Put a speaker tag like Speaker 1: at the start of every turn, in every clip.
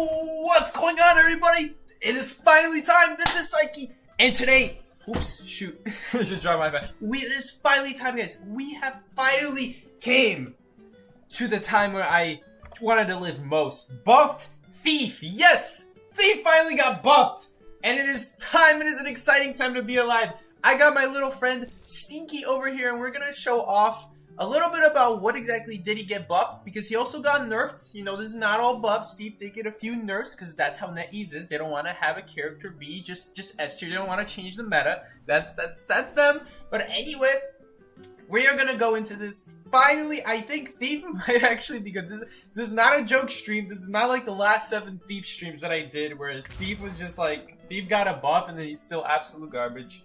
Speaker 1: Yo, what's going on, everybody? It is finally time. This is Psyche, and today, oops, shoot, just dropped my back. It is finally time, guys. We have finally came to the time where I wanted to live most. Buffed Thief. Yes, Thief finally got buffed, and it is time. It is an exciting time to be alive. I got my little friend Stinky over here, and we're gonna show off a little bit about what exactly did he get buffed, because he also got nerfed. You know, this is not all buffs. Steve did get a few nerfs, because that's how NetEase is. They don't want to have a character be just S tier. They don't want to change the meta. That's them. But anyway, we are gonna go into this. Finally, I think Thief might actually be good. This is not a joke stream. This is not like the last 7 Thief streams that I did, where Thief was just like, Thief got a buff and then he's still absolute garbage.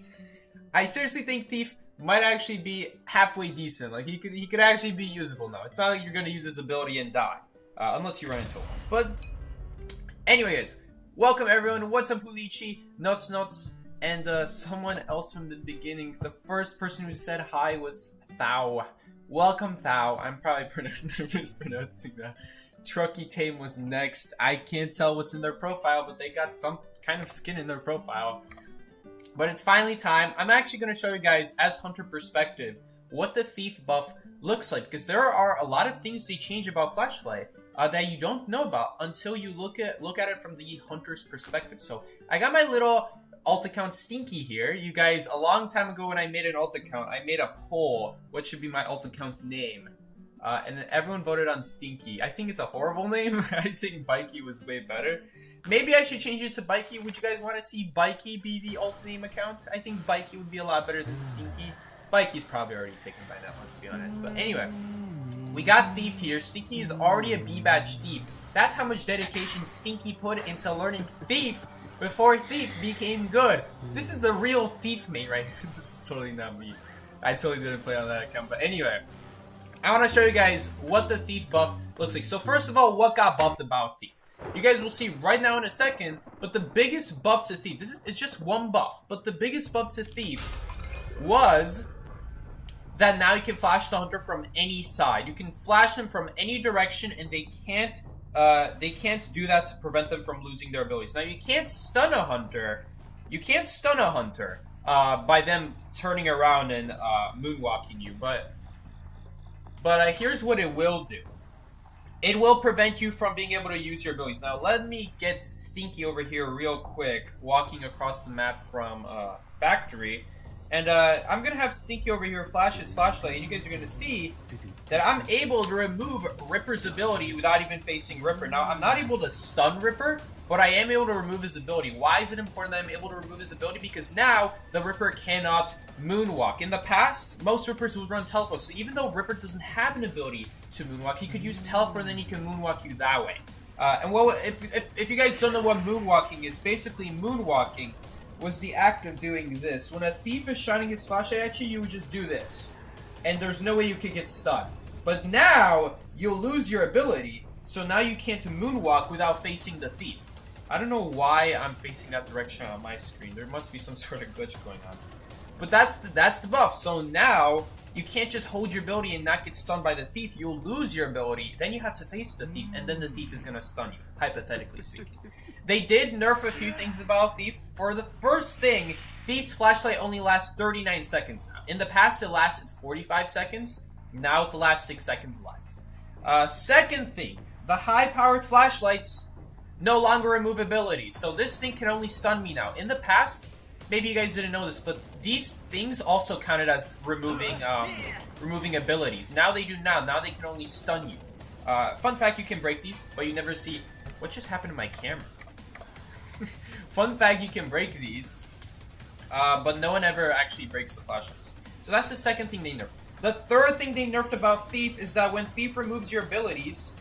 Speaker 1: I seriously think Thief might actually be halfway decent. Like, he could actually be usable now. It's not like you're gonna use his ability and die, unless you run into one. But anyway, guys, welcome everyone. What's up, Hulichi, Nuts, and someone else from the beginning. The first person who said hi was Thao. Welcome, Thao. I'm probably mispronouncing that. Trucky Tame was next. I can't tell what's in their profile, but they got some kind of skin in their profile. But it's finally time. I'm actually going to show you guys, as Hunter perspective, what the Thief buff looks like. Because there are a lot of things they change about Flashlight that you don't know about until you look at it from the Hunter's perspective. So I got my little alt account Stinky here. You guys, a long time ago when I made an alt account, I made a poll. What should be my alt account name? And everyone voted on Stinky. I think it's a horrible name. I think Bikey was way better. Maybe I should change it to Bikey. Would you guys want to see Bikey be the alt name account? I think Bikey would be a lot better than Stinky. Bikey's probably already taken by now, let's be honest. But anyway, we got Thief here. Stinky is already a B badge Thief. That's how much dedication Stinky put into learning Thief before Thief became good. This is the real Thief mate, right? This is totally not me. I totally didn't play on that account. But anyway, I want to show you guys what the Thief buff looks like. So first of all, what got buffed about Thief? You guys will see right now in a second, but the biggest buff to Thief, it's just one buff, but the biggest buff to Thief was that now you can flash the Hunter from any side. You can flash them from any direction, and they can't do that to prevent them from losing their abilities. Now, you can't stun a Hunter. You can't stun a Hunter by them turning around and moonwalking you, but here's what it will do. It will prevent you from being able to use your abilities. Now, let me get Stinky over here real quick, walking across the map from Factory. And I'm going to have Stinky over here flash his flashlight, and you guys are going to see that I'm able to remove Ripper's ability without even facing Ripper. Now, I'm not able to stun Ripper, but I am able to remove his ability. Why is it important that I'm able to remove his ability? Because now the Ripper cannot moonwalk. In the past, most Rippers would run teleport, so even though Ripper doesn't have an ability to moonwalk, he could use teleport and then he can moonwalk you that way. And well, if you guys don't know what moonwalking is, basically moonwalking was the act of doing this. When a Thief is shining his flashlight at you, you would just do this. And there's no way you could get stunned. But now, you'll lose your ability, so now you can't moonwalk without facing the Thief. I don't know why I'm facing that direction on my screen. There must be some sort of glitch going on. But that's the buff. So now, you can't just hold your ability and not get stunned by the Thief. You'll lose your ability. Then you have to face the Thief, and then the Thief is going to stun you, hypothetically speaking. They did nerf a few things about Thief. For the first thing, Thief's flashlight only lasts 39 seconds now. In the past, it lasted 45 seconds. Now it lasts 6 seconds less. Second thing, the high-powered flashlights no longer remove abilities. So this thing can only stun me now. In the past, maybe you guys didn't know this, but these things also counted as removing abilities. Now they do now. Now they can only stun you. Fun fact, you can break these, but you never see... What just happened to my camera? Fun fact, you can break these, but no one ever actually breaks the flashlights. So that's the second thing they nerfed. The third thing they nerfed about Thief is that when Thief removes your abilities,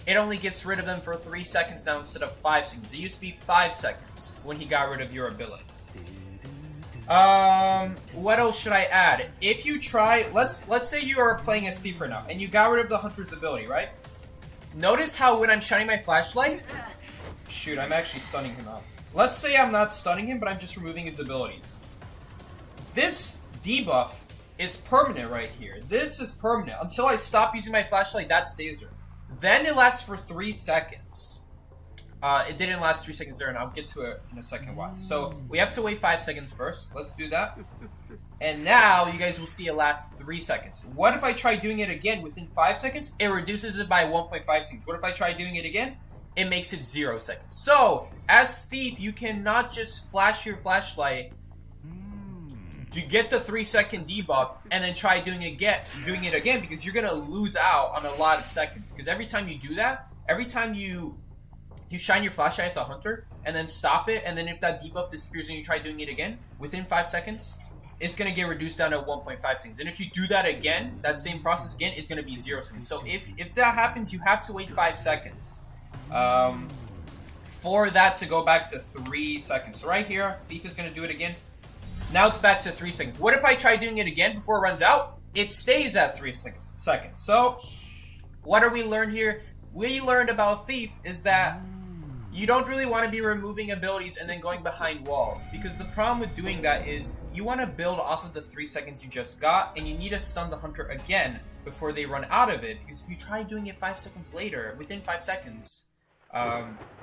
Speaker 1: it only gets rid of them for 3 seconds now instead of 5 seconds. It used to be 5 seconds when he got rid of your ability. What else should I add? If you try, let's say you are playing as Thief right now, and you got rid of the Hunter's ability, right? Notice how when I'm shining my flashlight, shoot, I'm actually stunning him out. Let's say I'm not stunning him, but I'm just removing his abilities. This debuff is permanent right here. This is permanent. Until I stop using my flashlight, that stays there. Then it lasts for 3 seconds. It didn't last 3 seconds there, and I'll get to it in a second why. So we have to wait 5 seconds first. Let's do that. And now you guys will see it last 3 seconds. What if I try doing it again within 5 seconds? It reduces it by 1.5 seconds. What if I try doing it again? It makes it 0 seconds. So, as Thief, you cannot just flash your flashlight to get the 3-second debuff and then try doing it again because you're gonna lose out on a lot of seconds. Because every time you do that, every time you shine your flashlight at the hunter and then stop it, and then if that debuff disappears and you try doing it again within 5 seconds, it's gonna get reduced down to 1.5 seconds. And if you do that again, that same process again, it's gonna be 0 seconds. So if that happens, you have to wait 5 seconds for that to go back to 3 seconds. So right here, Thief is gonna do it again. Now it's back to 3 seconds. What if I try doing it again before it runs out? It stays at 3 seconds. So what are we learned here? We learned about Thief is that you don't really want to be removing abilities and then going behind walls, because the problem with doing that is you want to build off of the 3 seconds you just got, and you need to stun the hunter again before they run out of it. Because if you try doing it 5 seconds later, within 5 seconds,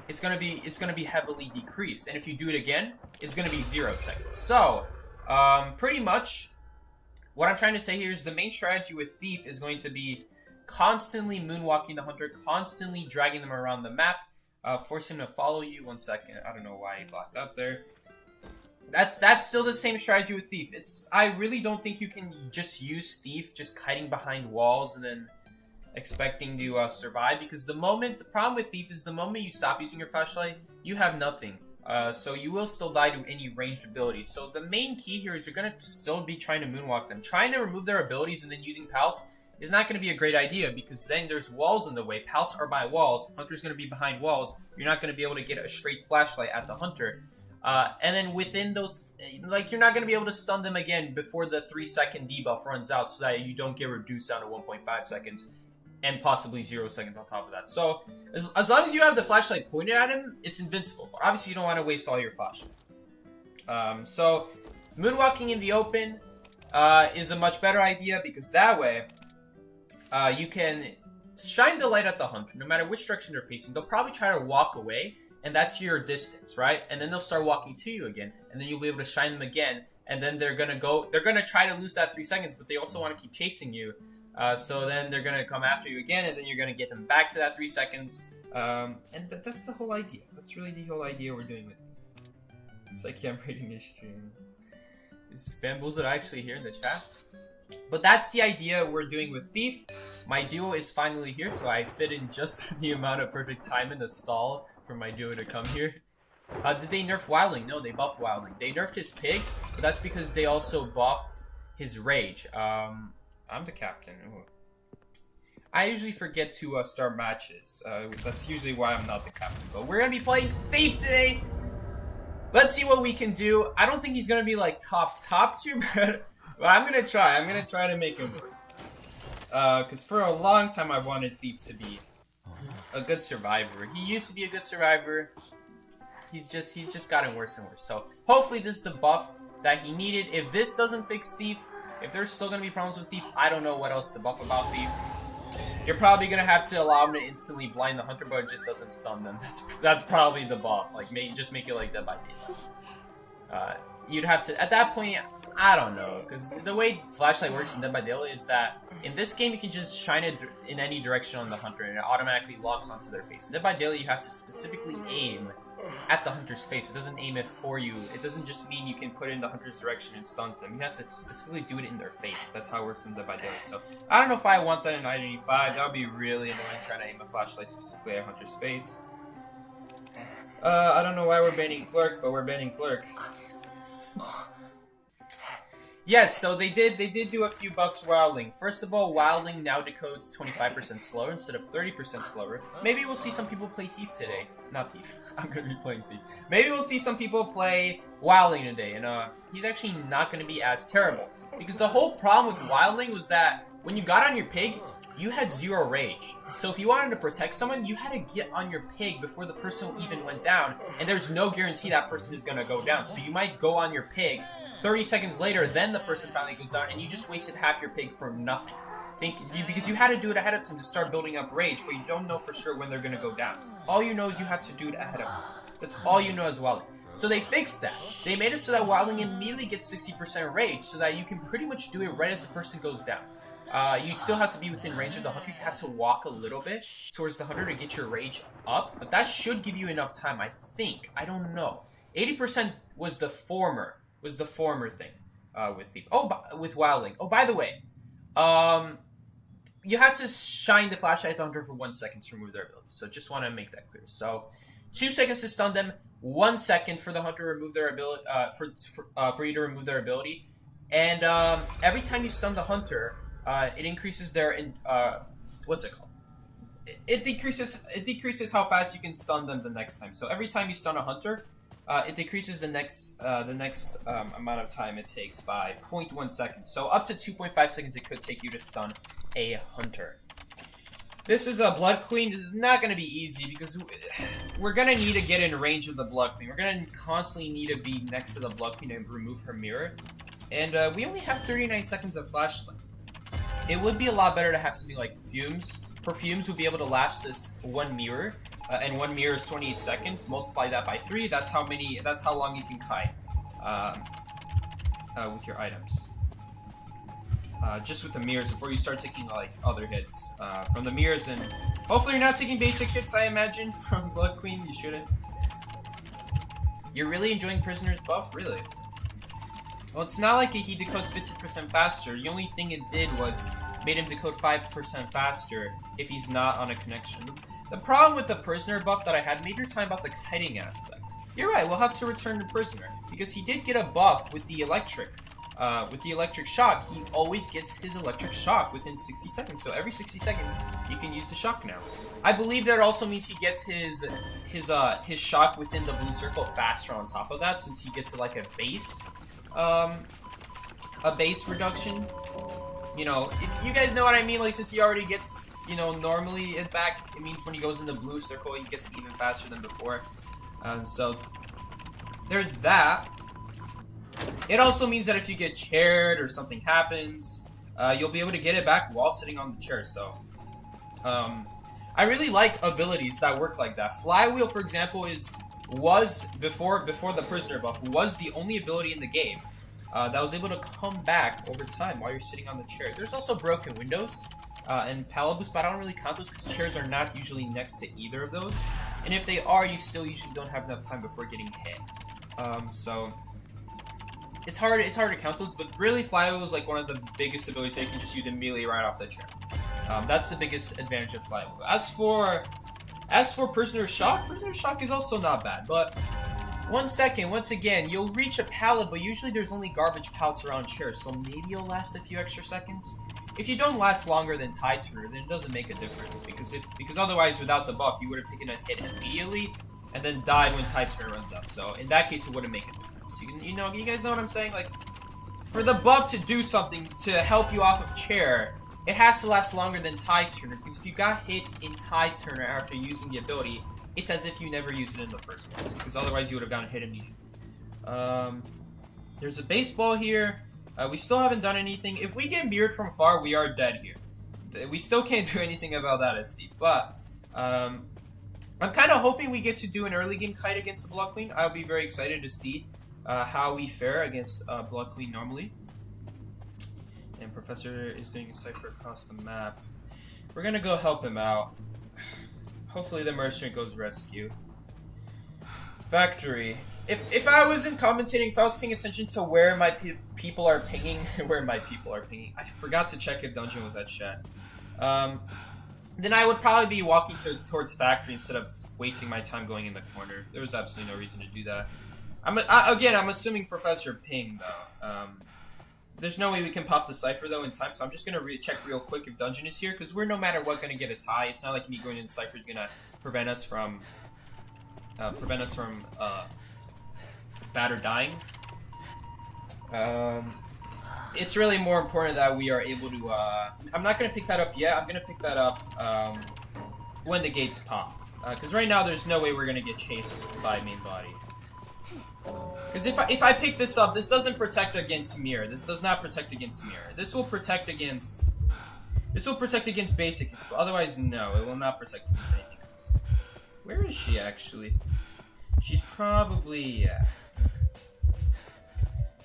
Speaker 1: it's gonna be heavily decreased, and if you do it again, it's gonna be 0 seconds. So pretty much what I'm trying to say here is the main strategy with Thief is going to be constantly moonwalking the hunter, constantly dragging them around the map, force him to follow you. 1 second, I don't know why he blocked up there. That's still the same strategy with Thief. I really don't think you can just use Thief just hiding behind walls and then expecting to survive, because the problem with Thief is the moment you stop using your flashlight, you have nothing. So you will still die to any ranged abilities. So the main key here is you're going to still be trying to moonwalk them. Trying to remove their abilities and then using pouts is not going to be a great idea, because then there's walls in the way. Pouts are by walls. Hunter's going to be behind walls. You're not going to be able to get a straight flashlight at the hunter. And then within those, like, you're not going to be able to stun them again before the 3-second debuff runs out, so that you don't get reduced down to 1.5 seconds and possibly 0 seconds on top of that. So as long as you have the flashlight pointed at him, it's invincible. But obviously you don't want to waste all your flashlight. So moonwalking in the open is a much better idea, because that way you can shine the light at the hunter. No matter which direction they're facing, they'll probably try to walk away, and that's your distance, right? And then they'll start walking to you again, and then you'll be able to shine them again, and then they're gonna try to lose that 3 seconds, but they also want to keep chasing you. So then they're gonna come after you again, and then you're gonna get them back to that 3 seconds. And that's the whole idea. That's really the whole idea we're doing with it. It's like, yeah, I'm reading your stream. Is Bamboozled actually here in the chat? But that's the idea we're doing with Thief. My duo is finally here, so I fit in just the amount of perfect time in the stall for my duo to come here. Did they nerf Wildling? No, they buffed Wildling. They nerfed his pig, but that's because they also buffed his rage. I'm the captain. Ooh. I usually forget to start matches. That's usually why I'm not the captain. But we're going to be playing Thief today. Let's see what we can do. I don't think he's going to be like top tier, but I'm going to try. I'm going to try to make him work. Because for a long time I wanted Thief to be a good survivor. He used to be a good survivor. He's just gotten worse and worse. So hopefully this is the buff that he needed. If this doesn't fix Thief, if there's still going to be problems with Thief, I don't know what else to buff about Thief. You're probably going to have to allow him to instantly blind the hunter, but it just doesn't stun them. That's probably the buff. Like, just make it like Dead by Daylight. You'd have to, at that point, I don't know. Because the way Flashlight works in Dead by Daylight is that in this game, you can just shine it in any direction on the hunter, and it automatically locks onto their face. In Dead by Daylight, you have to specifically aim at the hunter's face. It doesn't aim it for you. It doesn't just mean you can put it in the hunter's direction and stuns them. You have to specifically do it in their face. That's how it works in Dead by Daylight. So I don't know if I want that in 985. That would be really annoying, trying to aim a flashlight specifically at hunter's face. I don't know why we're banning Clerk, but we're banning Clerk. Yes, so they did do a few buffs to Wildling. First of all, Wildling now decodes 25% slower instead of 30% slower. Maybe we'll see some people play Thief today. Not Thief. I'm going to be playing Thief. Maybe we'll see some people play Wildling today, and he's actually not going to be as terrible. Because the whole problem with Wildling was that when you got on your pig, you had 0 rage. So if you wanted to protect someone, you had to get on your pig before the person even went down, and there's no guarantee that person is going to go down. So you might go on your pig, 30 seconds later, then the person finally goes down, and you just wasted half your pig for nothing. because you had to do it ahead of time to start building up rage, but you don't know for sure when they're gonna go down. All you know is you have to do it ahead of time. That's all you know as wilding. So they fixed that. They made it so that wilding immediately gets 60% rage, so that you can pretty much do it right as the person goes down. You still have to be within range of the hunter. You have to walk a little bit towards the hunter to get your rage up, but that should give you enough time, I think. I don't know. 80% was the former thing with Thief. Oh, with wilding. Oh, by the way, you had to shine the flashlight at the hunter for 1 second to remove their ability. So just want to make that clear. So 2 seconds to stun them, 1 second for the hunter to remove their ability. For you to remove their ability, and every time you stun the hunter, it increases their what's it called? It decreases how fast you can stun them the next time. So every time you stun a hunter, it decreases the next amount of time it takes by 0.1 seconds. So up to 2.5 seconds it could take you to stun a hunter. This is a Blood Queen. This is not going to be easy because we're going to need to get in range of the Blood Queen. We're going to constantly need to be next to the Blood Queen and remove her mirror. And we only have 39 seconds of flashlight. It would be a lot better to have something like Perfumes. Perfumes would be able to last this 1 mirror. And 1 mirror is 28 seconds. Multiply that by 3. That's how long you can kite with your items. Just with the mirrors before you start taking like other hits from the mirrors, and hopefully you're not taking basic hits. I imagine from Blood Queen, you shouldn't. You're really enjoying Prisoner's buff, really? Well, it's not like he decodes 50% faster. The only thing it did was made him decode 5% faster if he's not on a connection. The problem with the Prisoner buff that I had, maybe you're talking about the kiting aspect. You're right, we'll have to return to Prisoner, because he did get a buff with the electric. With the electric shock, he always gets his electric shock within 60 seconds. So every 60 seconds, you can use the shock now. I believe that also means he gets his shock within the blue circle faster on top of that, since he gets like a base reduction. You know, if you guys know what I mean, like since he already gets, you know, normally it back, it means when he goes in the blue circle, he gets it even faster than before. So there's that. It also means that if you get chaired or something happens, you'll be able to get it back while sitting on the chair. So, I really like abilities that work like that. Flywheel, for example, was before the Prisoner buff, was the only ability in the game that was able to come back over time while you're sitting on the chair. There's also Broken Windows and Pallet Boost, but I don't really count those because chairs are not usually next to either of those. And if they are, you still usually don't have enough time before getting hit. So it's hard to count those, but really Flywheel is like one of the biggest abilities that you can just use immediately right off the chair. That's the biggest advantage of Flywheel. As for Prisoner's Shock is also not bad, but 1 second, once again, you'll reach a pallet, but usually there's only garbage pallets around chairs, so maybe you'll last a few extra seconds. If you don't last longer than Tide Turner, then it doesn't make a difference, because otherwise, without the buff, you would have taken a hit immediately, and then died when Tide Turner runs out, so in that case, it wouldn't make a difference. You guys know what I'm saying? Like, for the buff to do something to help you off of chair, it has to last longer than Tide Turner, because if you got hit in Tide Turner after using the ability, it's as if you never used it in the first place, because otherwise you would have gotten hit immediately. There's a baseball here. We still haven't done anything. If we get mirrored from far, we are dead here. We still can't do anything about that as Steve, but I'm kind of hoping we get to do an early game kite against the Blood Queen. I'll be very excited to see how we fare against Blood Queen normally. And Professor is doing a cipher across the map. We're gonna go help him out. Hopefully the mercenary goes rescue. Factory. If I wasn't commentating, if I was paying attention to where my people are pinging, I forgot to check if Dungeon was at chat. Then I would probably be walking towards Factory instead of wasting my time going in the corner. There was absolutely no reason to do that. I'm assuming Professor pinged though. There's no way we can pop the cipher though in time, so I'm just gonna check real quick if Dungeon is here, because we're no matter what gonna get a tie. It's not like me going into cipher is gonna prevent us from bad or dying. It's really more important that we are able to. I'm not gonna pick that up yet. I'm gonna pick that up when the gates pop, because right now there's no way we're gonna get chased by main body. Because if I pick this up, this doesn't protect against mirror. This does not protect against mirror. This will protect against This will protect against basic, but otherwise, no, it will not protect against anything else. Where is she, actually? She's probably, yeah.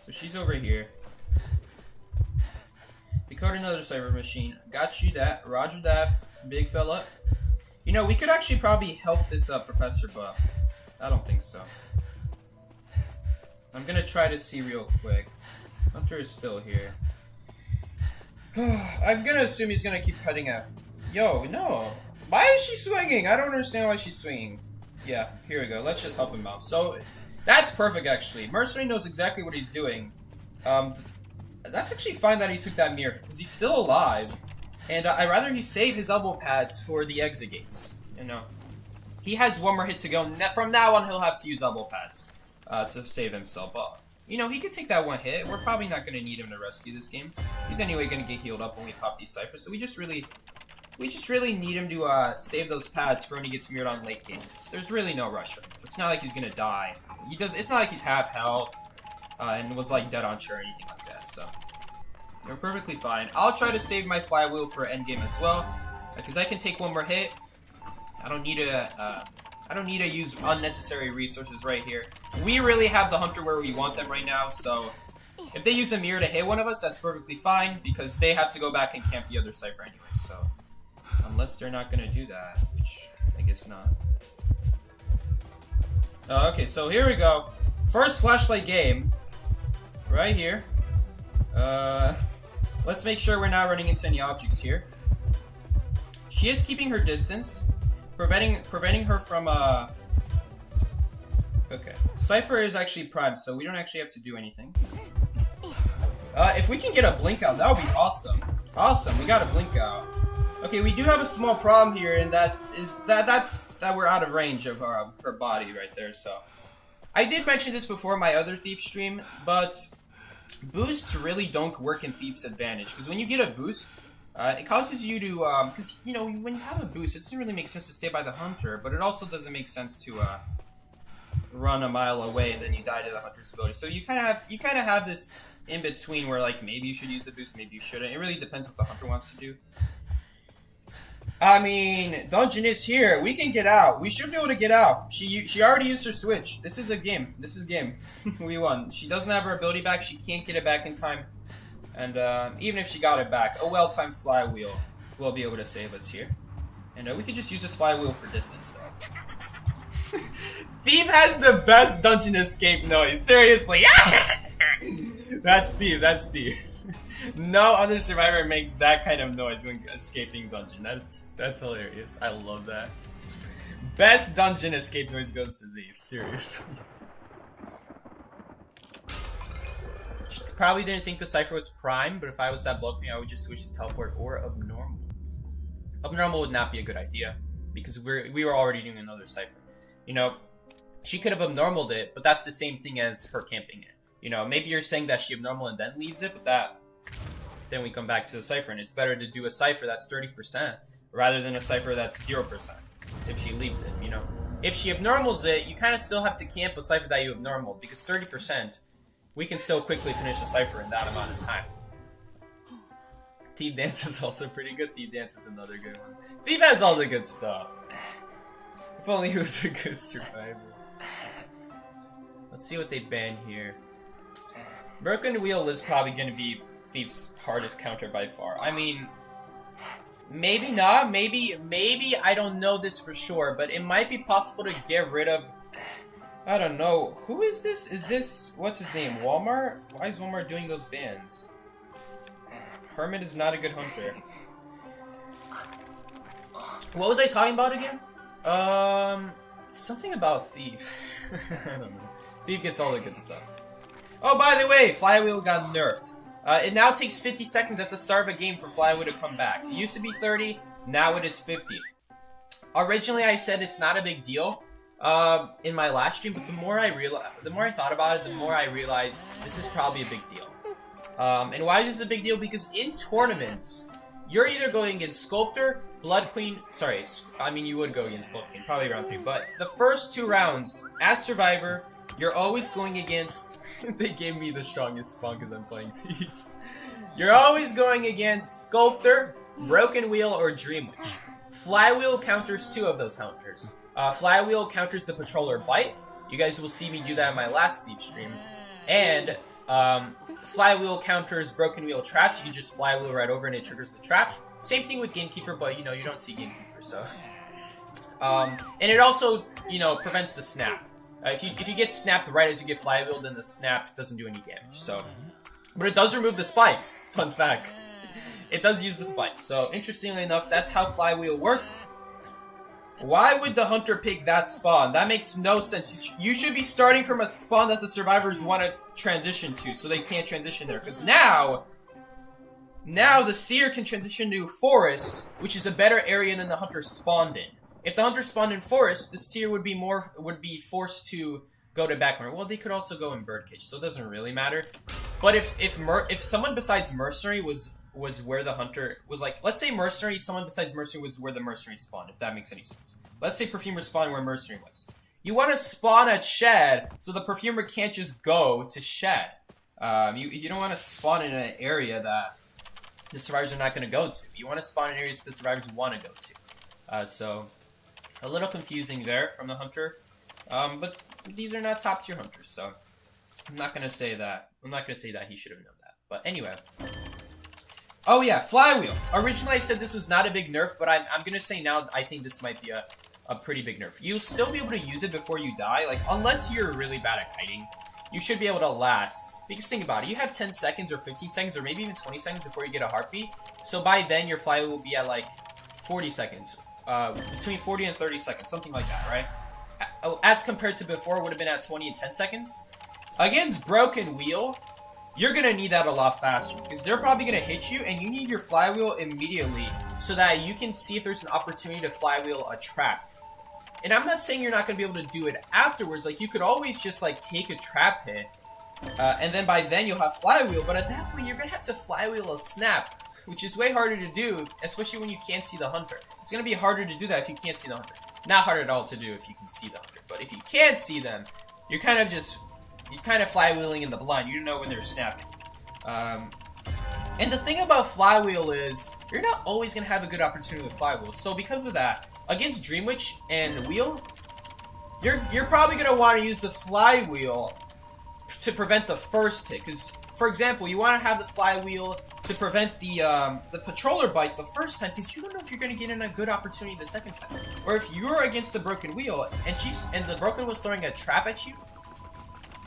Speaker 1: So she's over here. Decode another cyber machine. Got you that. Roger that, big fella. You know, we could actually probably help this Professor, but I don't think so. I'm gonna try to see real quick. Hunter is still here. I'm gonna assume he's gonna keep cutting out. Yo, no. Why is she swinging? I don't understand why she's swinging. Yeah, here we go. Let's just help him out. So, that's perfect, actually. Mercenary knows exactly what he's doing. That's actually fine that he took that mirror, because he's still alive. And I'd rather he save his elbow pads for the exit gates. You know, he has one more hit to go. From now on, he'll have to use elbow pads to save himself. But, you know, he could take that one hit. We're probably not going to need him to rescue this game. He's anyway going to get healed up when we pop these ciphers. So we just really need him to save those pads for when he gets mirrored on late game. There's really no rush right now. It's not like he's going to die. It's not like he's half health and was like dead on shore or anything like that. So we're perfectly fine. I'll try to save my flywheel for endgame as well, because I can take one more hit. I don't need to use unnecessary resources right here. We really have the hunter where we want them right now, so if they use a mirror to hit one of us, that's perfectly fine, because they have to go back and camp the other cipher anyway, so unless they're not gonna do that, which I guess not. Okay, so here we go. First flashlight game. Right here. Let's make sure we're not running into any objects here. She is keeping her distance, preventing her from okay. Cypher is actually primed, so we don't actually have to do anything. If we can get a blink out, that would be awesome. Awesome, we got a blink out. Okay, we do have a small problem here, and that's that we're out of range of her body right there. So I did mention this before in my other Thief stream, but boosts really don't work in Thief's advantage, because when you get a boost, it causes you to, because, you know, when you have a boost, it doesn't really make sense to stay by the hunter, but it also doesn't make sense to, run a mile away and then you die to the hunter's ability. So you kind of have this in between where, like, maybe you should use the boost, maybe you shouldn't. It really depends what the hunter wants to do. I mean, Dungeon is here. We can get out. We should be able to get out. She already used her switch. This is a game. This is game. We won. She doesn't have her ability back. She can't get it back in time. And even if she got it back, a well-timed flywheel will be able to save us here. And we could just use this flywheel for distance, though. Thief has the best dungeon escape noise. Seriously. That's Thief. That's Thief. No other survivor makes that kind of noise when escaping dungeon. That's hilarious. I love that. Best dungeon escape noise goes to Thief. Seriously. She probably didn't think the cipher was prime, but if I was that block queen, I would just switch to teleport or abnormal. Abnormal would not be a good idea, because we were already doing another cipher. You know, she could have abnormaled it, but that's the same thing as her camping it. You know, maybe you're saying that she abnormal and then leaves it, but then we come back to the cipher, and it's better to do a cipher that's 30% rather than a cipher that's 0% if she leaves it, you know. If she abnormals it, you kind of still have to camp a cipher that you abnormal, because 30%, we can still quickly finish a cipher in that amount of time. Thief Dance is also pretty good. Thief Dance is another good one. Thief has all the good stuff. If only he was a good survivor. Let's see what they ban here. Broken Wheel is probably going to be Thief's hardest counter by far. I mean, maybe not. Maybe I don't know this for sure, but it might be possible to get rid of... I don't know. Who is this? Is this... What's his name? Walmart? Why is Walmart doing those bans? Hermit is not a good hunter. What was I talking about again? Something about Thief. I don't know. Thief gets all the good stuff. Oh, by the way, Flywheel got nerfed. It now takes 50 seconds at the start of a game for Flywheel to come back. It used to be 30, now it is 50. Originally, I said it's not a big deal in my last stream, but the more I thought about it, the more I realized this is probably a big deal. And why is this a big deal? Because in tournaments, you're either going against Sculptor, Blood Queen, sorry, I mean you would go against Blood Queen, probably round 3, but the first 2 rounds, as Survivor, you're always going against... They gave me the strongest spawn because I'm playing Thief. You're always going against Sculptor, Broken Wheel or Dream Witch. Flywheel counters 2 of those hunters. Flywheel counters the Patroller Bite. You guys will see me do that in my last Steve stream. And Flywheel counters Broken Wheel traps. You can just Flywheel right over and it triggers the trap. Same thing with Gamekeeper, but you know, you don't see Gamekeeper, so. And it also, you know, prevents the snap. If you get snapped right as you get Flywheel, then the snap doesn't do any damage, so. But it does remove the spikes, fun fact. It does use the spikes, so interestingly enough, that's how Flywheel works. Why would the hunter pick that spawn? That makes no sense. You should be starting from a spawn that the survivors want to transition to, so they can't transition there. Because now the seer can transition to forest, which is a better area than the hunter spawned in. If the hunter spawned in forest, the seer would be forced to go to back corner. Well, they could also go in birdcage, so it doesn't really matter. But if someone besides mercenary was where the hunter was, like, let's say mercenary, someone besides mercenary was where the mercenary spawned, if that makes any sense. Let's say perfumer spawned where mercenary was. You want to spawn at shed, so the perfumer can't just go to shed. You don't want to spawn in an area that the survivors are not going to go to. You want to spawn in areas the survivors want to go to. So, a little confusing there from the hunter. But these are not top tier hunters, so I'm not going to say that. I'm not going to say that he should have known that. But anyway. Oh yeah, Flywheel. Originally I said this was not a big nerf, but I'm going to say now I think this might be a pretty big nerf. You'll still be able to use it before you die. Like, unless you're really bad at kiting, you should be able to last. Because think about it, you have 10 seconds or 15 seconds or maybe even 20 seconds before you get a heartbeat. So by then your Flywheel will be at like 40 seconds. Between 40 and 30 seconds, something like that, right? As compared to before, it would have been at 20 and 10 seconds. Against Broken Wheel, you're going to need that a lot faster, because they're probably going to hit you, and you need your Flywheel immediately so that you can see if there's an opportunity to Flywheel a trap. And I'm not saying you're not going to be able to do it afterwards. Like, you could always just, like, take a trap hit, and then by then you'll have Flywheel, but at that point you're going to have to Flywheel a snap, which is way harder to do, especially when you can't see the hunter. It's going to be harder to do that if you can't see the hunter. Not hard at all to do if you can see the hunter, but if you can't see them, you're kind of Flywheeling in the blind. You don't know when they're snapping. And the thing about Flywheel is, you're not always going to have a good opportunity with Flywheel. So because of that, against Dream Witch and Wheel, you're probably going to want to use the Flywheel to prevent the first hit. Because, for example, you want to have the Flywheel to prevent the Patroller Bite the first time, because you don't know if you're going to get in a good opportunity the second time. Or if you're against the Broken Wheel, and the Broken Wheel's throwing a trap at you,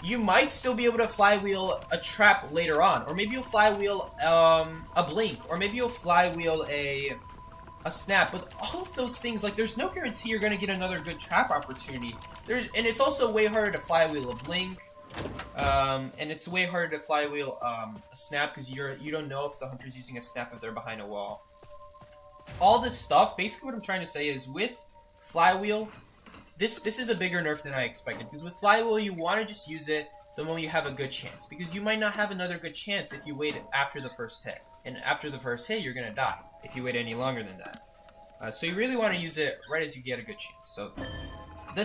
Speaker 1: you might still be able to Flywheel a trap later on. Or maybe you'll Flywheel a blink. Or maybe you'll Flywheel a snap. But all of those things, like, there's no guarantee you're going to get another good trap opportunity. And it's also way harder to Flywheel a blink. And it's way harder to Flywheel a snap, because you don't know if the hunter's using a snap if they're behind a wall. All this stuff, basically what I'm trying to say is, with Flywheel, this is a bigger nerf than I expected, because with Flywheel you want to just use it the moment you have a good chance, because you might not have another good chance if you wait after the first hit, and after the first hit you're gonna die if you wait any longer than that. So you really want to use it right as you get a good chance. So the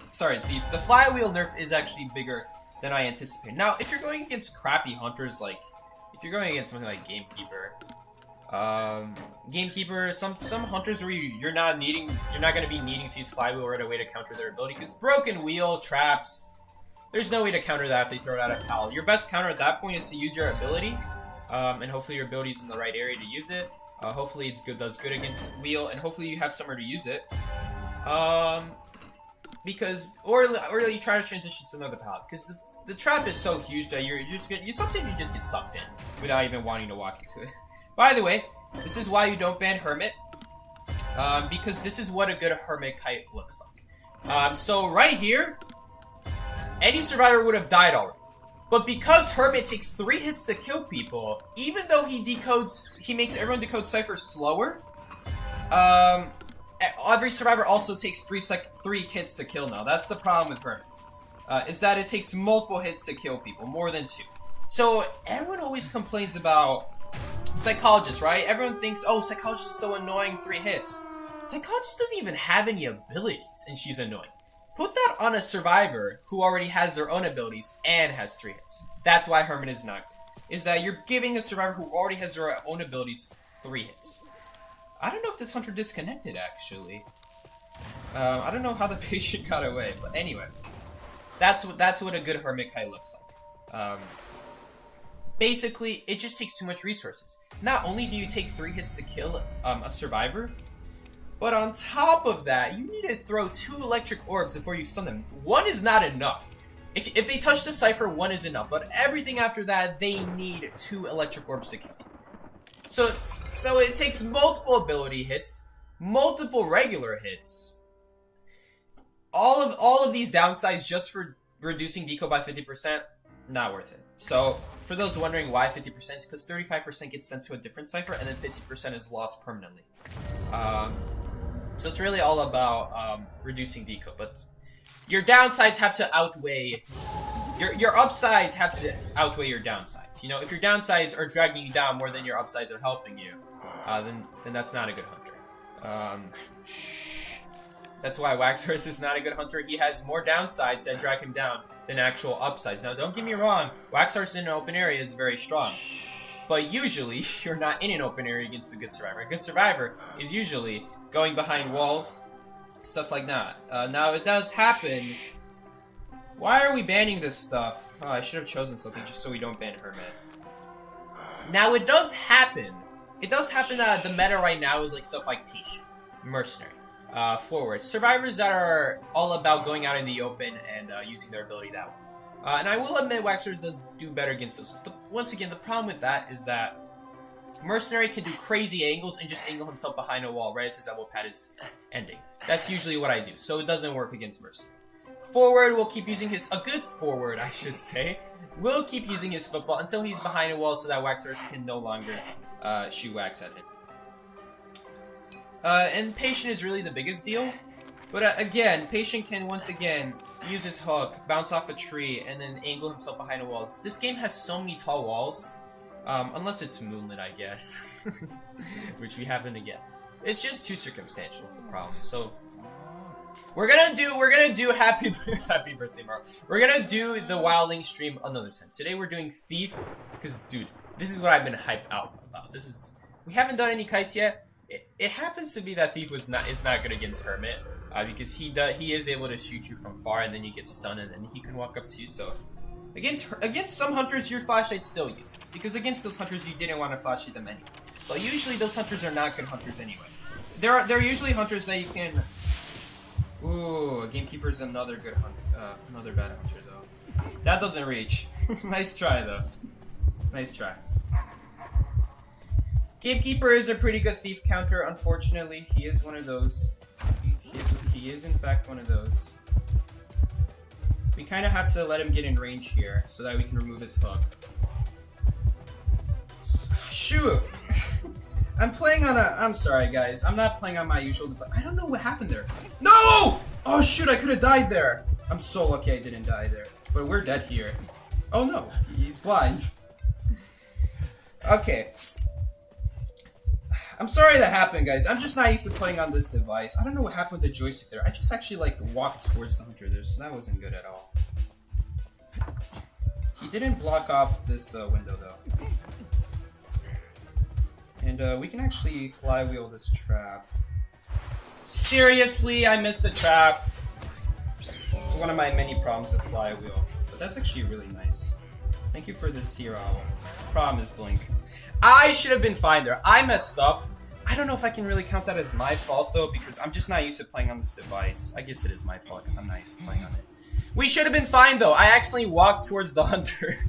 Speaker 1: Flywheel nerf is actually bigger than I anticipated. Now, if you're going against crappy hunters, like if you're going against something like Gamekeeper, some hunters where you're not going to be needing to use Flywheel right away to counter their ability, because Broken Wheel, traps, there's no way to counter that if they throw it out of pal. Your best counter at that point is to use your ability, and hopefully your ability is in the right area to use it. Hopefully it's does good against Wheel, and hopefully you have somewhere to use it. Or you try to transition to another pallet, because the trap is so huge that sometimes you just get sucked in without even wanting to walk into it. By the way, this is why you don't ban Hermit, because this is what a good Hermit kite looks like. So right here, any survivor would have died already. But because Hermit takes 3 hits to kill people, even though he makes everyone decode Cypher slower, every survivor also takes 3 hits to kill now. That's the problem with Hermit. Is that it takes multiple hits to kill people, more than 2. So everyone always complains about Psychologist, right? Everyone thinks, oh, Psychologist is so annoying, 3 hits. Psychologist doesn't even have any abilities, and she's annoying. Put that on a survivor who already has their own abilities and has 3 hits. That's why Hermit is not good. Is that you're giving a survivor who already has their own abilities 3 hits. I don't know if this hunter disconnected, actually. I don't know how the patient got away, but anyway. That's what a good Hermit Kai looks like. Basically, it just takes too much resources. Not only do you take 3 hits to kill a survivor, but on top of that, you need to throw 2 electric orbs before you stun them. 1 is not enough. If they touch the cipher, 1 is enough, but everything after that, they need 2 electric orbs to kill you. So it takes multiple ability hits, multiple regular hits, all of these downsides just for reducing deco by 50%, not worth it. So for those wondering why 50%, it's because 35% gets sent to a different cipher, and then 50% is lost permanently. So it's really all about reducing deco, but your downsides have to outweigh your upsides have to outweigh your downsides. You know, if your downsides are dragging you down more than your upsides are helping you, then that's not a good hunter. That's why Waxhorse is not a good hunter. He has more downsides that drag him down than actual upsides. Now, don't get me wrong, Waxhorse in an open area is very strong. But usually, you're not in an open area against a good survivor. A good survivor is usually going behind walls, stuff like that. Now, it does happen. Why are we banning this stuff? Oh, I should have chosen something just so we don't ban Hermit. Now, it does happen. It does happen that the meta right now is like stuff like Patient, Mercenary, Forward. Survivors that are all about going out in the open and using their ability that way. And I will admit Waxhorse does do better against those. But once again, the problem with that is that Mercenary can do crazy angles and just angle himself behind a wall right as his elbow pad is ending. That's usually what I do, so it doesn't work against Mercenary. Forward will keep using a good forward, I should say, will keep using his football until he's behind a wall so that Waxhorse can no longer shoot wax at him. And Patient is really the biggest deal. But again, Patient can once again use his hook, bounce off a tree, and then angle himself behind a wall. This game has so many tall walls. Unless it's Moonlit, I guess. Which we happen to get. It's just too circumstantial is the problem. So we're gonna do happy birthday, bro. We're gonna do the Wildling stream another time. Today we're doing Thief, because dude, this is what I've been hyped out about. We haven't done any kites yet. It happens to be that Thief is not good against Hermit, because he is able to shoot you from far and then you get stunned and then he can walk up to you. So against some hunters your flashlight's still useless, because against those hunters you didn't want to flashlight them anyway. But usually those hunters are not good hunters anyway. They're usually hunters that you can. Ooh, Gamekeeper is another good hunter, another bad hunter though. That doesn't reach. Nice try though. Nice try. Gamekeeper is a pretty good thief counter. Unfortunately, he is one of those. He is in fact one of those. We kind of have to let him get in range here so that we can remove his hook. Shoot! I'm sorry guys, I'm not playing on my usual device. I don't know what happened there. No! Oh shoot, I could have died there. I'm so lucky I didn't die there. But we're dead here. Oh no, he's blind. Okay. I'm sorry that happened, guys. I'm just not used to playing on this device. I don't know what happened with the joystick there. I just actually like walked towards the hunter there, so that wasn't good at all. He didn't block off this window though. And we can actually flywheel this trap. Seriously, I missed the trap. One of my many problems with flywheel. But that's actually really nice. Thank you for the zero. Problem is blink. I should have been fine there. I messed up. I don't know if I can really count that as my fault though, because I'm just not used to playing on this device. I guess it is my fault because I'm not used to playing on it. We should have been fine though. I actually walked towards the hunter.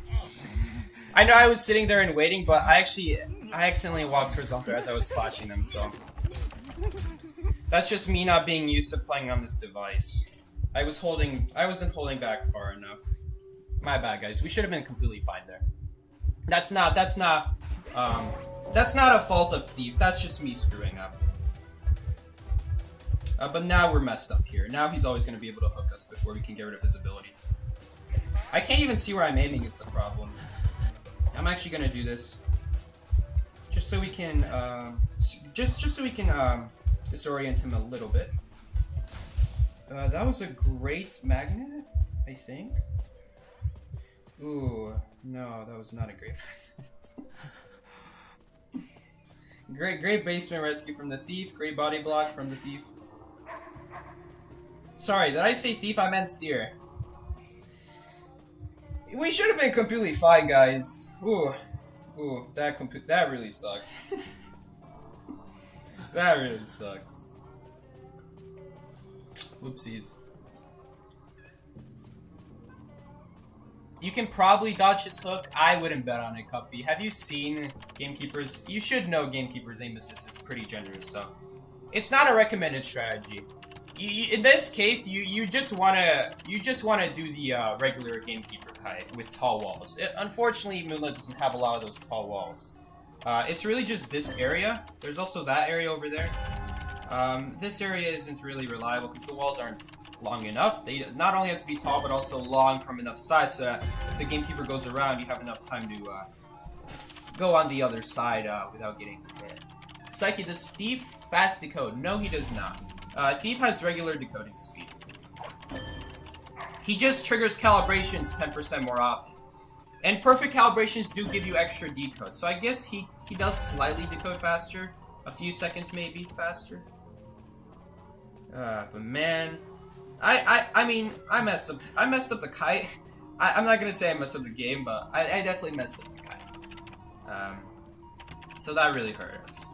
Speaker 1: I know I was sitting there and waiting, but I accidentally walked towards the hunter as I was flashing them, so that's just me not being used to playing on this device. I wasn't holding back far enough. My bad, guys. We should have been completely fine there. That's not a fault of Thief. That's just me screwing up. But now we're messed up here. Now he's always going to be able to hook us before we can get rid of his ability. I can't even see where I'm aiming is the problem. I'm actually going to do this just so we can disorient him a little bit. That was a great magnet, I think. Ooh, no, that was not a great magnet. Great basement rescue from the thief. Great body block from the thief. Sorry, did I say thief? I meant seer. We should have been completely fine, guys. Ooh, that really sucks. That really sucks. Whoopsies. You can probably dodge his hook. I wouldn't bet on it, Cuppy. Have you seen Gamekeeper's? You should know Gamekeeper's aim assist is pretty generous, so it's not a recommended strategy. In this case, you just wanna do the regular Gamekeeper kite with tall walls. Unfortunately, Moonlight doesn't have a lot of those tall walls. It's really just this area. There's also that area over there. This area isn't really reliable because the walls aren't long enough. They not only have to be tall, but also long from enough sides so that if the Gamekeeper goes around, you have enough time to go on the other side without getting hit. Psyche, does Thief fast decode? No, he does not. Thief has regular decoding speed. He just triggers calibrations 10% more often. And perfect calibrations do give you extra decode, so I guess he does slightly decode faster. A few seconds maybe faster. But man, I mean, I messed up the kite. I'm not gonna say I messed up the game, but I definitely messed up the kite. So that really hurt us.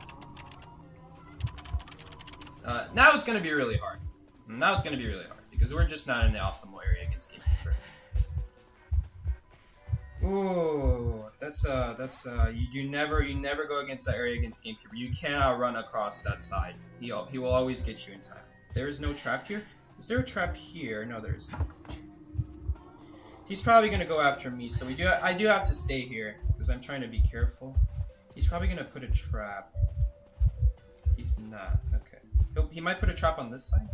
Speaker 1: Now it's gonna be really hard. Now it's gonna be really hard because we're just not in the optimal area against Gamekeeper. Ooh, that's you never go against that area against Gamekeeper. You cannot run across that side. He will always get you in time. There is no trap here. Is there a trap here? No, there isn't. He's probably gonna go after me, so I do have to stay here because I'm trying to be careful. He's probably gonna put a trap. He's not. Okay. He might put a trap on this side.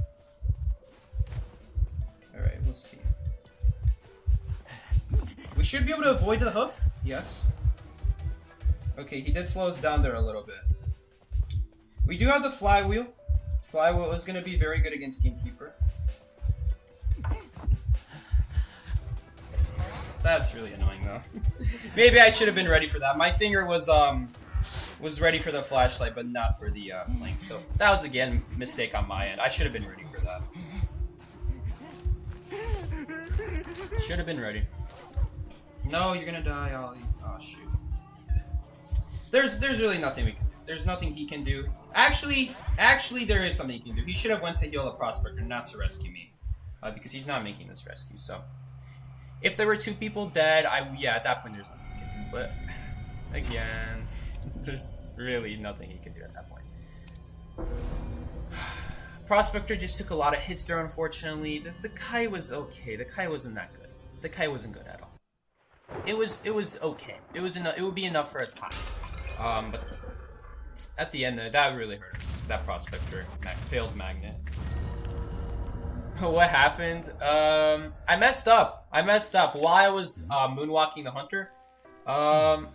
Speaker 1: All right, we'll see. We should be able to avoid the hook. Yes. Okay, he did slow us down there a little bit. We do have the Flywheel. Flywheel is going to be very good against Gamekeeper. That's really annoying, though. Maybe I should have been ready for that. My finger was ready for the flashlight, but not for the link. So that was again a mistake on my end. I should have been ready for that. Should have been ready. No, you're gonna die, Ollie. Oh shoot. There's really nothing we can do. There's nothing he can do. Actually, there is something he can do. He should have went to heal the Prospector, not to rescue me, because he's not making this rescue. So, if there were two people dead, yeah, at that point there's nothing he can do. But again, there's really nothing he can do at that point. Prospector just took a lot of hits there, unfortunately. The kite was okay. The kite wasn't that good. The kite wasn't good at all. It was okay. It would be enough for a time. But at the end, that really hurt us. That Prospector failed magnet. What happened? I messed up. While I was moonwalking the hunter, I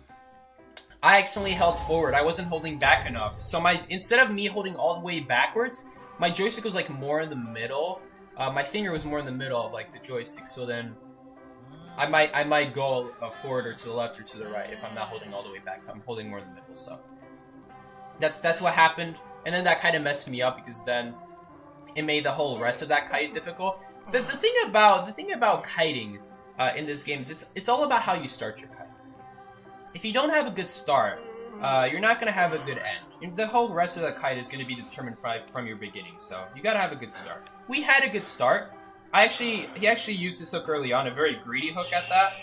Speaker 1: accidentally held forward. I wasn't holding back enough. So instead of me holding all the way backwards, my joystick was like more in the middle. My finger was more in the middle of like the joystick. So then I might go forward or to the left or to the right if I'm not holding all the way back. If I'm holding more in the middle, so that's what happened. And then that kind of messed me up because then it made the whole rest of that kite difficult. The thing about kiting in this game is it's all about how you start your kite. If you don't have a good start, you're not gonna have a good end. The whole rest of the kite is gonna be determined from your beginning. So you gotta have a good start. We had a good start. He actually used this hook early on, a very greedy hook at that,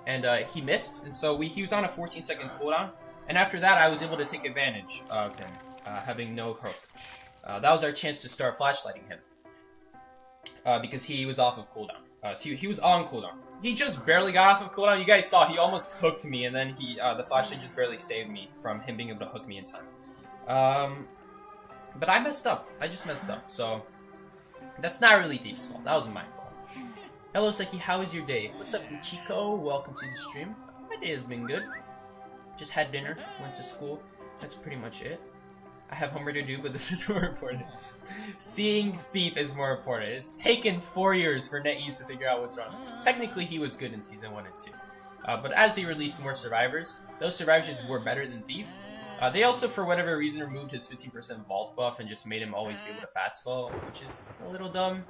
Speaker 1: and he missed, and so he was on a 14-second cooldown, and after that I was able to take advantage of him having no hook. That was our chance to start flashlighting him, because he was off of cooldown. He was on cooldown. He just barely got off of cooldown. You guys saw he almost hooked me, and then the flashlight just barely saved me from him being able to hook me in time. But I messed up. I just messed up, so that's not really Thief's fault. That was my fault. Hello, Seki. How is your day? What's up, Chico? Welcome to the stream. My day has been good. Just had dinner. Went to school. That's pretty much it. I have homework to do, but this is more important. Seeing Thief is more important. It's taken 4 years for NetEase to figure out what's wrong. Technically, he was good in Season 1 and 2. But as they released more survivors, those survivors were better than Thief. They also, for whatever reason, removed his 15% vault buff and just made him always be able to fast fall, which is a little dumb.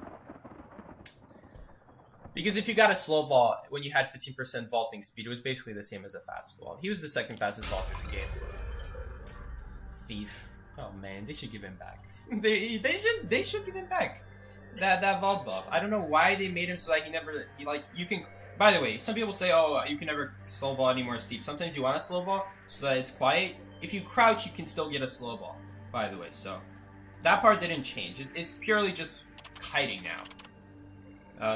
Speaker 1: Because if you got a slow vault when you had 15% vaulting speed, it was basically the same as a fast vault. He was the second fastest vaulter in the game. Thief. Oh man, they should give him back. they should give him back that vault buff. I don't know why they made him so that you can. By the way, some people say, oh, you can never slow vault anymore as Thief. Sometimes you want a slow vault so that it's quiet. If you crouch, you can still get a slow vault. By the way, so that part didn't change. It's purely just hiding now.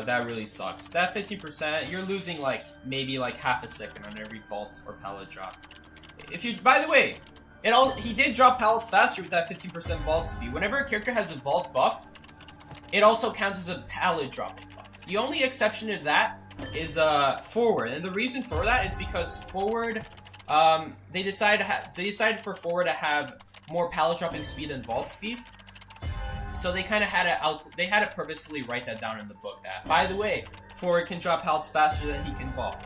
Speaker 1: That really sucks. That 15%, you're losing maybe half a second on every vault or pallet drop. If you, by the way, he did drop pallets faster with that 15% vault speed. Whenever a character has a vault buff, it also counts as a pallet dropping buff. The only exception to that is forward, and the reason for that is because forward, they decided for forward to have more pallet dropping speed than vault speed. So they kind of had to purposely write that down in the book. That, by the way, forward can drop pallets faster than he can vault.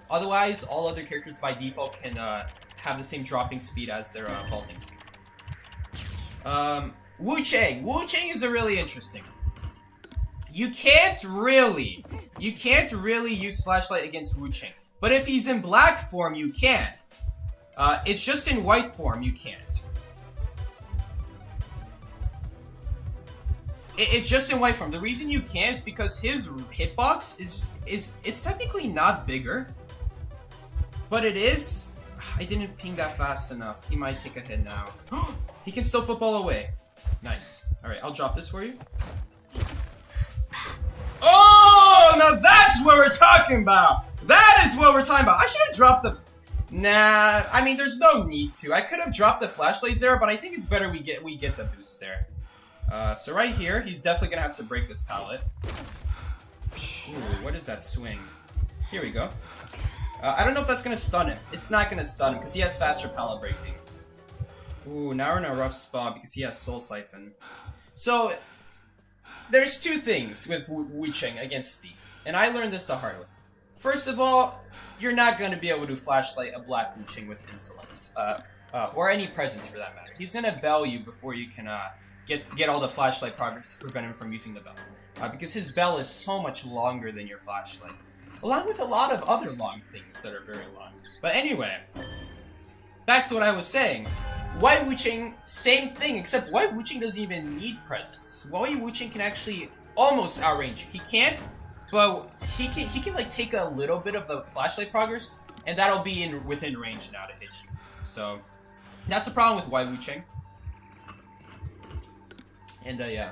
Speaker 1: Otherwise, all other characters by default can have the same dropping speed as their vaulting speed. Wu Chang. Wu Chang is a really interesting one. You can't really use flashlight against Wu Chang. But if he's in black form, you can. It's just in white form you can't. It's just in white form. The reason you can't is because his hitbox it's technically not bigger, but it is. I didn't ping that fast enough. He might take a hit now. He can still football away. Nice. All right, I'll drop this for you. Oh, now that's what we're talking about. That is what we're talking about. I should have dropped the. Nah, I mean, there's no need to. I could have dropped the flashlight there, but I think it's better we get the boost there. So right here, he's definitely gonna have to break this pallet. Ooh, what is that swing? Here we go. I don't know if that's gonna stun him. It's not gonna stun him because he has faster pallet breaking. Ooh, now we're in a rough spot because he has Soul Siphon. So there's two things with Wu Chang against Thief, and I learned this the hard way. First of all, you're not gonna be able to flashlight a black Wu Chang with insolence, or any presence for that matter. He's gonna bell you before you can get all the flashlight progress to prevent him from using the bell. Because his bell is so much longer than your flashlight. Along with a lot of other long things that are very long. But anyway, back to what I was saying. White Wu Chang, same thing, except White Wu Chang doesn't even need presence. White Wu Chang can actually almost outrange you. He can't, but he can take a little bit of the flashlight progress, and that'll be within range now to hit you. So that's the problem with White Wu Chang. And yeah.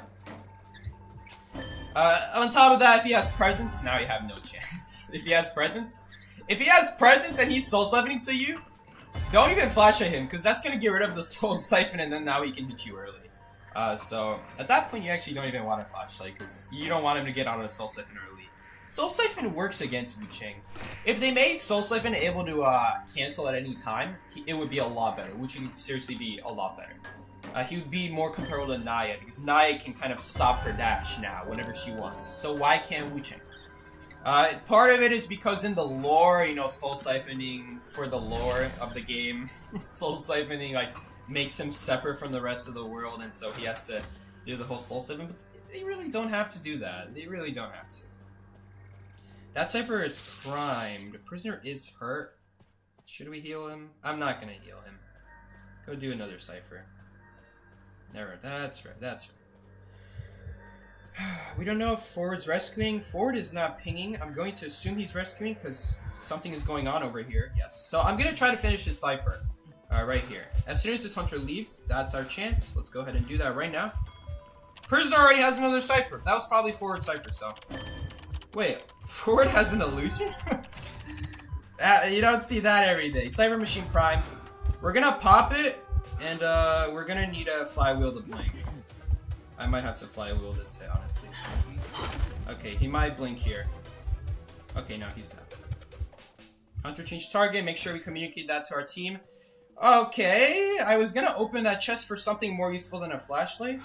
Speaker 1: On top of that, if he has presence, now you have no chance. If he has presence and he's soul siphoning to you, don't even flash at him, because that's gonna get rid of the soul siphon, and then now he can hit you early. So at that point, you actually don't even want a flashlight, because you don't want him to get out of the soul siphon early. Soul siphon works against Wu Chang. If they made soul siphon able to cancel at any time, it would be a lot better. Wu Chang would seriously be a lot better. He would be more comparable to Naya, because Naya can kind of stop her dash now whenever she wants. So why can't Wu Chang? Part of it is because in the lore, soul siphoning for the lore of the game, soul siphoning makes him separate from the rest of the world, and so he has to do the whole soul siphon. But they really don't have to do that. They really don't have to. That cipher is primed. The prisoner is hurt. Should we heal him? I'm not gonna heal him. Go do another cipher. Never. That's right. We don't know if Forward's rescuing. Forward is not pinging. I'm going to assume he's rescuing because something is going on over here. Yes. So I'm going to try to finish this cipher right here. As soon as this hunter leaves, that's our chance. Let's go ahead and do that right now. Prisoner already has another cipher. That was probably Forward's cipher, so. Wait, Forward has an illusion? You don't see that every day. Cyber Machine Prime. We're going to pop it. And we're gonna need a Flywheel to blink. I might have to Flywheel this hit, honestly. Okay, he might blink here. Okay, no, he's not. Hunter change target, make sure we communicate that to our team. Okay, I was gonna open that chest for something more useful than a flashlight.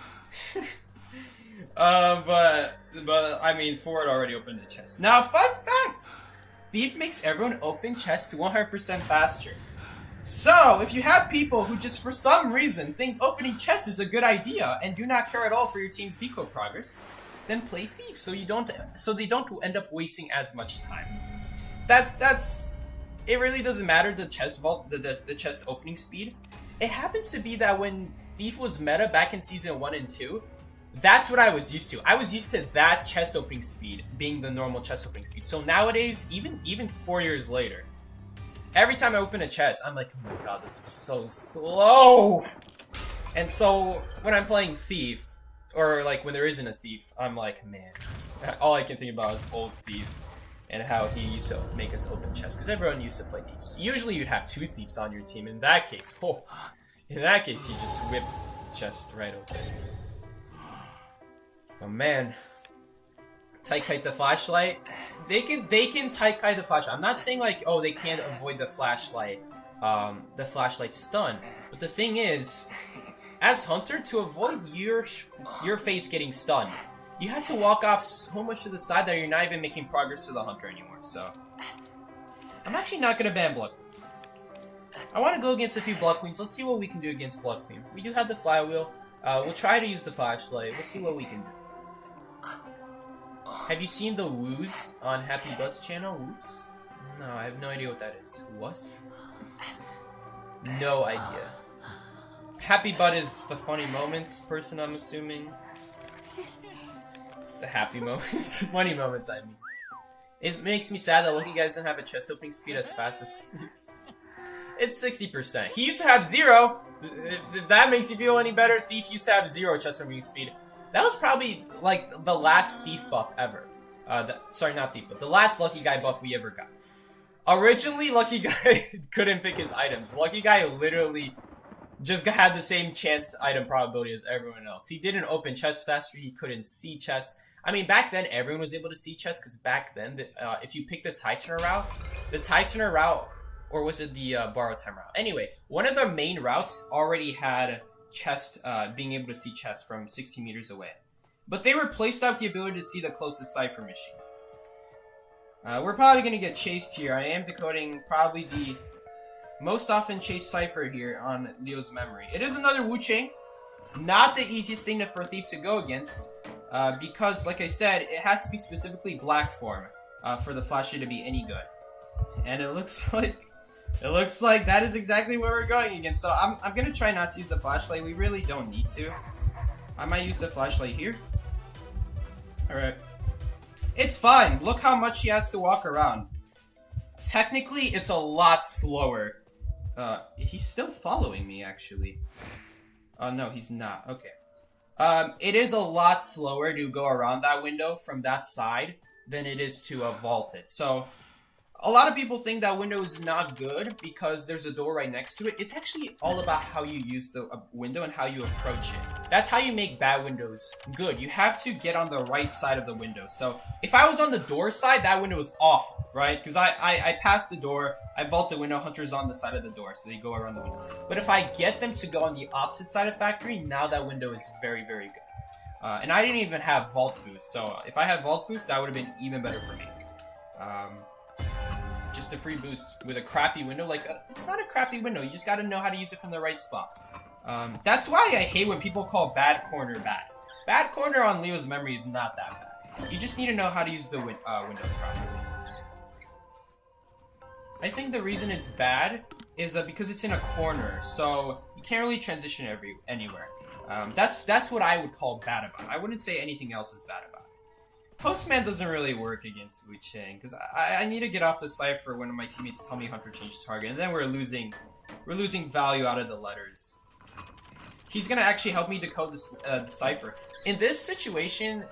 Speaker 1: But I mean, Forward already opened the chest. Now, fun fact! Thief makes everyone open chests 100% faster. So, if you have people who just for some reason think opening chests is a good idea and do not care at all for your team's deco progress, then play Thief so they don't end up wasting as much time. It really doesn't matter the chest vault, the chest opening speed. It happens to be that when Thief was meta back in season 1 and 2, that's what I was used to. I was used to that chest opening speed being the normal chest opening speed. So nowadays, even 4 years later, every time I open a chest, I'm like, oh my god, this is so slow. And so when I'm playing Thief, or like when there isn't a Thief, I'm like, man, all I can think about is old Thief and how he used to make us open chests, because everyone used to play Thieves. Usually you'd have 2 Thieves on your team. In that case, he just whipped chest right open. Oh man, tight kite the flashlight. They can tight kite the flashlight. I'm not saying like, oh, they can't avoid the flashlight stun. But the thing is, as Hunter, to avoid your face getting stunned, you have to walk off so much to the side that you're not even making progress to the Hunter anymore. So I'm actually not gonna ban Blood. I want to go against a few Blood Queens. Let's see what we can do against Blood Queen. We do have the Flywheel. We'll try to use the flashlight. We'll see what we can do. Have you seen the Woos on Happy Butt's channel? Woos? No, I have no idea what that is. What? No idea. Happy Butt is the funny moments person, I'm assuming. The happy moments. Funny moments, I mean. It makes me sad that Lucky Guy doesn't have a chest opening speed as fast as Thief's. It's 60%. He used to have 0. If that makes you feel any better, Thief used to have 0 chest opening speed. That was probably like the last Thief buff ever. Sorry, not Thief, but the last Lucky Guy buff we ever got. Originally, Lucky Guy couldn't pick his items. Lucky Guy literally just had the same chance item probability as everyone else. He didn't open chests faster. He couldn't see chests. I mean, back then, everyone was able to see chests, because back then, if you picked the Titan route, or was it the borrow time route? Anyway, one of the main routes already had chest, being able to see chests from 60 meters away. But they replaced that with the ability to see the closest cipher machine. We're probably going to get chased here. I am decoding probably the most often chased cipher here on Leo's memory. It is another Wu Chang. Not the easiest thing for a Thief to go against. Because, like I said, it has to be specifically black form for the flashlight to be any good. And it looks like that is exactly what we're going against. So I'm gonna try not to use the flashlight. We really don't need to. I might use the flashlight here. Alright. It's fine. Look how much he has to walk around. Technically, it's a lot slower. He's still following me, actually. No, he's not. Okay. It is a lot slower to go around that window from that side than it is to vault it. So, a lot of people think that window is not good because there's a door right next to it. It's actually all about how you use the window and how you approach it. That's how you make bad windows good. You have to get on the right side of the window. So, if I was on the door side, that window is awful, right? Because I pass the door, I vault the window, Hunter's on the side of the door, so they go around the window. But if I get them to go on the opposite side of factory, now that window is very, very good. And I didn't even have vault boost, so if I had vault boost, that would have been even better for me. Just a free boost with a crappy window. Like, it's not a crappy window. You just got to know how to use it from the right spot. That's why I hate when people call bad corner bad. Bad corner on Leo's memory is not that bad. You just need to know how to use the windows properly. I think the reason it's bad is because it's in a corner, so you can't really transition anywhere. That's what I would call bad about it. I wouldn't say anything else is bad about it. Postman doesn't really work against Wuching, because I need to get off the cipher when my teammates tell me Hunter changed target, and then we're losing value out of the letters. He's gonna actually help me decode the cipher. In this situation,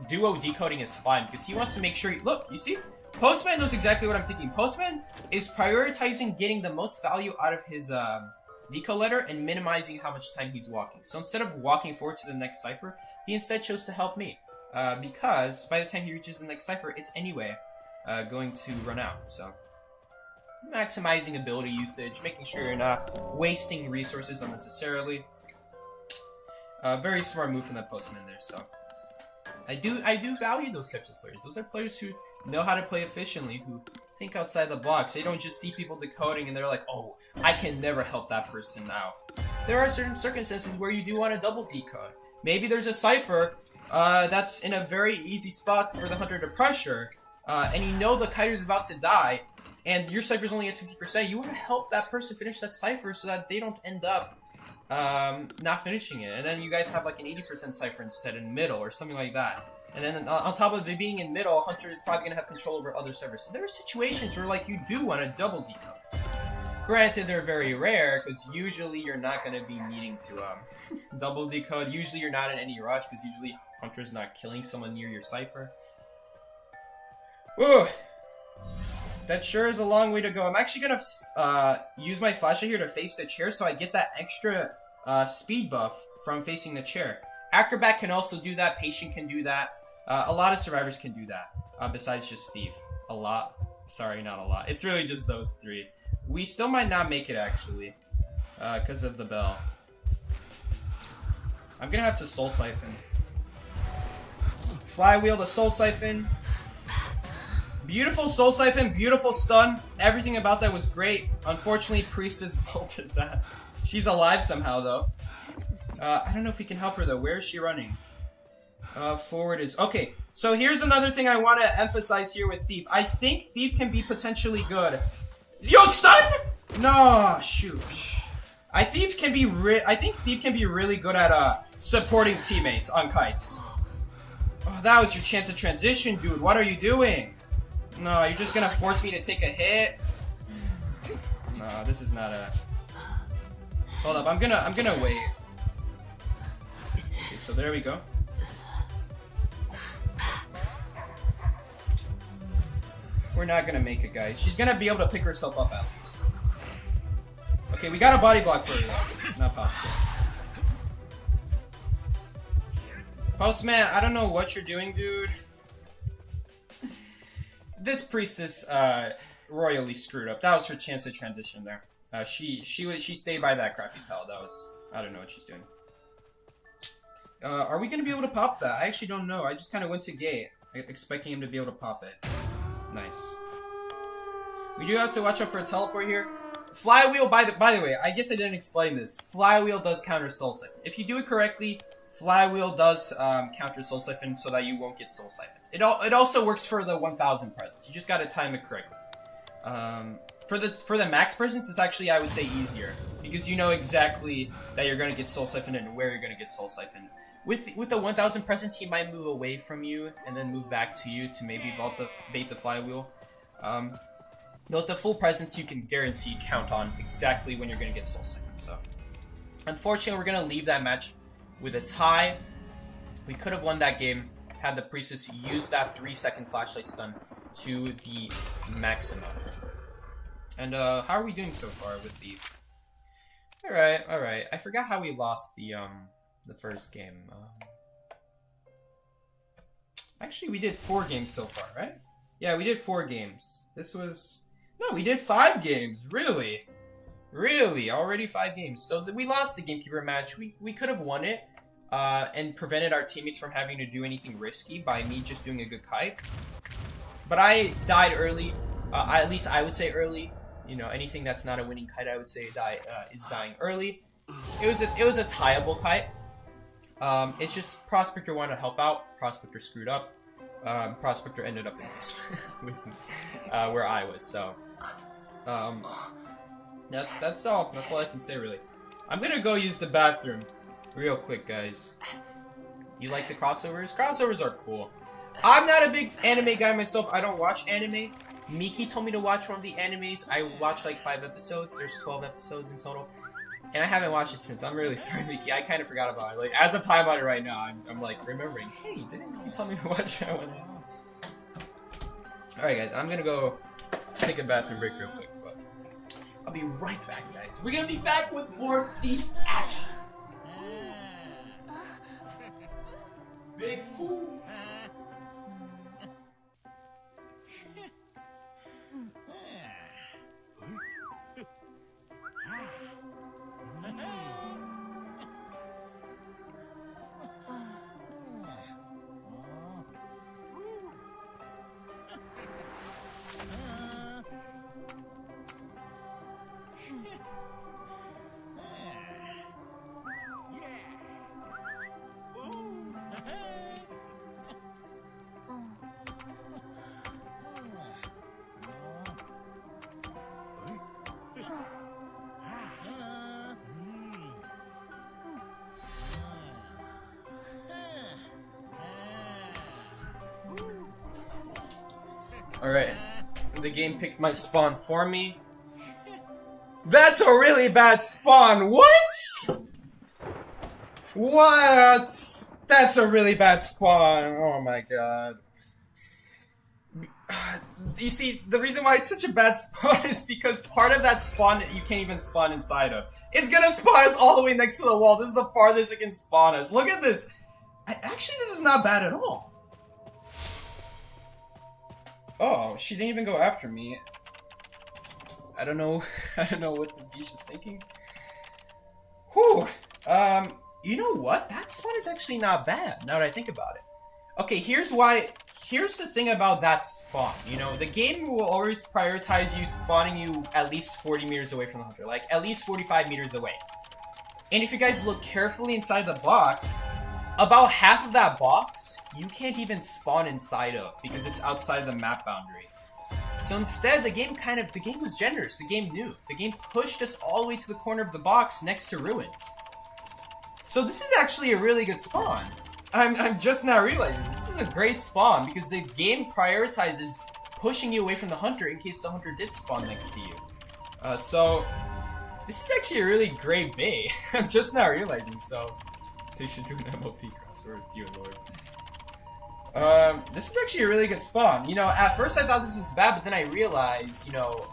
Speaker 1: duo decoding is fine, because he wants to make sure look, you see? Postman knows exactly what I'm thinking. Postman is prioritizing getting the most value out of his decode letter and minimizing how much time he's walking. So instead of walking forward to the next cipher, he instead chose to help me. Because by the time he reaches the next cipher, it's anyway going to run out. So, maximizing ability usage, making sure you're not wasting resources unnecessarily. Very smart move from that Postman there. So, I do value those types of players. Those are players who know how to play efficiently, who think outside the box. They don't just see people decoding and they're like, oh, I can never help that person now. There are certain circumstances where you do want to double decode. Maybe there's a cipher that's in a very easy spot for the hunter to pressure, and you know the kiter's about to die, and your cipher's only at 60%. You want to help that person finish that cipher so that they don't end up not finishing it. And then you guys have like an 80% cipher instead in middle or something like that. And then on top of it being in middle, hunter is probably going to have control over other servers. So there are situations where like you do want to double decode. Granted, they're very rare, because usually you're not going to be needing to double decode. Usually you're not in any rush, because usually hunter's not killing someone near your cipher. Ooh! That sure is a long way to go. I'm actually going to use my flashlight here to face the chair, so I get that extra speed buff from facing the chair. Acrobat can also do that. Patient can do that. A lot of survivors can do that, besides just Thief. A lot. Sorry, not a lot. It's really just those three. We still might not make it, actually, because of the bell. I'm gonna have to Soul Siphon. Flywheel, the Soul Siphon. Beautiful Soul Siphon, beautiful stun. Everything about that was great. Unfortunately, Priestess bolted that. She's alive somehow, though. I don't know if we can help her, though. Where is she running? Forward is... Okay, so here's another thing I want to emphasize here with Thief. I think Thief can be potentially good. Yo, stun! No, shoot. I think Thief can be really good at supporting teammates on kites. Oh, that was your chance to transition, dude. What are you doing? No, you're just gonna force me to take a hit. No, this is not a... Hold up, I'm gonna wait. Okay, so there we go. We're not gonna make it, guys. She's gonna be able to pick herself up at least. Okay, we got a body block for her though. Not possible. Postman, I don't know what you're doing, dude. This priestess royally screwed up. That was her chance to transition there. She stayed by that crappy pal. That was, I don't know what she's doing. Are we gonna be able to pop that? I actually don't know. I just kind of went to gate, expecting him to be able to pop it. Nice. We do have to watch out for a teleport here. Flywheel, by the way, I guess I didn't explain this. Flywheel does counter Soul Siphon. If you do it correctly, Flywheel does counter Soul Siphon so that you won't get Soul Siphon. It also works for the 1000 presence. You just gotta time it correctly. For the max presence, it's actually, I would say, easier, because you know exactly that you're gonna get Soul Siphon and where you're gonna get Soul Siphon. With the 1000 presence, he might move away from you and then move back to you to maybe bait the Flywheel. But the full presence, you can guarantee count on exactly when you're going to get Soul Siphon. So, unfortunately, we're going to leave that match with a tie. We could have won that game had the Priestess used that 3-second flashlight stun to the maximum. And how are we doing so far with the... Alright. I forgot how we lost the first game. Actually, we did 4 games so far, right? Yeah, we did 4 games. This was... No, we did 5 games. Really? Really? Already 5 games. So we lost the Gamekeeper match. We could have won it and prevented our teammates from having to do anything risky by me just doing a good kite. But I died early. At least I would say early. You know, anything that's not a winning kite, I would say is dying early. It was a tieable kite. It's just Prospector wanted to help out. Prospector screwed up. Prospector ended up in this with me, where I was. So, that's all. That's all I can say, really. I'm gonna go use the bathroom real quick, guys. You like the crossovers? Crossovers are cool. I'm not a big anime guy myself. I don't watch anime. Miki told me to watch one of the animes. I watched like 5 episodes. There's 12 episodes in total. And I haven't watched it since. I'm really sorry, Miki. I kind of forgot about it. Like, as of time on it right now, I'm like remembering. Hey, didn't you tell me to watch that one? Alright, guys. I'm gonna go take a bathroom break real quick. But I'll be right back, guys. We're gonna be back with more Thief action. Big pool. Alright. The game picked my spawn for me. That's a really bad spawn! What?! What?! That's a really bad spawn! Oh my god. You see, the reason why it's such a bad spawn is because part of that spawn you can't even spawn inside of. It's gonna spawn us all the way next to the wall. This is the farthest it can spawn us. Look at this! Actually, this is not bad at all. Oh, she didn't even go after me. I don't know. I don't know what this Gisha's thinking. Whew. You know what? That spawn is actually not bad, now that I think about it. Okay, here's the thing about that spawn. You know, the game will always prioritize you spawning you at least 40 meters away from the hunter. Like, at least 45 meters away. And if you guys look carefully inside the box, about half of that box, you can't even spawn inside of because it's outside the map boundary. So instead, the game was generous. The game knew. The game pushed us all the way to the corner of the box next to ruins. So this is actually a really good spawn. I'm just now realizing this is a great spawn because the game prioritizes pushing you away from the hunter in case the hunter did spawn next to you. So this is actually a really great bay. I'm just now realizing. So they should do an MOP crossover, dear lord. This is actually a really good spawn. You know, at first I thought this was bad, but then I realized, you know,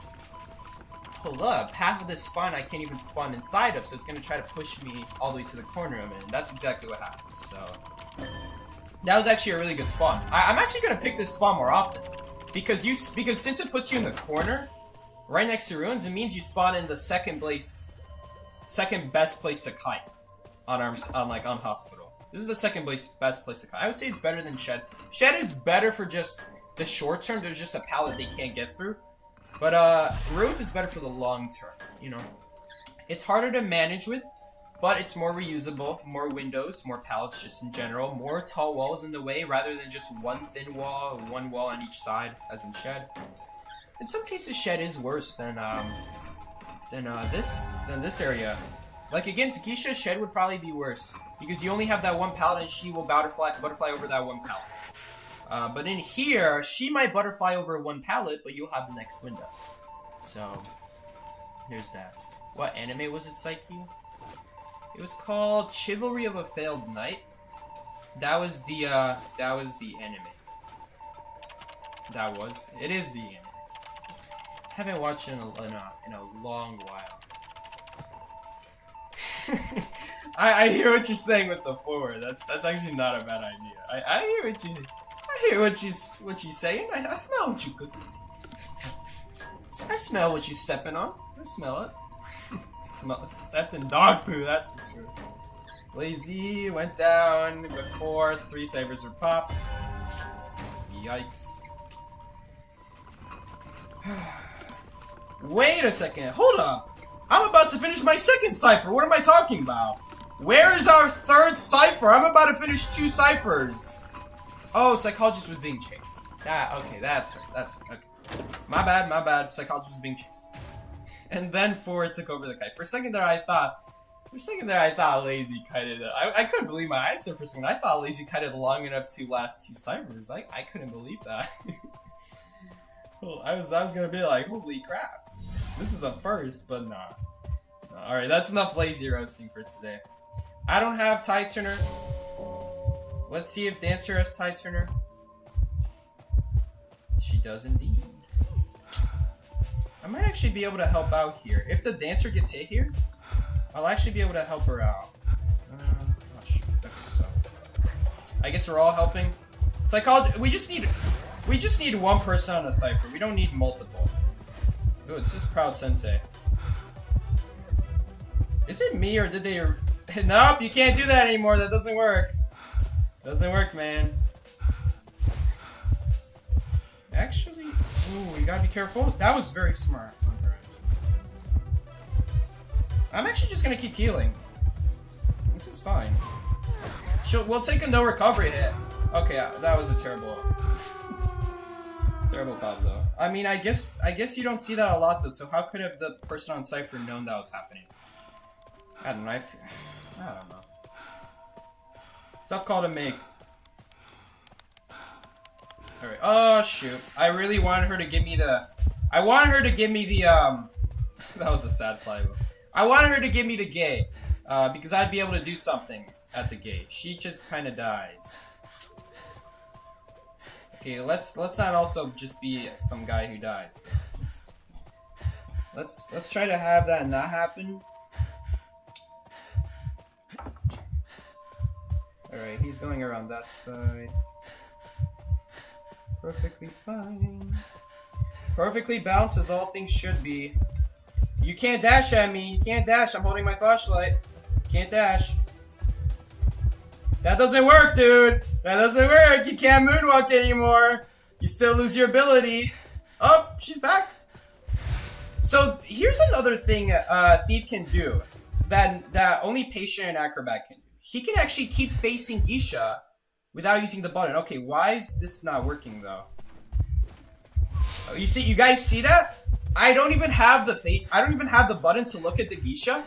Speaker 1: hold up, half of this spawn I can't even spawn inside of, so it's gonna try to push me all the way to the corner of it, and that's exactly what happens. So that was actually a really good spawn. I'm actually gonna pick this spawn more often because since it puts you in the corner, right next to ruins, it means you spawn in the second best place to kite on hospital. This is the second best place to kite. I would say it's better than Shed. Shed is better for just the short term. There's just a pallet they can't get through. But ruins is better for the long term. You know, it's harder to manage with, but it's more reusable, more windows, more pallets just in general, more tall walls in the way rather than just one thin wall, one wall on each side, as in Shed. In some cases, Shed is worse than this area. Like against Gisha, Shed would probably be worse because you only have that one pallet and she will butterfly over that one pallet. But in here, she might butterfly over one pallet, but you'll have the next window. So there's that. What anime was it, Psyche? It was called Chivalry of a Failed Knight. That was the anime. It is the anime. Haven't watched it in a long while. I hear what you're saying with the forward. That's actually not a bad idea. I hear what you're saying. I smell what you cooking. I smell what you stepping on. I smell it. Stepped in dog poo, that's for sure. Lazy went down before 3 sabers were popped. Yikes. Wait a second, hold up. I'm about to finish my second cipher. What am I talking about? Where is our third cipher? I'm about to finish 2 ciphers. Oh, psychologist was being chased. Okay, that's her. Okay. My bad. Psychologist was being chased. And then 4 took over the kite. For a second there, I thought Lazy kited it. I couldn't believe my eyes there for a second. I thought Lazy kited long enough to last 2 ciphers. I couldn't believe that. Well, I was gonna be like, holy crap. This is a first, but nah. Alright, that's enough lazy roasting for today. I don't have Tide Turner. Let's see if Dancer has Tide Turner. She does indeed. I might actually be able to help out here. If the Dancer gets hit here, I'll actually be able to help her out. Not sure. I think so. I guess we're all helping. Psychology. We just need one person on a cipher. We don't need multiple. Oh, it's just Proud Sensei. Is it me or did they? Nope, you can't do that anymore. That doesn't work. Doesn't work, man. Actually, ooh, you gotta be careful. That was very smart on her end. I'm actually just gonna keep healing. This is fine. We'll take a no recovery hit. Okay, that was a terrible pop though. I mean, I guess you don't see that a lot though. So how could have the person on Cypher known that was happening? I don't know. I don't know. Tough call to make. Alright. Oh, shoot. I really wanted her to give me the... that was a sad flywheel. I wanted her to give me the gate. Because I'd be able to do something at the gate. She just kind of dies. Okay, let's not also just be some guy who dies. Let's try to have that not happen. Alright, he's going around that side. Perfectly fine. Perfectly balanced as all things should be. You can't dash at me. You can't dash. I'm holding my flashlight. Can't dash. That doesn't work, dude. That doesn't work. You can't moonwalk anymore. You still lose your ability. Oh, she's back. So here's another thing Thief can do that only Patient and Acrobat can do. He can actually keep facing Gisha without using the button. Okay, why is this not working though? Oh, you guys see that? I don't even have the button to look at the Gisha,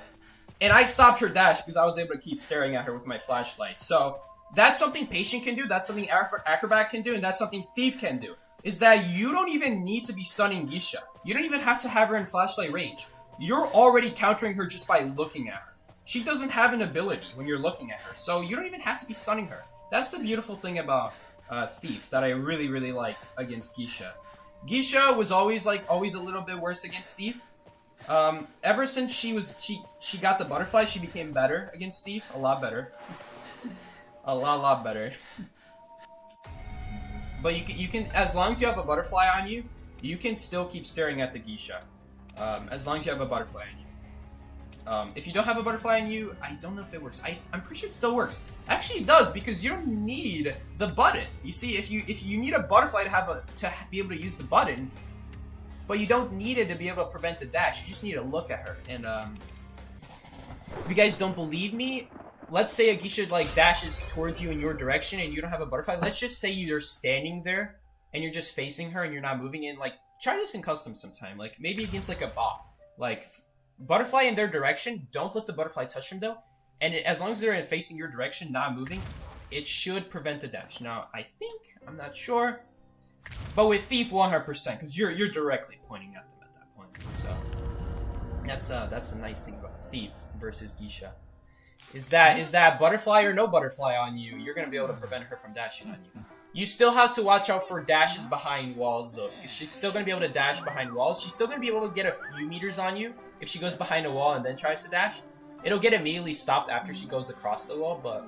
Speaker 1: and I stopped her dash because I was able to keep staring at her with my flashlight. So that's something Patient can do. That's something Acrobat can do, and that's something Thief can do. Is that you don't even need to be stunning Gisha. You don't even have to have her in flashlight range. You're already countering her just by looking at her. She doesn't have an ability when you're looking at her, so you don't even have to be stunning her. That's the beautiful thing about Thief that I really, really like against Gisha. Gisha was always a little bit worse against Thief. Ever since she got the butterfly, she became better against Thief. A lot better. A lot better. But you can, as long as you have a butterfly on you, you can still keep staring at the Gisha. As long as you have a butterfly on you. If you don't have a butterfly on you, I don't know if it works. I'm pretty sure it still works. Actually, it does, because you don't need the button. You see, if you need a butterfly to be able to use the button, but you don't need it to be able to prevent the dash. You just need to look at her. And if you guys don't believe me, let's say a Gisha like dashes towards you in your direction and you don't have a butterfly. Let's just say you're standing there and you're just facing her and you're not moving in. Like, try this in custom sometime. Like, maybe against like a bot. Like, butterfly in their direction. Don't let the butterfly touch them though. And as long as they're facing your direction, not moving, it should prevent the dash. Now, I'm not sure, but with Thief, 100%, because you're directly pointing at them at that point. So that's the nice thing about Thief versus Gisha. Is that butterfly or no butterfly on you, you're gonna be able to prevent her from dashing on you. You still have to watch out for dashes behind walls though, because she's still gonna be able to dash behind walls. She's still gonna be able to get a few meters on you if she goes behind a wall and then tries to dash. It'll get immediately stopped after she goes across the wall, but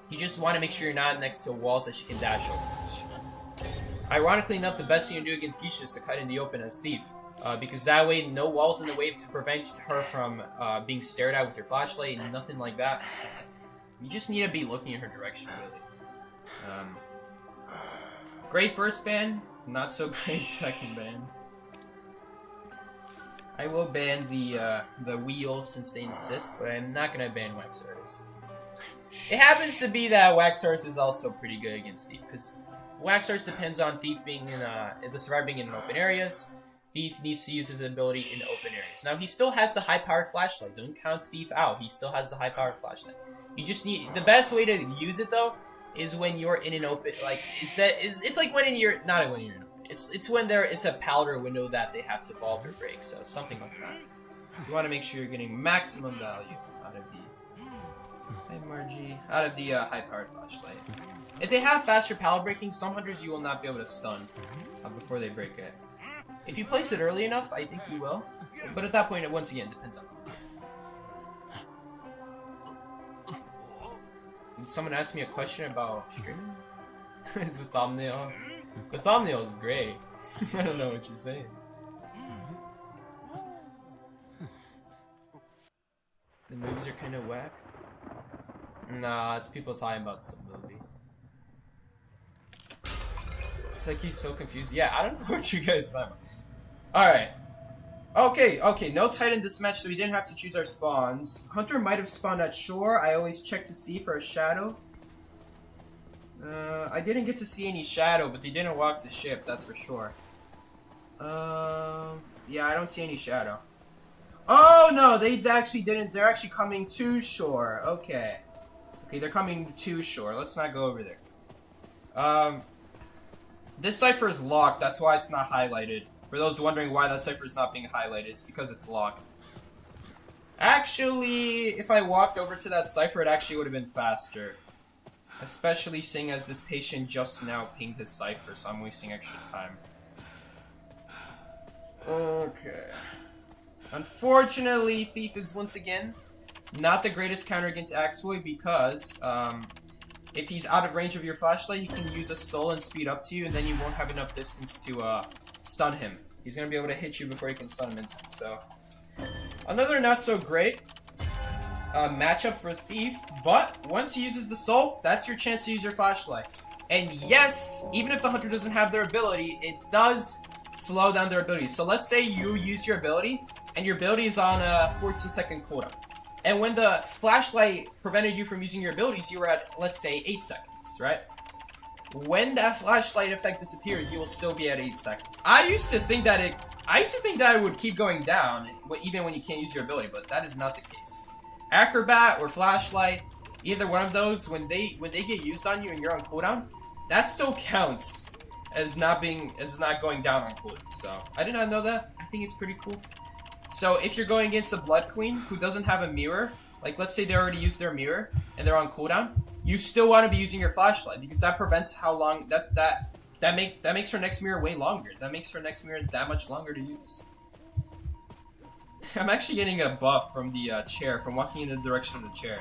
Speaker 1: you just want to make sure you're not next to walls that she can dash over. Ironically enough, the best thing you can do against Gisha is to cut in the open as Thief, because that way no walls in the way to prevent her from being stared at with your flashlight and nothing like that. You just need to be looking in her direction, really. Great first ban, not so great second ban. I will ban the wheel since they insist, but I'm not gonna ban Wax Artist. It happens to be that Wax Artist is also pretty good against Thief, because Wax Artist depends on Thief being in the survivor being in open areas. Thief needs to use his ability in open areas. Now he still has the high-powered flashlight. Don't count Thief out. He still has the high-powered flashlight. You just need the best way to use it though is when you're in an open it's like when you're not when you're in open. It's when it's a powder window that they have to vault or break, so something like that. You want to make sure you're getting maximum value out of the high-powered flashlight. If they have faster pallet breaking, some hunters you will not be able to stun before they break it. If you place it early enough, I think you will. But at that point, it once again depends on you. Did someone ask me a question about streaming? The thumbnail. The thumbnail is great. I don't know what you're saying. The movies are kind of whack. Nah, it's people talking about some movie. It's like he's so confused. Yeah, I don't know what you guys are talking about. Alright. Okay, no Titan this match, so we didn't have to choose our spawns. Hunter might have spawned at shore. I always check to see for a shadow. I didn't get to see any shadow, but they didn't walk to ship, that's for sure. Yeah, I don't see any shadow. Oh, no, they actually didn't. They're actually coming to shore. Okay. Okay, they're coming to shore. Let's not go over there. This cipher is locked, that's why it's not highlighted. For those wondering why that cipher is not being highlighted, it's because it's locked. Actually, if I walked over to that cipher, it actually would have been faster. Especially seeing as this patient just now pinged his cipher, so I'm wasting extra time. Okay. Unfortunately, Thief is once again not the greatest counter against Axeboy because if he's out of range of your flashlight, he can use a soul and speed up to you, and then you won't have enough distance to stun him. He's gonna be able to hit you before you can stun him instantly. So another not so great matchup for Thief, but once he uses the soul, that's your chance to use your flashlight. And yes, even if the hunter doesn't have their ability, it does slow down their ability. So let's say you use your ability, and your ability is on a 14-second cooldown. And when the flashlight prevented you from using your abilities, you were at, let's say, 8 seconds, right? When that flashlight effect disappears, you will still be at 8 seconds. I used to think that it would keep going down, even when you can't use your ability, but that is not the case. Acrobat or flashlight, either one of those, when they get used on you and you're on cooldown, that still counts as not going down on cooldown. So I did not know that. I think it's pretty cool. So if you're going against a Blood Queen who doesn't have a mirror, like let's say they already used their mirror and they're on cooldown, you still want to be using your flashlight because that prevents how long that makes her next mirror way longer. That makes her next mirror that much longer to use. I'm actually getting a buff from the chair, from walking in the direction of the chair.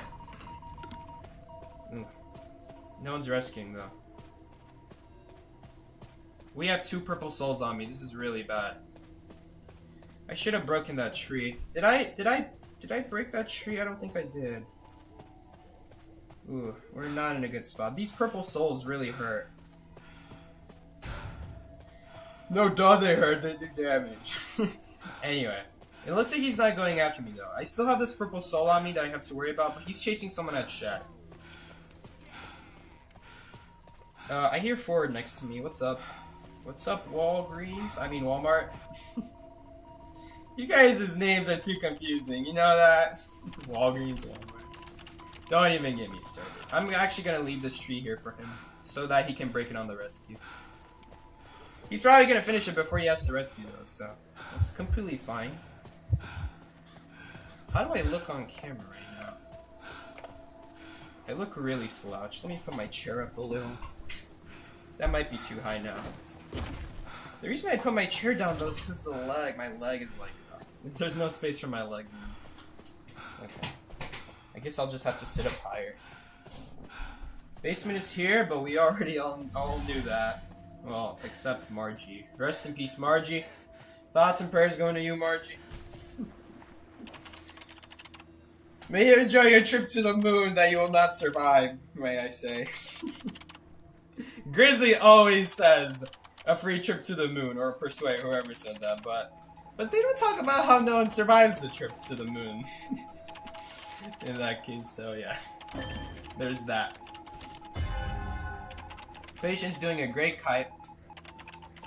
Speaker 1: Ooh. No one's rescuing though. We have 2 purple souls on me. This is really bad. I should have broken that tree. Did I break that tree? I don't think I did. Ooh, we're not in a good spot. These purple souls really hurt. No duh, they hurt. They do damage. Anyway, it looks like he's not going after me though. I still have this purple soul on me that I have to worry about, but he's chasing someone at Shed. I hear Ford next to me. What's up? What's up, Walgreens? I mean Walmart. You guys' names are too confusing, you know that? Walgreens, Walmart. Don't even get me started. I'm actually gonna leave this tree here for him, so that he can break it on the rescue. He's probably gonna finish it before he has to rescue though, so it's completely fine. How do I look on camera right now? I look really slouched. Let me put my chair up a little. That might be too high now. The reason I put my chair down though is because the leg. My leg is like, there's no space for my leg. Okay. I guess I'll just have to sit up higher. Basement is here, but we already all knew that. Well, except Margie. Rest in peace, Margie. Thoughts and prayers going to you, Margie. May you enjoy your trip to the moon that you will not survive, may I say. Grizzly always says a free trip to the moon, or Persuade, whoever said that, but they don't talk about how no one survives the trip to the moon. In that case, so yeah. There's that. Patient's doing a great kite.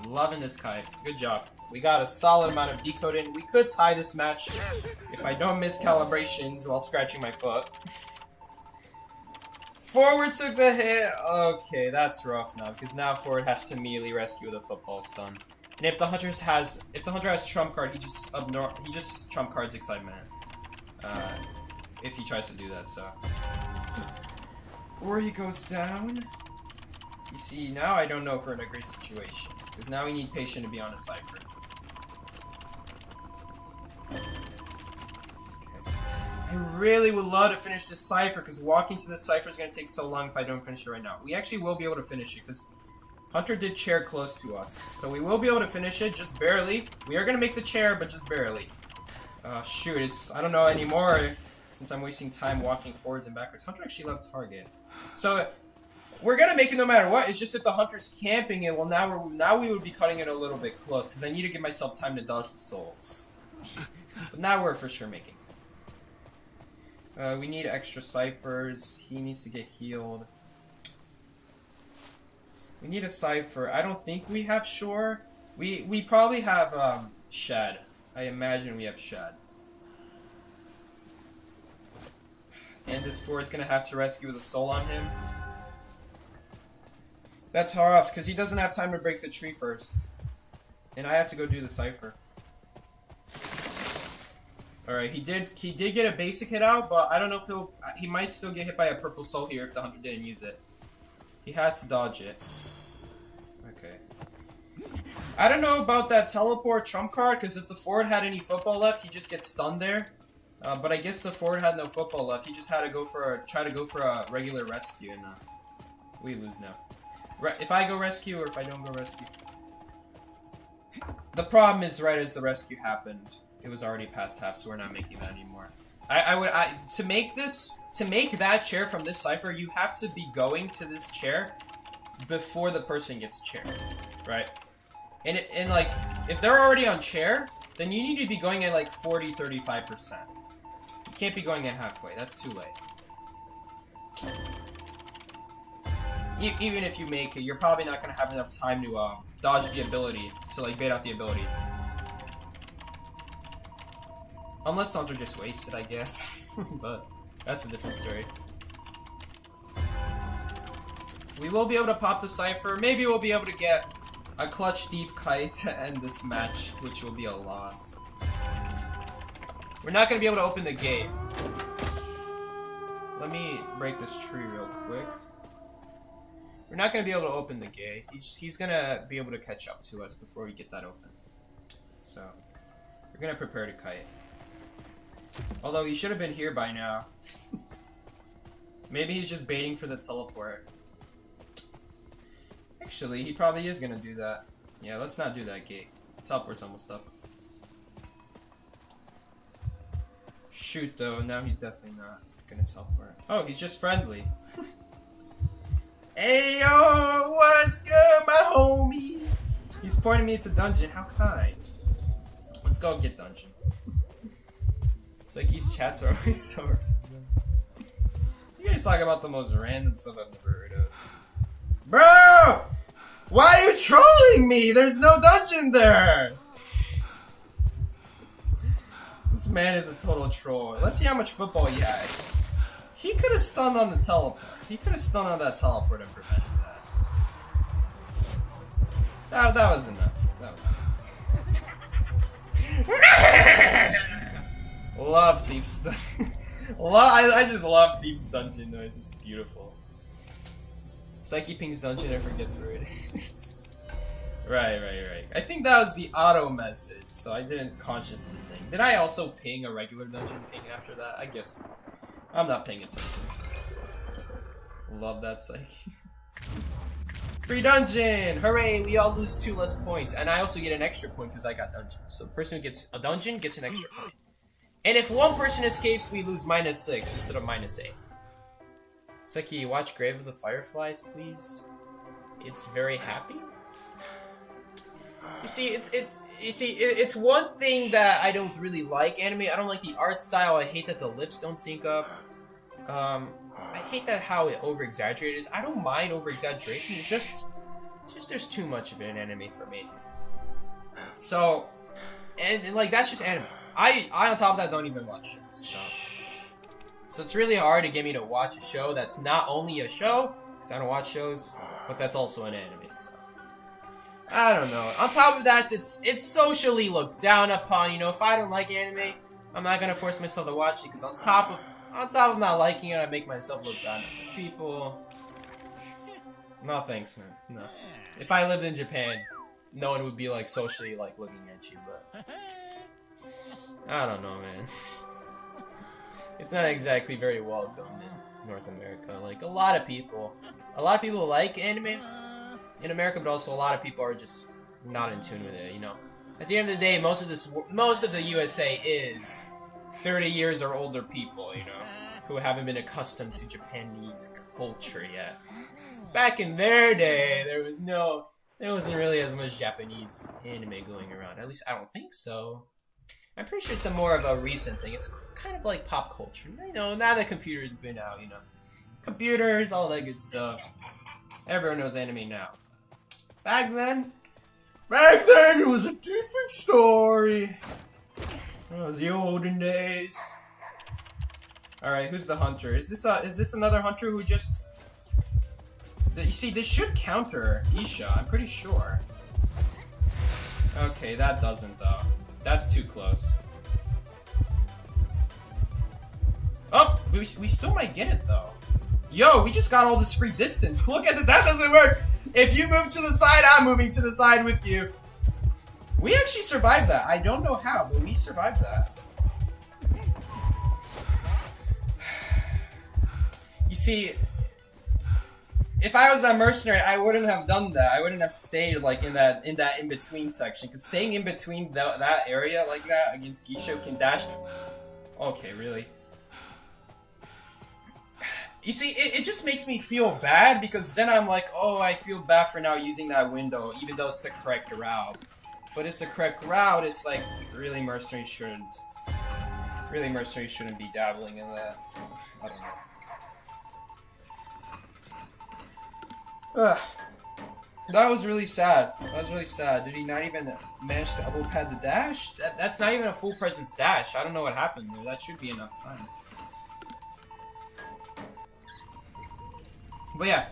Speaker 1: Loving this kite. Good job. We got a solid amount of decoding. We could tie this match if I don't miss calibrations while scratching my foot. Forward took the hit. Okay, that's rough now, because now Forward has to immediately rescue with a football stun. And if the hunter has trump card, he just trump cards excitement. If he tries to do that, so. Or he goes down. You see, now I don't know if we're in a great situation, because now we need Patient to be on a cipher. Okay. I really would love to finish this cipher, because walking to this cipher is going to take so long if I don't finish it right now. We actually will be able to finish it, because Hunter did chair close to us. So we will be able to finish it, just barely. We are going to make the chair, but just barely. Shoot, I don't know anymore, since I'm wasting time walking forwards and backwards. Hunter actually left target. So we're going to make it no matter what. It's just if the Hunter's camping it, well, now we would be cutting it a little bit close, because I need to give myself time to dodge the souls. But now we're for sure making it. We need extra ciphers. He needs to get healed. We need a cipher. I don't think we have Shore. We probably have Shad. I imagine we have Shad. And this Ford's gonna have to rescue with a soul on him. That's rough, because he doesn't have time to break the tree first. And I have to go do the cipher. Alright, he did get a basic hit out, but I don't know if he might still get hit by a purple soul here if the hunter didn't use it. He has to dodge it. Okay. I don't know about that teleport trump card, because if the forward had any football left, he just gets stunned there. But I guess the forward had no football left. He just had to go for try to go for a regular rescue, and we lose now. If I go rescue or if I don't go rescue. The problem is, right as the rescue happened, it was already past half, so we're not making that anymore. To make that chair from this cipher, you have to be going to this chair before the person gets chair, right? And like, if they're already on chair, then you need to be going at like 40-35%. You can't be going at halfway. That's too late. Even if you make it, you're probably not gonna have enough time to dodge the ability, to like bait out the ability. Unless Hunter just wasted, I guess. But that's a different story. We will be able to pop the cipher. Maybe we'll be able to get a clutch thief kite to end this match, which will be a loss. We're not gonna be able to open the gate. Let me break this tree real quick. We're not gonna be able to open the gate. He's gonna be able to catch up to us before we get that open. So we're gonna prepare to kite. Although he should have been here by now. Maybe he's just baiting for the teleport. Actually, he probably is gonna do that. Yeah, let's not do that gate. Teleport's almost up. Shoot though, now he's definitely not gonna teleport. Oh, he's just friendly. Hey yo, what's good, my homie? He's pointing me to dungeon. How kind. Let's go get dungeon. It's like these chats are always so random. You guys talk about the most random stuff I've never heard of. Bro! Why are you trolling me? There's no dungeon there! This man is a total troll. Let's see how much football he had. He could have stunned on the teleport. He could have stunned on that teleport and prevented that. That was enough. That was enough. Love Thief's I just love Thief's dungeon noise. It's beautiful. Psyche pings dungeon and forgets where it is. Right. I think that was the auto message, so I didn't consciously think. Did I also ping a regular dungeon ping after that? I guess I'm not paying attention. Love that Psyche. Free dungeon! Hooray! We all lose 2 less points, and I also get an extra point because I got dungeon. So the person who gets a dungeon gets an extra point. And if one person escapes, we lose -6 instead of -8. Seki, watch Grave of the Fireflies, please. It's very happy. You see, it's one thing that I don't really like anime. I don't like the art style. I hate that the lips don't sync up. I hate that how it over-exaggerated is. I don't mind over-exaggeration. It's just there's too much of it in anime for me. So, and like that's just anime. I on top of that don't even watch shows. So it's really hard to get me to watch a show that's not only a show, because I don't watch shows, but that's also an anime. So I don't know. On top of that, it's socially looked down upon. You know, if I don't like anime, I'm not gonna force myself to watch it because on top of not liking it, I make myself look down on people. No thanks, man. No. If I lived in Japan, no one would be like socially like looking at you, but I don't know, man. It's not exactly very welcomed in North America. Like a lot of people like anime in America, but also a lot of people are just not in tune with it. You know, at the end of the day, most of the USA is 30 years or older people, you know, who haven't been accustomed to Japanese culture yet. Back in their day, there wasn't really as much Japanese anime going around. At least I don't think so. I'm pretty sure it's more of a recent thing. It's kind of like pop culture. You know, now that computers have been out, you know. Computers, all that good stuff. Everyone knows anime now. Back then, it was a different story. It was the olden days. Alright, who's the hunter? Is this another hunter who just You see, this should counter Gisha, I'm pretty sure. Okay, that doesn't though. That's too close. Oh, we still might get it though. Yo, we just got all this free distance. Look at that, that doesn't work. If you move to the side, I'm moving to the side with you. We actually survived that. I don't know how, but we survived that. You see, if I was that mercenary, I wouldn't have done that. I wouldn't have stayed like in that in-between section. Because staying in between that area like that against Gisha can dash. Okay, really? You see, it just makes me feel bad because then I'm like, oh, I feel bad for now using that window, even though it's the correct route. But it's the correct route. It's like really mercenaries shouldn't be dabbling in that. I don't know. Ugh. That was really sad. That was really sad. Did he not even manage to elbow pad the dash? That's not even a full presence dash. I don't know what happened there. That should be enough time. But yeah,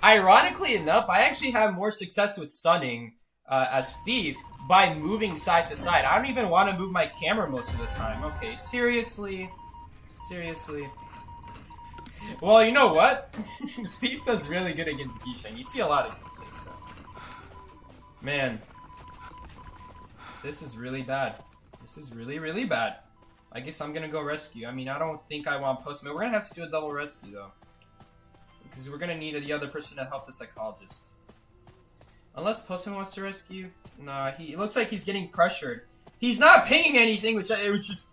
Speaker 1: ironically enough, I actually have more success with stunning as Thief by moving side to side. I don't even want to move my camera most of the time. Okay, seriously? Seriously? Well, you know what? Thief does really good against Gisha, and you see a lot of Gisha, so. Man. This is really bad. This is really, really bad. I guess I'm gonna go rescue. I mean, I don't think I want Postman. We're gonna have to do a double rescue, though. Because we're gonna need the other person to help the psychologist. Unless Postman wants to rescue? Nah, it looks like he's getting pressured. He's not pinging anything, which is...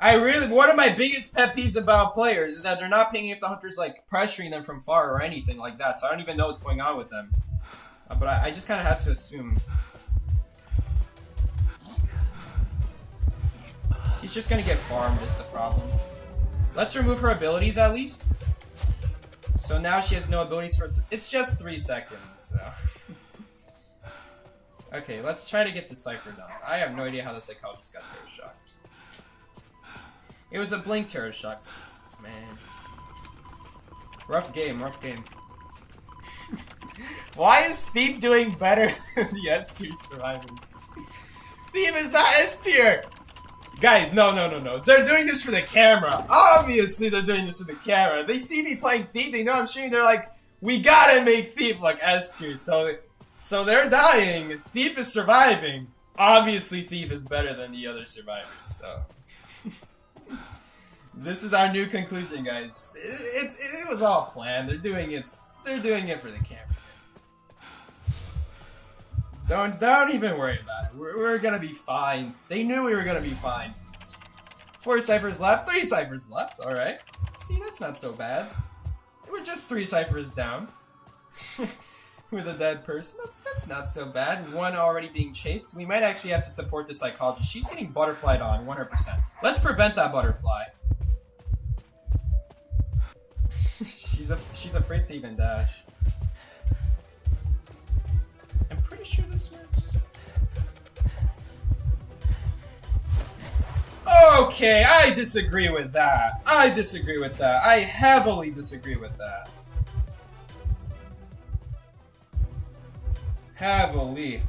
Speaker 1: one of my biggest pet peeves about players is that they're not pinging if the hunter's like pressuring them from far or anything like that, so I don't even know what's going on with them. But I just kind of had to assume. He's just gonna get farmed is the problem. Let's remove her abilities at least. So now she has no abilities for... It's just 3 seconds, so... Okay, let's try to get the Cypher done. I have no idea how the psychologist got terror shocked. It was a blink terror shock. Man. Rough game, rough game. Why is Thief doing better than the S-tier survivors? Thief is not S-tier! Guys, no. They're doing this for the camera. Obviously they're doing this for the camera. They see me playing Thief, they know I'm shooting, they're like, we gotta make Thief like S-tier. So they're dying. Thief is surviving. Obviously Thief is better than the other survivors, so... This is our new conclusion, guys. It was all planned. They're doing it for the camera, guys. Don't even worry about it. We're gonna be fine. They knew we were gonna be fine. 4 ciphers left, 3 ciphers left. All right. See, that's not so bad. We're just 3 ciphers down with a dead person. That's not so bad. 1 already being chased. We might actually have to support the psychologist. She's getting butterflied on 100%. Let's prevent that butterfly. She's afraid to even dash. I'm pretty sure this works. Okay, I disagree with that. I heavily disagree with that. Heavily.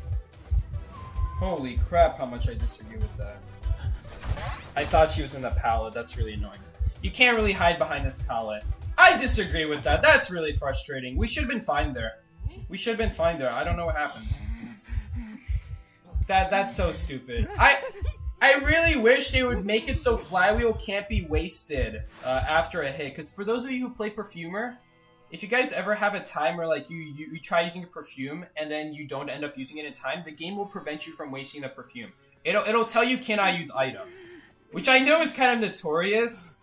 Speaker 1: Holy crap, how much I disagree with that. I thought she was in the pallet. That's really annoying. You can't really hide behind this pallet. I disagree with that. That's really frustrating. We should have been fine there. I don't know what happened. That's so stupid. I really wish they would make it so Flywheel can't be wasted after a hit. Because for those of you who play Perfumer, if you guys ever have a time where like you try using a perfume and then you don't end up using it in time, the game will prevent you from wasting the perfume. It'll tell you cannot use item, which I know is kind of notorious.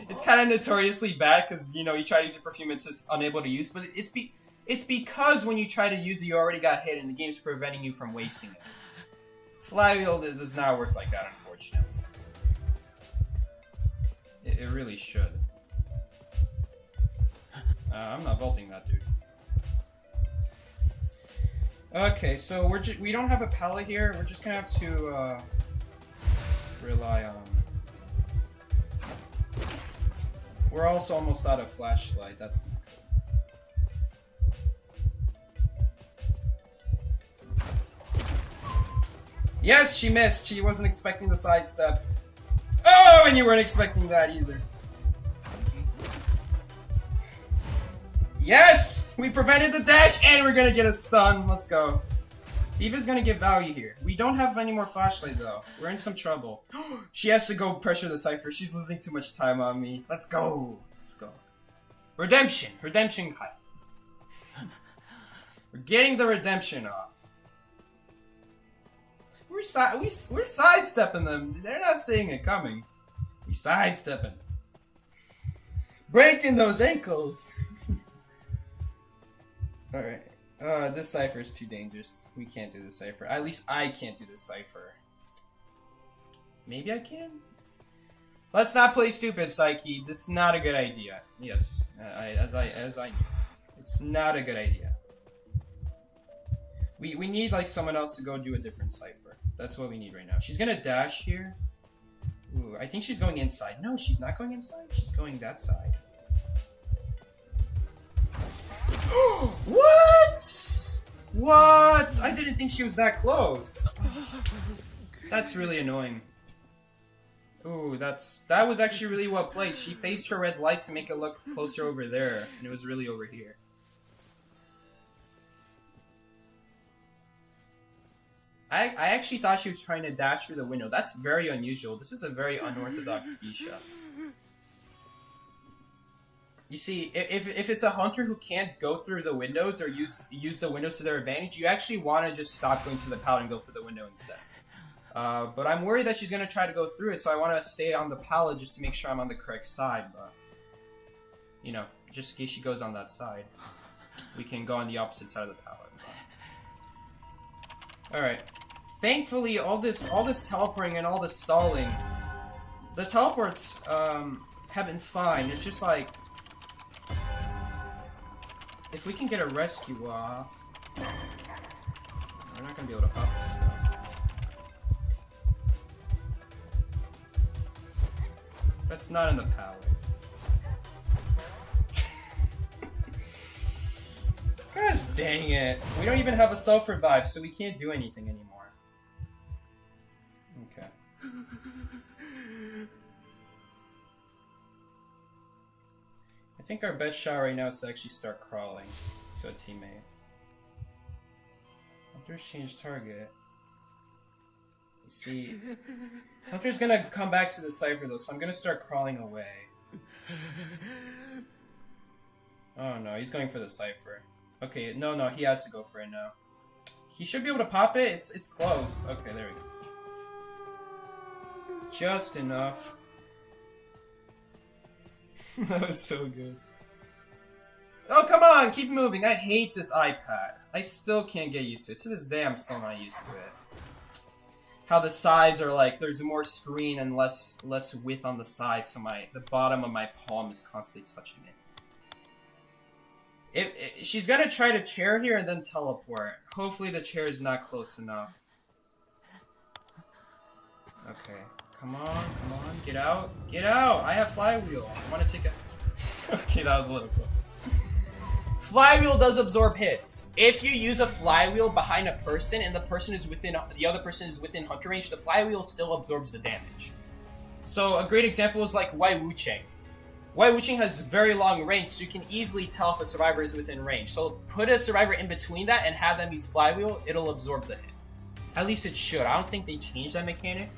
Speaker 1: It's kind of notoriously bad because, you know, you try to use a perfume, it's just unable to use. But it's because when you try to use it, you already got hit and the game's preventing you from wasting it. Flywheel does not work like that, unfortunately. It really should. I'm not vaulting that dude. Okay, so we don't have a pallet here. We're just gonna have to rely on. We're also almost out of flashlight. That's not good. Yes, she missed. She wasn't expecting the sidestep. Oh, and you weren't expecting that either. Yes! We prevented the dash, and we're gonna get a stun. Let's go. Eva's gonna get value here. We don't have any more flashlight, though. We're in some trouble. She has to go pressure the Cypher. She's losing too much time on me. Let's go. Let's go. Redemption. Redemption Kai. We're getting the redemption off. We're sidestepping them. They're not seeing it coming. We sidestepping. Breaking those ankles. Alright. This Cypher is too dangerous. We can't do this Cypher. At least I can't do this Cypher. Maybe I can? Let's not play stupid, Psyche. This is not a good idea. Yes. As I knew. It's not a good idea. We need like someone else to go do a different Cypher. That's what we need right now. She's gonna dash here. Ooh, I think she's going inside. No, she's not going inside. She's going that side. What? What? I didn't think she was that close. That's really annoying. Ooh, that was actually really well played. She faced her red lights to make it look closer over there, and it was really over here. I actually thought she was trying to dash through the window. That's very unusual. This is a very unorthodox Gisha. You see, if it's a hunter who can't go through the windows or use the windows to their advantage, you actually want to just stop going to the pallet and go for the window instead. But I'm worried that she's going to try to go through it, so I want to stay on the pallet just to make sure I'm on the correct side. But, you know, just in case she goes on that side, we can go on the opposite side of the pallet. Alright. Thankfully, all this teleporting and all this stalling, the teleports have been fine. It's just like, if we can get a rescue off, we're not gonna be able to pop this though. That's not in the pallet. Gosh dang it. We don't even have a self-revive, so we can't do anything anymore. Okay. I think our best shot right now is to actually start crawling to a teammate. Hunter's changed target. You see, Hunter's gonna come back to the Cypher though, so I'm gonna start crawling away. Oh no, he's going for the Cypher. Okay, no, he has to go for it now. He should be able to pop it. It's close. Okay, there we go. Just enough. That was so good. Oh, come on! Keep moving! I hate this iPad. I still can't get used to it. To this day, I'm still not used to it. How the sides are like, there's more screen and less width on the side, so the bottom of my palm is constantly touching it. She's gonna try to chair here and then teleport. Hopefully the chair is not close enough. Okay. Come on, get out. Get out! I have Flywheel. I want to take a... Okay, that was a little close. Flywheel does absorb hits. If you use a Flywheel behind a person and the other person is within hunter range, the Flywheel still absorbs the damage. So a great example is like Wuching. Wuching has very long range, so you can easily tell if a survivor is within range. So put a survivor in between that and have them use Flywheel, it'll absorb the hit. At least it should. I don't think they changed that mechanic.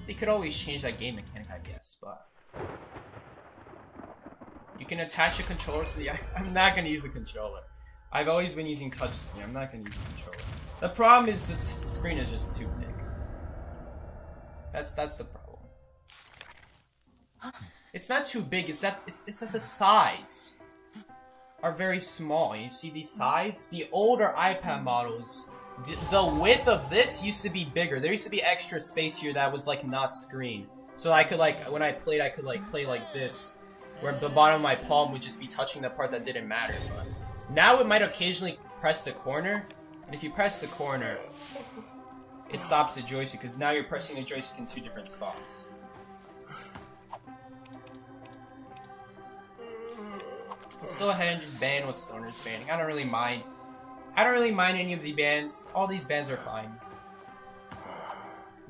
Speaker 1: They could always change that game mechanic, I guess, but... You can attach a controller to the... I'm not going to use a controller. I've always been using touchscreen. I'm not going to use a controller. The problem is that the screen is just too big. That's the problem. It's not too big, it's that the sides are very small. You see these sides? The older iPad models, the width of this used to be bigger. There used to be extra space here that was like not screen. So I could like, when I played, I could like play like this, where the bottom of my palm would just be touching the part that didn't matter. But now it might occasionally press the corner, and if you press the corner, it stops the joystick, because now you're pressing the joystick in two different spots. Let's go ahead and just ban what Stoner's banning. I don't really mind. I don't really mind any of the bans. All these bans are fine.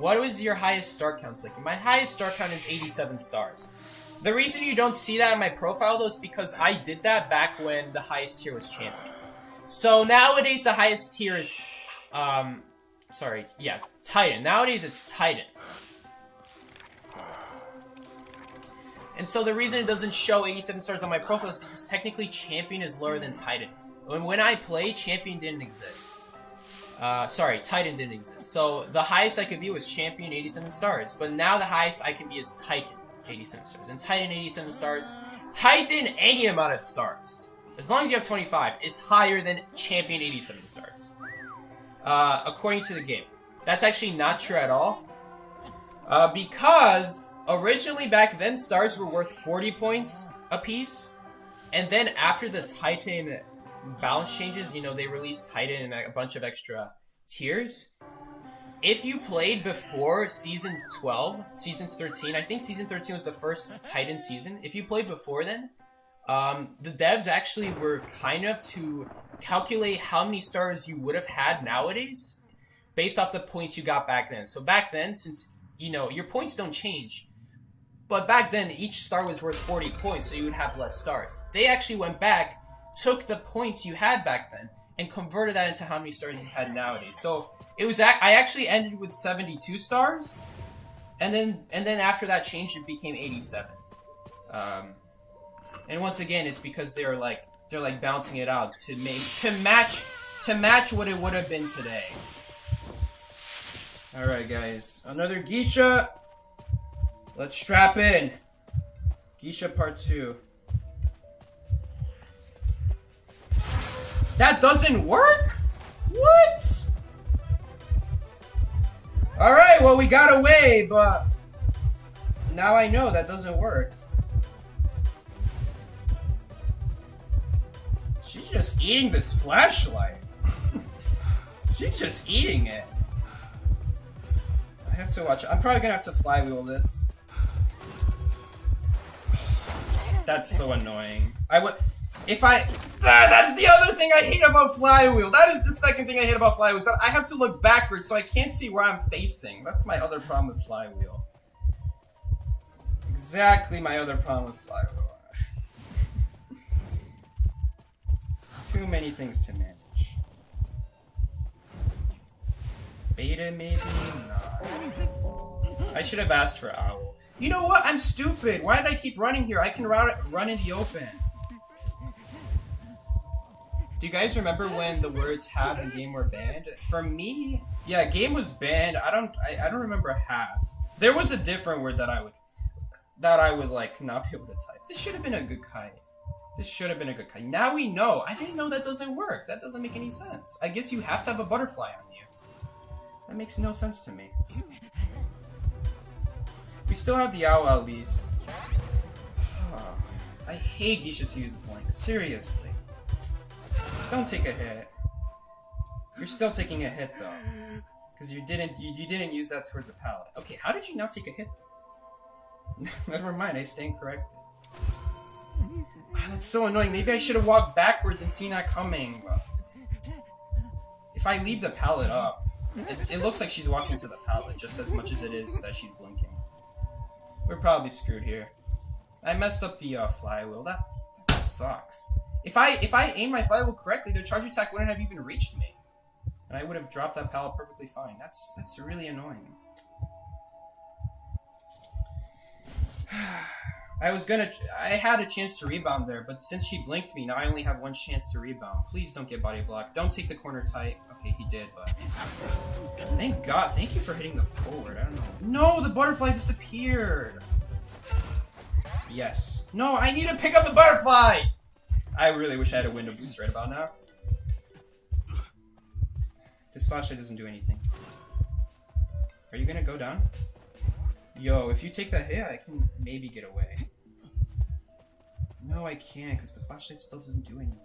Speaker 1: What was your highest star count, Psyche? My highest star count is 87 stars. The reason you don't see that in my profile, though, is because I did that back when the highest tier was champion. So nowadays, the highest tier is, Titan. Nowadays, it's Titan. And so the reason it doesn't show 87 stars on my profile is because technically champion is lower than Titan. When I played, champion didn't exist. Titan didn't exist. So the highest I could be was champion 87 stars. But now the highest I can be is Titan 87 stars. And Titan 87 stars, Titan any amount of stars, as long as you have 25, is higher than champion 87 stars. According to the game. That's actually not true at all. Because originally back then stars were worth 40 points a piece. And then after the Titan balance changes, you know, they released Titan and a bunch of extra tiers. If you played before seasons 12, seasons 13, I think season 13 was the first Titan season. If you played before then, the devs actually were kind of to calculate how many stars you would have had nowadays based off the points you got back then. So back then, since, you know, your points don't change, but back then each star was worth 40 points, so you would have less stars. They actually went back, took the points you had back then, and converted that into how many stars you had nowadays. So it was I actually ended with 72 stars, and then after that change, it became 87. And once again, it's because they're like bouncing it out to match what it would have been today. All right, guys, another Gisha. Let's strap in. Gisha part 2. That doesn't work? What? Alright, well, we got away, but now I know that doesn't work. She's just eating this flashlight. She's just eating it. I have to watch it. I'm probably gonna have to flywheel this. That's so annoying. That's the other thing I hate about Flywheel. That is the second thing I hate about Flywheel. Is that I have to look backwards, so I can't see where I'm facing. That's my other problem with Flywheel. Exactly my other problem with Flywheel. It's too many things to manage. Beta, maybe? No. I should have asked for Owl. You know what? I'm stupid. Why did I keep running here? I can run in the open. Do you guys remember when the words "have" and "game" were banned? For me, yeah, "game" was banned. I don't remember "have." There was a different word that I would like not be able to type. This should have been a good kite. This should have been a good kite. Now we know. I didn't know that doesn't work. That doesn't make any sense. I guess you have to have a butterfly on you. That makes no sense to me. We still have the owl at least. Oh, I hate Gisha's use blank. Seriously. Don't take a hit. You're still taking a hit though, because you didn't use that towards a pallet. Okay, how did you not take a hit? Never mind, I stand corrected. That's so annoying. Maybe I should have walked backwards and seen that coming. If I leave the pallet up, it looks like she's walking to the pallet just as much as it is that she's blinking. We're probably screwed here. I messed up the flywheel. That sucks. If I aim my flywheel correctly, the charge attack wouldn't have even reached me, and I would have dropped that pallet perfectly fine. That's really annoying. I had a chance to rebound there, but since she blinked me, now I only have one chance to rebound. Please don't get body blocked. Don't take the corner tight. Okay, he did, but thank God. Thank you for hitting the forward. I don't know. No, the butterfly disappeared. Yes. No, I need to pick up the butterfly. I really wish I had a window boost right about now. This flashlight doesn't do anything. Are you gonna go down? Yo, if you take that hit, I can maybe get away. No, I can't, because the flashlight still doesn't do anything.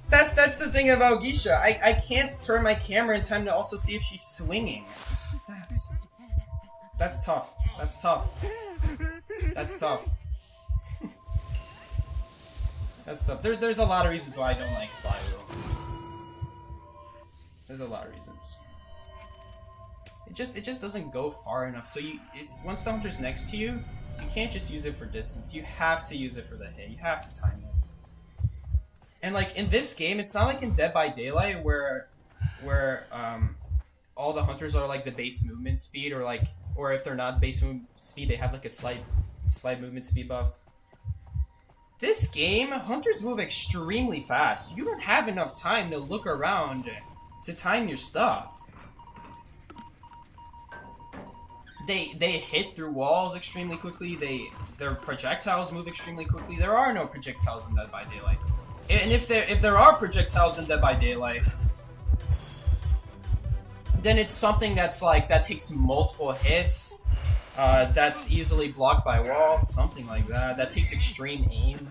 Speaker 1: That's the thing about Gisha. I can't turn my camera in time to also see if she's swinging. That's tough. That's tough. That's tough. That's tough. There's a lot of reasons why I don't like Flywheel. There's a lot of reasons. It just doesn't go far enough. So if once the hunter's next to you, you can't just use it for distance. You have to use it for the hit. You have to time it. And like in this game, it's not like in Dead by Daylight where all the hunters are like the base movement speed, or if they're not base movement speed, they have like a slight movement speed buff. This game, hunters move extremely fast. You don't have enough time to look around to time your stuff. They hit through walls extremely quickly. Their projectiles move extremely quickly. There are no projectiles in Dead by Daylight. And if there are projectiles in Dead by Daylight, then it's something that takes multiple hits. That's easily blocked by walls, something like that. That takes extreme aim.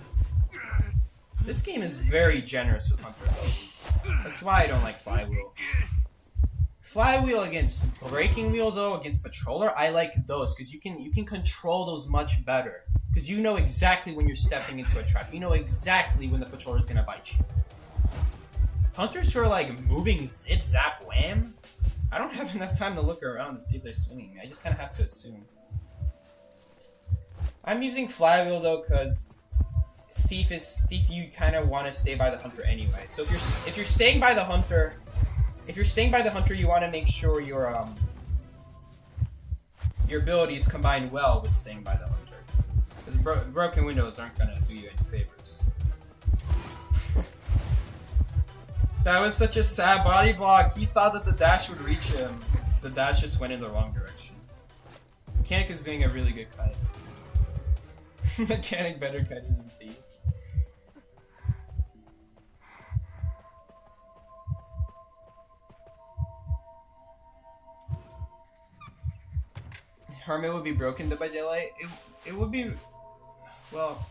Speaker 1: This game is very generous with hunter abilities. That's why I don't like Flywheel. Flywheel against Breaking Wheel, though, against Patroller, I like those because you can control those much better. Because you know exactly when you're stepping into a trap. You know exactly when the Patroller is gonna bite you. Hunters who are like moving zip zap wham, I don't have enough time to look around to see if they're swinging. I just kind of have to assume. I'm using Flywheel though because Thief you kind of want to stay by the hunter anyway. So if you're staying by the hunter. If you're staying by the hunter, you want to make sure your abilities combine well with staying by the hunter, because broken windows aren't gonna do you any favors. That was such a sad body block. He thought that the dash would reach him. The dash just went in the wrong direction. Mechanic is doing a really good cut. Mechanic better cutting than Thief. Hermit would be broken Dead by Daylight. It would be, well,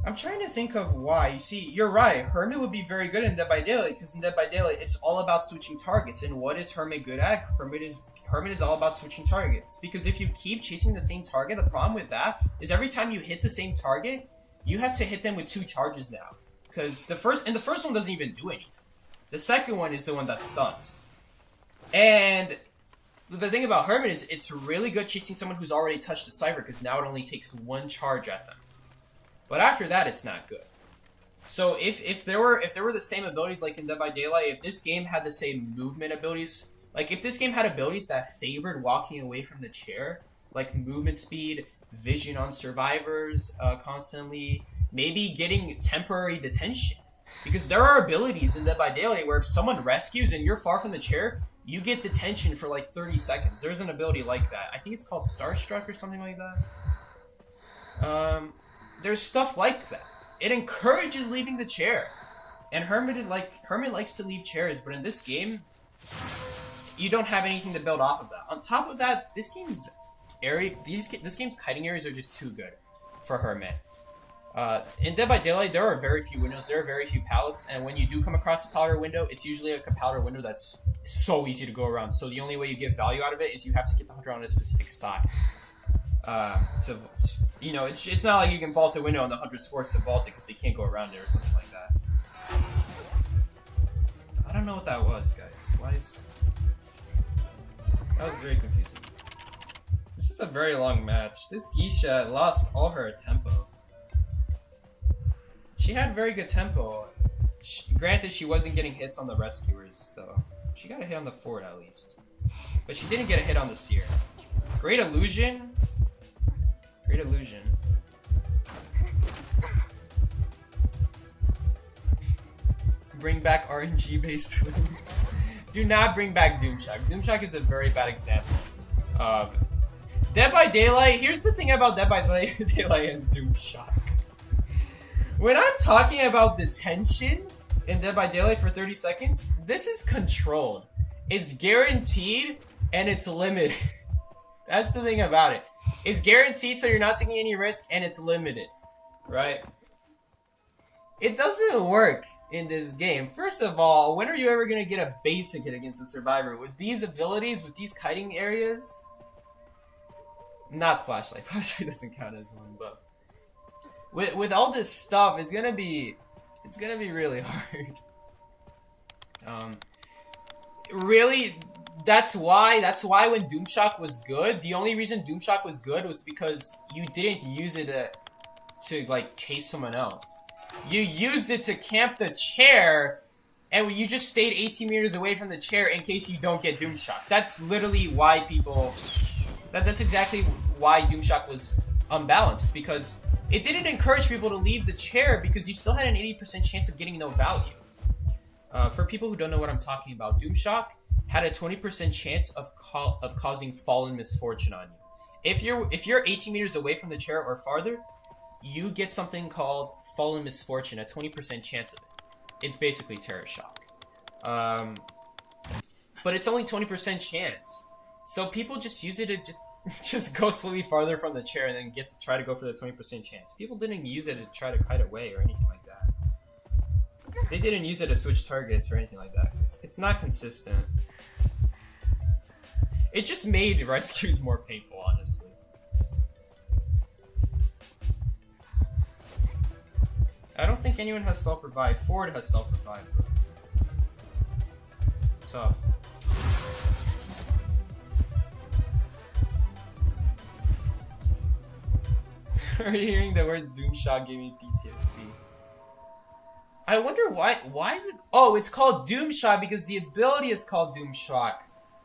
Speaker 1: I'm trying to think of why. You see, you're right. Hermit would be very good in Dead by Daylight because in Dead by Daylight, it's all about switching targets. And what is Hermit good at? Hermit is all about switching targets. Because if you keep chasing the same target, the problem with that is every time you hit the same target, you have to hit them with 2 charges now. Because the first one doesn't even do anything. The second one is the one that stuns. And the thing about Hermit is it's really good chasing someone who's already touched a cipher because now it only takes 1 charge at them. But after that, it's not good. So if there were the same abilities like in Dead by Daylight, if this game had the same movement abilities, like if this game had abilities that favored walking away from the chair, like movement speed, vision on survivors constantly, maybe getting temporary detention. Because there are abilities in Dead by Daylight where if someone rescues and you're far from the chair, you get detention for like 30 seconds. There's an ability like that. I think it's called Starstruck or something like that. There's stuff like that. It encourages leaving the chair. And Hermit likes to leave chairs, but in this game, you don't have anything to build off of that. On top of that, this game's kiting areas are just too good for Hermit. In Dead by Daylight, there are very few windows, there are very few pallets, and when you do come across a powder window, it's usually like a powder window that's so easy to go around. So the only way you get value out of it is you have to get the hunter on a specific side. You know, it's not like you can vault the window and the hunter's forced to vault it because they can't go around it or something like that. I don't know what that was, guys. That was very confusing. This is a very long match. This Gisha lost all her tempo. She had very good tempo. Granted, she wasn't getting hits on the rescuers, though. She got a hit on the fort, at least. But she didn't get a hit on the seer. Great illusion. Great illusion. Bring back RNG-based wins. Do not bring back Doomshock. Doomshock is a very bad example. Dead by Daylight, here's the thing about Dead by Daylight and Doomshock. When I'm talking about detention in Dead by Daylight for 30 seconds, this is controlled. It's guaranteed, and it's limited. That's the thing about it. It's guaranteed, so you're not taking any risk, and it's limited, right? It doesn't work in this game. First of all, when are you ever going to get a basic hit against a survivor? With these abilities, with these kiting areas, Not flashlight. Flashlight doesn't count as one, but with all this stuff, it's gonna be really hard. Really, that's why when Doomshock was good, the only reason Doomshock was good was because you didn't use it to like chase someone else. You used it to camp the chair, and you just stayed 18 meters away from the chair in case you don't get Doomshock. That's literally why people. That's exactly why Doomshock was unbalanced. It's because it didn't encourage people to leave the chair because you still had an 80% chance of getting no value. For people who don't know what I'm talking about, Doomshock had a 20% chance of causing fallen misfortune on you. If you're 18 meters away from the chair or farther, you get something called fallen misfortune, a 20% chance of it. It's basically terror shock. But it's only 20% chance. So people just use it to just go slightly farther from the chair and then try to go for the 20% chance. People didn't use it to try to kite away or anything like that. They didn't use it to switch targets or anything like that. It's not consistent. It just made rescues more painful, honestly. I don't think anyone has self-revive. Ford has self-revive, bro. Tough. Are you hearing the words Doomshock gave me PTSD? I wonder why is it? Oh, it's called Doomshock because the ability is called Doomshock,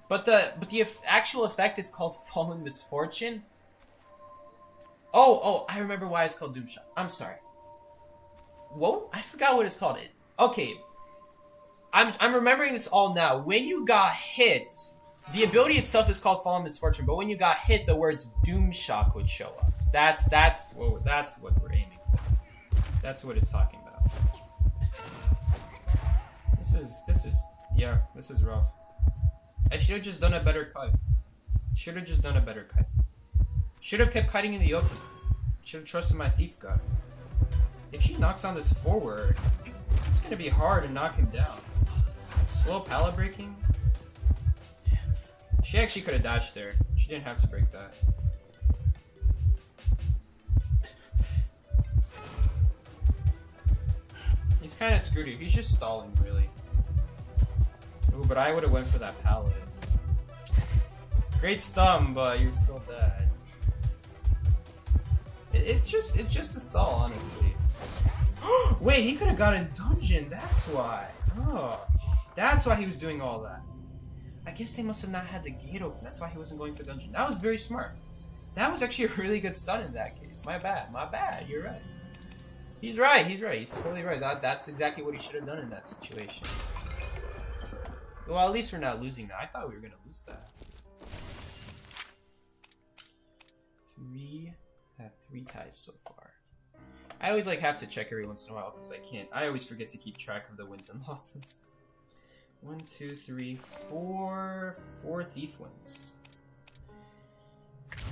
Speaker 1: but the actual effect is called Fallen Misfortune. Oh, I remember why it's called Doomshock. I'm sorry. Whoa, I forgot what it's called. Okay, I'm remembering this all now. When you got hit, the ability itself is called Fallen Misfortune, but when you got hit, the words Doomshock would show up. That's what we're aiming for. That's what it's talking about. This is rough. I should have just done a better cut. Should have kept kiting in the open. Should have trusted my thief god. If she knocks on this forward, it's gonna be hard to knock him down. Slow pallet breaking. She actually could have dodged there. She didn't have to break that. He's kind of screwed here. He's just stalling, really. Ooh, but I would have went for that pallet. Great stun, but you're still dead. It's just a stall, honestly. Wait, he could have got a dungeon. That's why. Oh, that's why he was doing all that. I guess they must have not had the gate open. That's why he wasn't going for dungeon. That was very smart. That was actually a really good stun in that case. My bad. You're right. He's right. He's totally right. That's exactly what he should have done in that situation. Well, at least we're not losing now. I thought we were gonna lose that. Have three ties so far. I always have to check every once in a while because I always forget to keep track of the wins and losses. 1, 2, 3, 4 thief wins.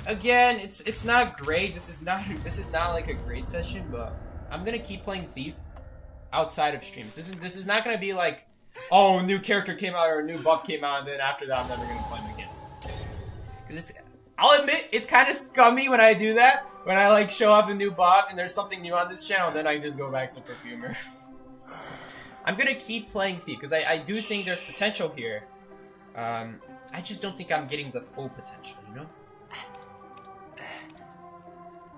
Speaker 1: Again, it's not great. This is not like a great session, but I'm gonna keep playing thief outside of streams. This is not gonna be like, oh, a new character came out or a new buff came out, and then after that I'm never gonna play him again. Because I'll admit it's kind of scummy when I do that. When I show off a new buff and there's something new on this channel, then I just go back to Perfumer. I'm gonna keep playing thief because I do think there's potential here. I just don't think I'm getting the full potential, you know?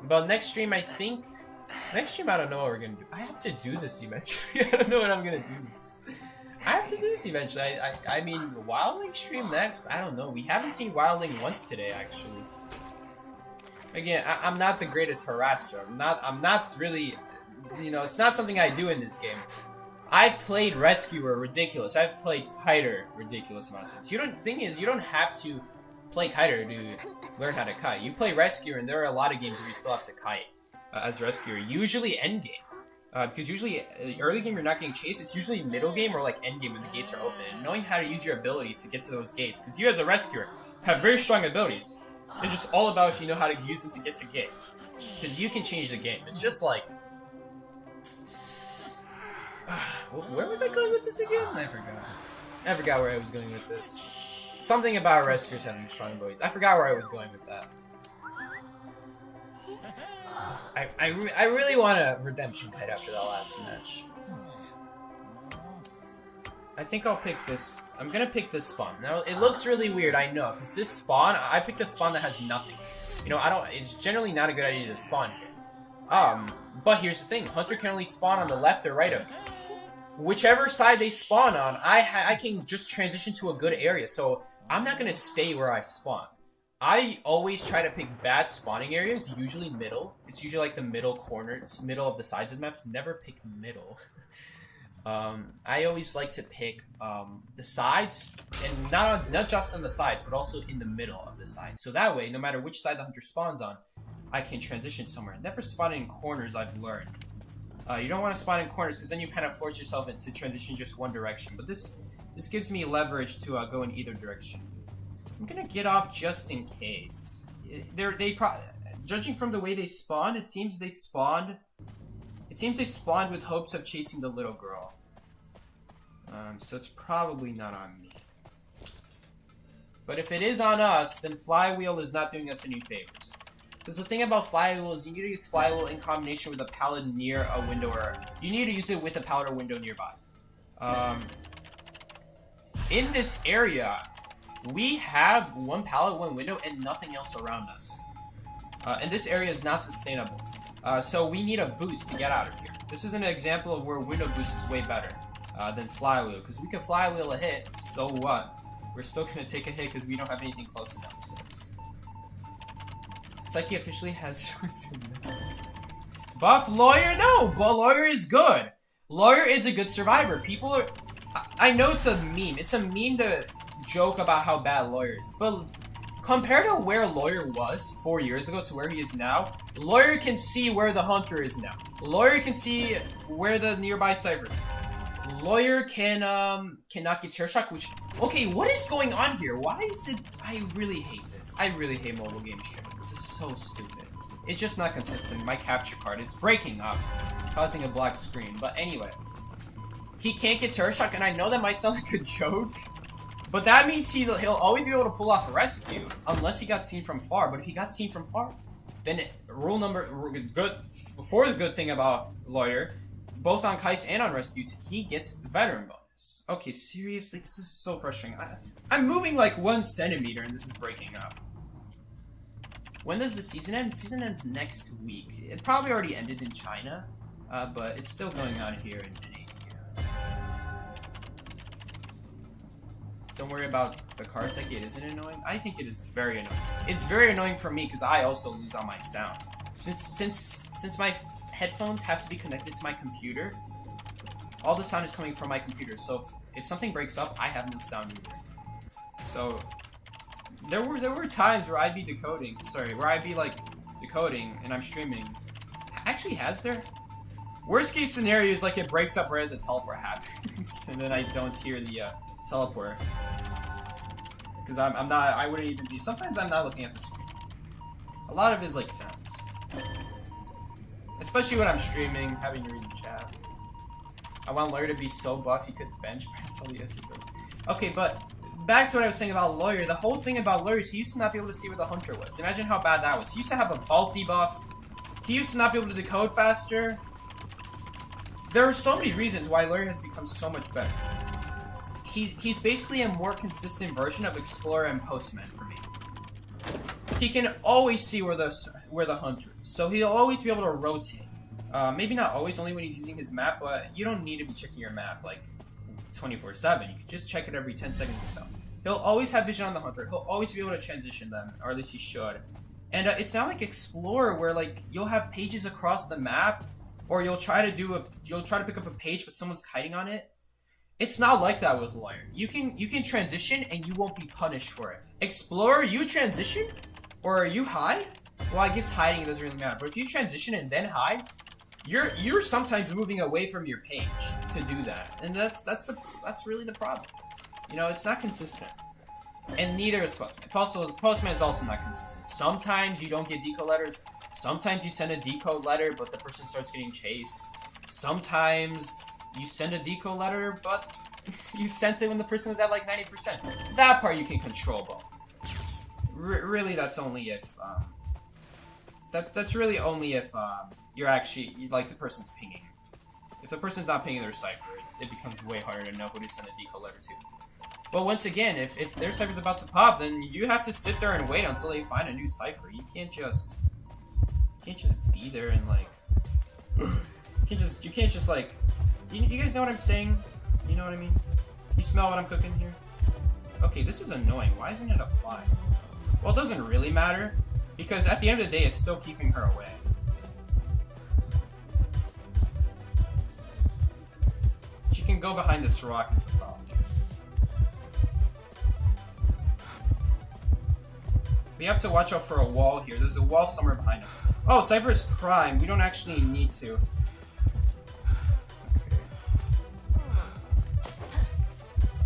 Speaker 1: But next stream, I don't know what we're gonna do. I have to do this eventually. I don't know when I'm gonna do this. I have to do this eventually. I mean, Wildling stream next? I don't know. We haven't seen Wildling once today, actually. Again, I'm not the greatest harasser. I'm not really, it's not something I do in this game. I've played Rescuer, ridiculous. I've played Kiter, ridiculous amounts of times. Thing is, you don't have to play Kiter to learn how to kite. You play Rescuer, and there are a lot of games where you still have to kite as Rescuer. Usually endgame. Because usually, early game you're not getting chased. It's usually middle game or end game when the gates are open. And knowing how to use your abilities to get to those gates. Because you as a Rescuer have very strong abilities. It's just all about if you know how to use them to get to gate. Because you can change the game. It's just like... where was I going with this again? I forgot where I was going with this. Something about Rescuers having strong abilities. I forgot where I was going with that. I really want a redemption kite after that last match. I think I'll pick this. I'm gonna pick this spawn. Now, it looks really weird, I know, because this spawn, I picked a spawn that has nothing. You know, it's generally not a good idea to spawn here. But here's the thing, Hunter can only spawn on the left or right of me. Whichever side they spawn on, I can just transition to a good area, so I'm not gonna stay where I spawn. I always try to pick bad spawning areas, usually middle. It's usually like the middle corner, it's middle of the sides of maps, never pick middle. I always like to pick the sides, and not just on the sides, but also in the middle of the sides. So that way, no matter which side the hunter spawns on, I can transition somewhere. Never spawn in corners, I've learned. You don't want to spawn in corners, because then you kind of force yourself into transition just one direction. But this gives me leverage to go in either direction. I'm gonna get off just in case. Judging from the way they spawn, it seems they spawned with hopes of chasing the little girl. So it's probably not on me. But if it is on us, then Flywheel is not doing us any favors. Because the thing about Flywheel is you need to use Flywheel in combination with a pallet near a window, or you need to use it with a pallet or window nearby. In this area, we have one pallet, one window, and nothing else around us. And this area is not sustainable. So we need a boost to get out of here. This is an example of where window boost is way better than Flywheel. Because we can Flywheel a hit, so what? We're still going to take a hit because we don't have anything close enough to us. Psyche officially has buff Lawyer? No! But Lawyer is good. Lawyer is a good survivor. People are... I know it's a meme. It's a meme to joke about how bad Lawyer is. But compared to where Lawyer was 4 years ago to where he is now, Lawyer can see where the hunter is now. Lawyer can see where the nearby cipher is. Lawyer cannot get terror shock, which... Okay, what is going on here? Why is it... I really hate this. I really hate mobile game streaming. This is so stupid. It's just not consistent. My capture card is breaking up, causing a black screen. But anyway, he can't get terror shock, and I know that might sound like a joke, but that means he'll always be able to pull off a rescue, unless he got seen from far. But if he got seen from far, then the good thing about Lawyer, both on kites and on rescues, he gets veteran bonus. Okay, seriously, this is so frustrating. I'm moving like 1 centimeter and this is breaking up. When does the season end? The season ends next week. It probably already ended in China, but it's still going on here in Asia. Don't worry about the car psyche. It isn't annoying. I think it is very annoying. It's very annoying for me because I also lose on my sound. Since my headphones have to be connected to my computer, all the sound is coming from my computer. So if something breaks up, I have no sound either. So there were times where I'd be decoding. Where I'd be like decoding and I'm streaming. Actually, has there? Worst case scenario is like it breaks up right as a teleport happens, and then I don't hear the teleport. Because I wouldn't even be. Sometimes I'm not looking at the screen. A lot of it is like sounds. Especially when I'm streaming, having to read the chat. I want Lawyer to be so buff he could bench press all the exercises. Okay, but back to what I was saying about Lawyer. The whole thing about Lawyer is he used to not be able to see where the hunter was. Imagine how bad that was. He used to have a vault debuff. He used to not be able to decode faster. There are so many reasons why Lawyer has become so much better. He's basically a more consistent version of Explorer and Postman for me. He can always see where the hunter is, so he'll always be able to rotate. Maybe not always, only when he's using his map, but you don't need to be checking your map like 24/7. You can just check it every 10 seconds or so. He'll always have vision on the hunter. He'll always be able to transition them, or at least he should. And it's not like Explorer where like you'll have pages across the map, or you'll try to pick up a page but someone's hiding on it. It's not like that with Lawyer. You can transition and you won't be punished for it. Explorer, you transition or you hide? Well, I guess hiding doesn't really matter. But if you transition and then hide, you're sometimes moving away from your page to do that, and that's really the problem. You know, it's not consistent. And neither is Postman. Postman is also not consistent. Sometimes you don't get decode letters. Sometimes you send a decode letter, but the person starts getting chased. Sometimes you send a decode letter, but you sent it when the person was at like 90%. That part you can control, but really that's only if That's really only if you're actually like the person's pinging. If the person's not pinging their cipher, it becomes way harder to know who to send a decode letter to. But once again, if their cipher's about to pop, then you have to sit there and wait until they find a new cipher. You can't just be there and like you can't just like you guys know what I'm saying? You know what I mean? You smell what I'm cooking here? Okay, this is annoying. Why isn't it applied? Well, it doesn't really matter because at the end of the day, it's still keeping her away. She can go behind this rock is the problem. We have to watch out for a wall here. There's a wall somewhere behind us. Oh, Cypher is prime. We don't actually need to.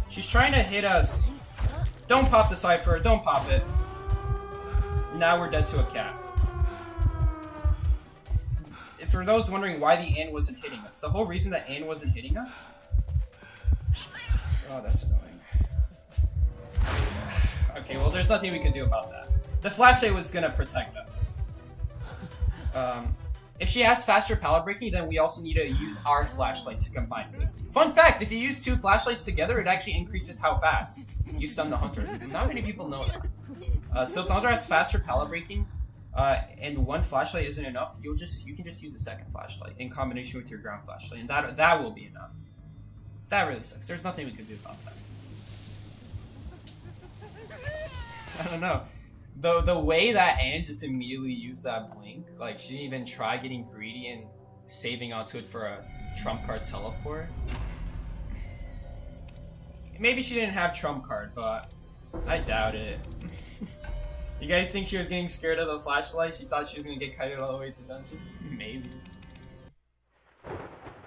Speaker 1: She's trying to hit us. Don't pop the Cypher. Don't pop it. Now we're dead to a cat. For those wondering why the Ann wasn't hitting us, the whole reason that Ann wasn't hitting us... Oh, that's annoying. Okay, well, there's nothing we can do about that. The flashlight was gonna protect us. If she has faster pallet breaking, then we also need to use our flashlights to combine it. Fun fact, if you use 2 flashlights together, it actually increases how fast you stun the hunter. Not many people know that. So if the hunter has faster pallet breaking, and 1 flashlight isn't enough, you can just use a 2nd flashlight in combination with your ground flashlight, and that will be enough. That really sucks. There's nothing we can do about that. I don't know. The way that Anne just immediately used that blink, like she didn't even try getting greedy and saving onto it for a trump card teleport. Maybe she didn't have trump card, but I doubt it. You guys think she was getting scared of the flashlight? She thought she was gonna get kited all the way to dungeon? Maybe.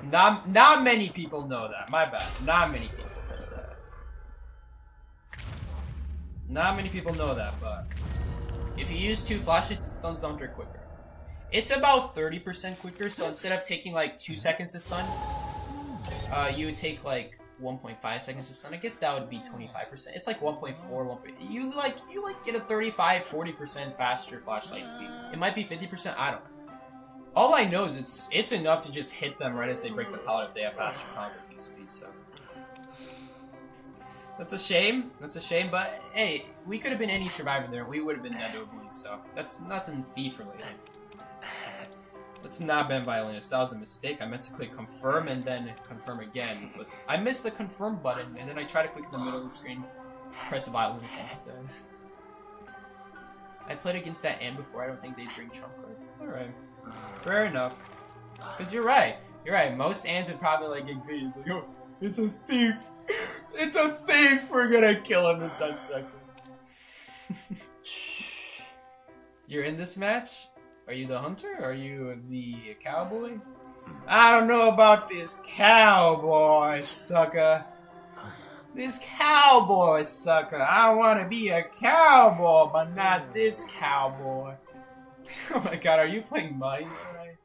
Speaker 1: Not many people know that. My bad. Not many people know that. Not many people know that, but if you use 2 flashlights, it stuns the hunter quicker. It's about 30% quicker, so instead of taking like 2 seconds to stun, you would take like 1.5 seconds to stun. I guess that would be 25%. It's like 1.4, 1. You get a 35-40% faster flashlight speed. It might be 50%. I don't know. All I know is it's enough to just hit them right as they break the pallet if they have faster pallet breaking speed. So that's a shame. That's a shame. But hey, we could have been any survivor there. We would have been dead to a blink. So that's nothing thief related. That's not been violence. That was a mistake. I meant to click confirm and then confirm again, but I missed the confirm button, and then I tried to click in the middle of the screen, press violence instead. I played against that Anne before. I don't think they'd bring trump card. All right, fair enough. Because you're right. You're right. Most Anns would probably like get greedy. It's like, oh, it's a thief. It's a thief. We're gonna kill him in 10 seconds. You're in this match? Are you the hunter? Are you the cowboy? I don't know about this cowboy, sucker. This cowboy, sucker. I want to be a cowboy, but not this cowboy. Oh my god, are you playing MAINS tonight?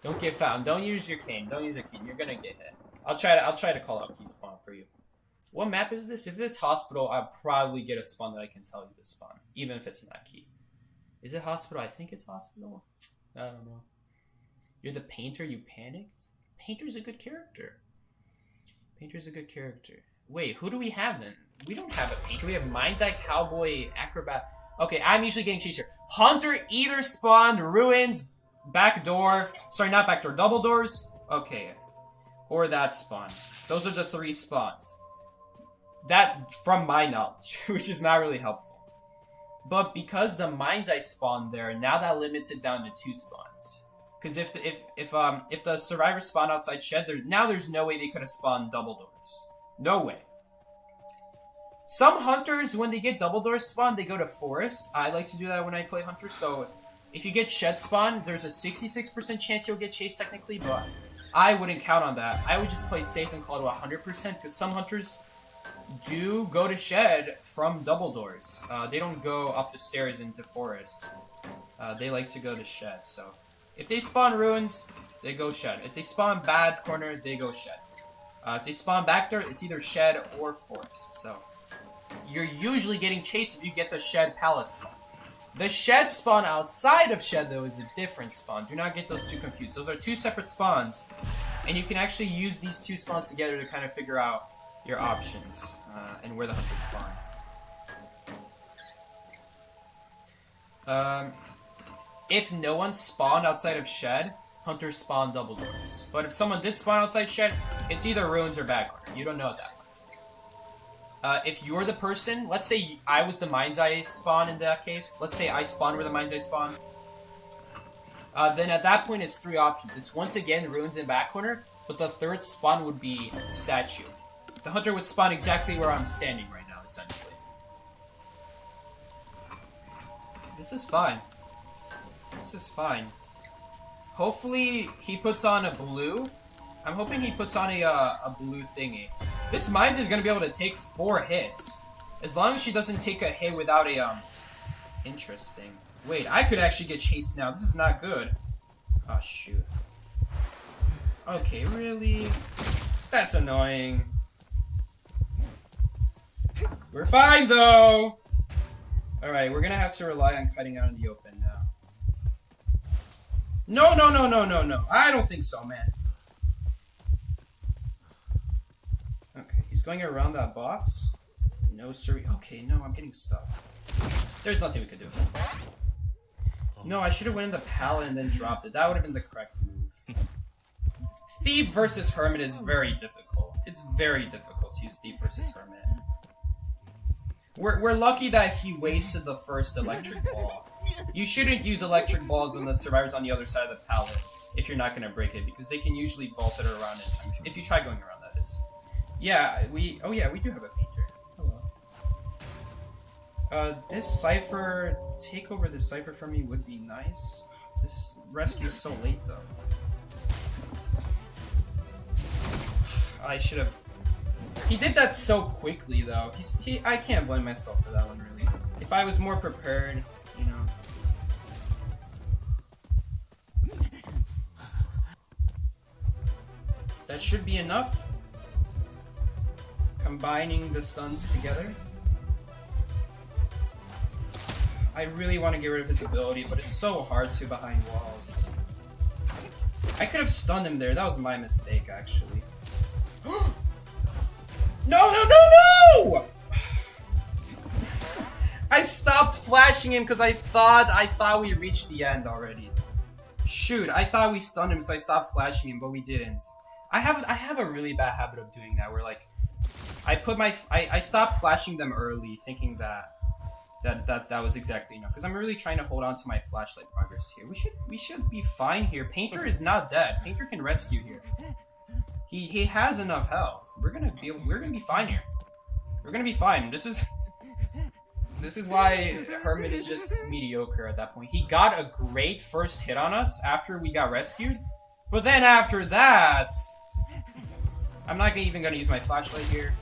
Speaker 1: Don't get found. Don't use your cane. Don't use your cane. You're gonna get hit. I'll try to call out key spawn for you. What map is this? If it's hospital, I'll probably get a spawn that I can tell you to spawn, even if it's not key. Is it hospital? I think it's hospital. I don't know. You're the painter, you panicked? Painter's a good character. Painter's a good character. Wait, who do we have then? We don't have a painter. We have Mind's Eye, Cowboy, Acrobat. Okay, I'm usually getting chased here. Hunter either spawned ruins, back door. Sorry, not back door. Double doors. Okay. Or that spawn. Those are the 3 spawns. That, from my knowledge, which is not really helpful. But because the Mind's Eye spawned there, now that limits it down to 2 spawns. Because if the survivors spawn outside shed, there's no way they could have spawned double doors. No way. Some hunters, when they get double doors spawned, they go to forest. I like to do that when I play hunter. So if you get shed spawn, there's a 66% chance you'll get chased technically, but I wouldn't count on that. I would just play it safe and call it 100% because some hunters do go to shed from double doors. They don't go up the stairs into forest. They like to go to shed. So if they spawn ruins, they go shed. If they spawn bad corner, they go shed. If they spawn back there, it's either shed or forest. So you're usually getting chased if you get the shed pallet spawn. The shed spawn outside of shed, though, is a different spawn. Do not get those two confused. Those are two separate spawns. And you can actually use these two spawns together to kind of figure out your options and where the hunters spawn. If no one spawned outside of shed, hunters spawn double doors. But if someone did spawn outside shed, it's either ruins or back corner. You don't know at that point. If you're the person, let's say I was the MAINS eye spawn in that case. Let's say I spawned where the MAINS eye spawn. Then at that point, it's three options. It's once again ruins and back corner, but the third spawn would be statue. The hunter would spawn exactly where I'm standing right now, essentially. This is fine. This is fine. Hopefully he puts on a blue. I'm hoping he puts on a blue thingy. This MAINS is gonna be able to take 4 hits. As long as she doesn't take a hit without a, interesting. Wait, I could actually get chased now. This is not good. Oh, shoot. Okay, really? That's annoying. We're fine, though! Alright, we're gonna have to rely on cutting out in the open now. No, no, no, no, no, no. I don't think so, man. Okay, he's going around that box. No, sir. Okay, no, I'm getting stuck. There's nothing we could do. No, I should have went in the pallet and then dropped it. That would have been the correct move. Thief versus Hermit is very difficult. It's very difficult to use Thief versus Hermit. We're lucky that he wasted the first electric ball. You shouldn't use electric balls on the survivors on the other side of the pallet if you're not going to break it, because they can usually vault it around in time. If you try going around, that is. Yeah, oh yeah, we do have a painter. Hello. This cipher, take over this cipher for me would be nice. This rescue is so late, though. I should have... He did that so quickly, though. I can't blame myself for that one, really. If I was more prepared, you know. That should be enough. Combining the stuns together. I really want to get rid of his ability, but it's so hard to behind walls. I could have stunned him there. That was my mistake, actually. No, no, no, no! I stopped flashing him because I thought we reached the end already. Shoot, I thought we stunned him, so I stopped flashing him, but we didn't. I have a really bad habit of doing that, where like I stopped flashing them early, thinking that was exactly enough. Because I'm really trying to hold on to my flashlight progress here. We should be fine here. Painter is not dead. Painter can rescue here. He has enough health. We're gonna be fine here. We're gonna be fine. This is why Hermit is just mediocre at that point. He got a great first hit on us after we got rescued, but then after that, I'm not even gonna use my flashlight here.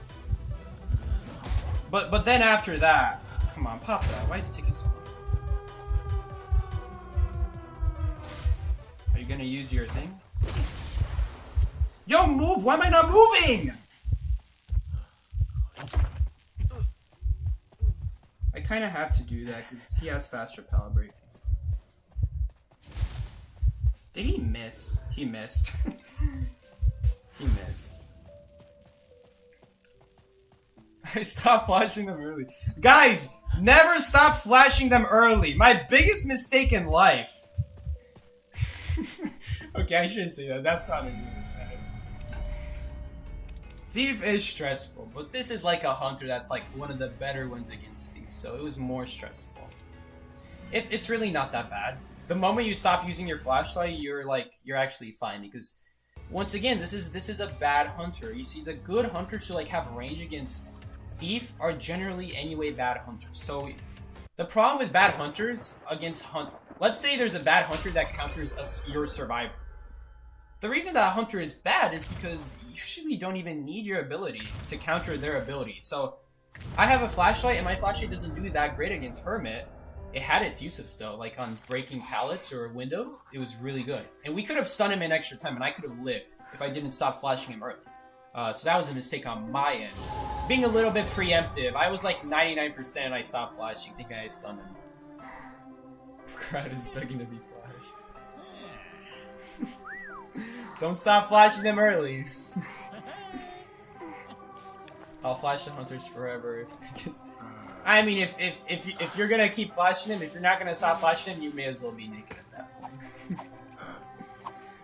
Speaker 1: But then after that, come on, pop that. Why is it taking so long? Are you gonna use your thing? Yo, move! Why am I not moving? I kind of have to do that because he has faster power break. Did he miss? He missed. He missed. I stopped flashing them early. Guys, never stop flashing them early. My biggest mistake in life. Okay, I shouldn't say that. That's not a good. Thief is stressful, but this is like a hunter that's like one of the better ones against Thief, so it was more stressful. It's really not that bad. The moment you stop using your flashlight, you're actually fine, because once again, this is a bad hunter. You see, the good hunters who like have range against Thief are generally anyway bad hunters. So the problem with bad hunters against let's say there's a bad hunter that counters your survivor. The reason that hunter is bad is because you usually don't even need your ability to counter their ability. So I have a flashlight, and my flashlight doesn't do that great against Hermit. It had its uses though, like on breaking pallets or windows. It was really good, and we could have stunned him in extra time, and I could have lived if I didn't stop flashing him early. So that was a mistake on my end, being a little bit preemptive. I was like 99%, and I stopped flashing, thinking I stunned him. crowd is begging to be flashed. Don't stop flashing them early. I'll flash the hunters forever if it gets... I mean, if you're gonna keep flashing them, if you're not gonna stop flashing them, you may as well be naked at that point.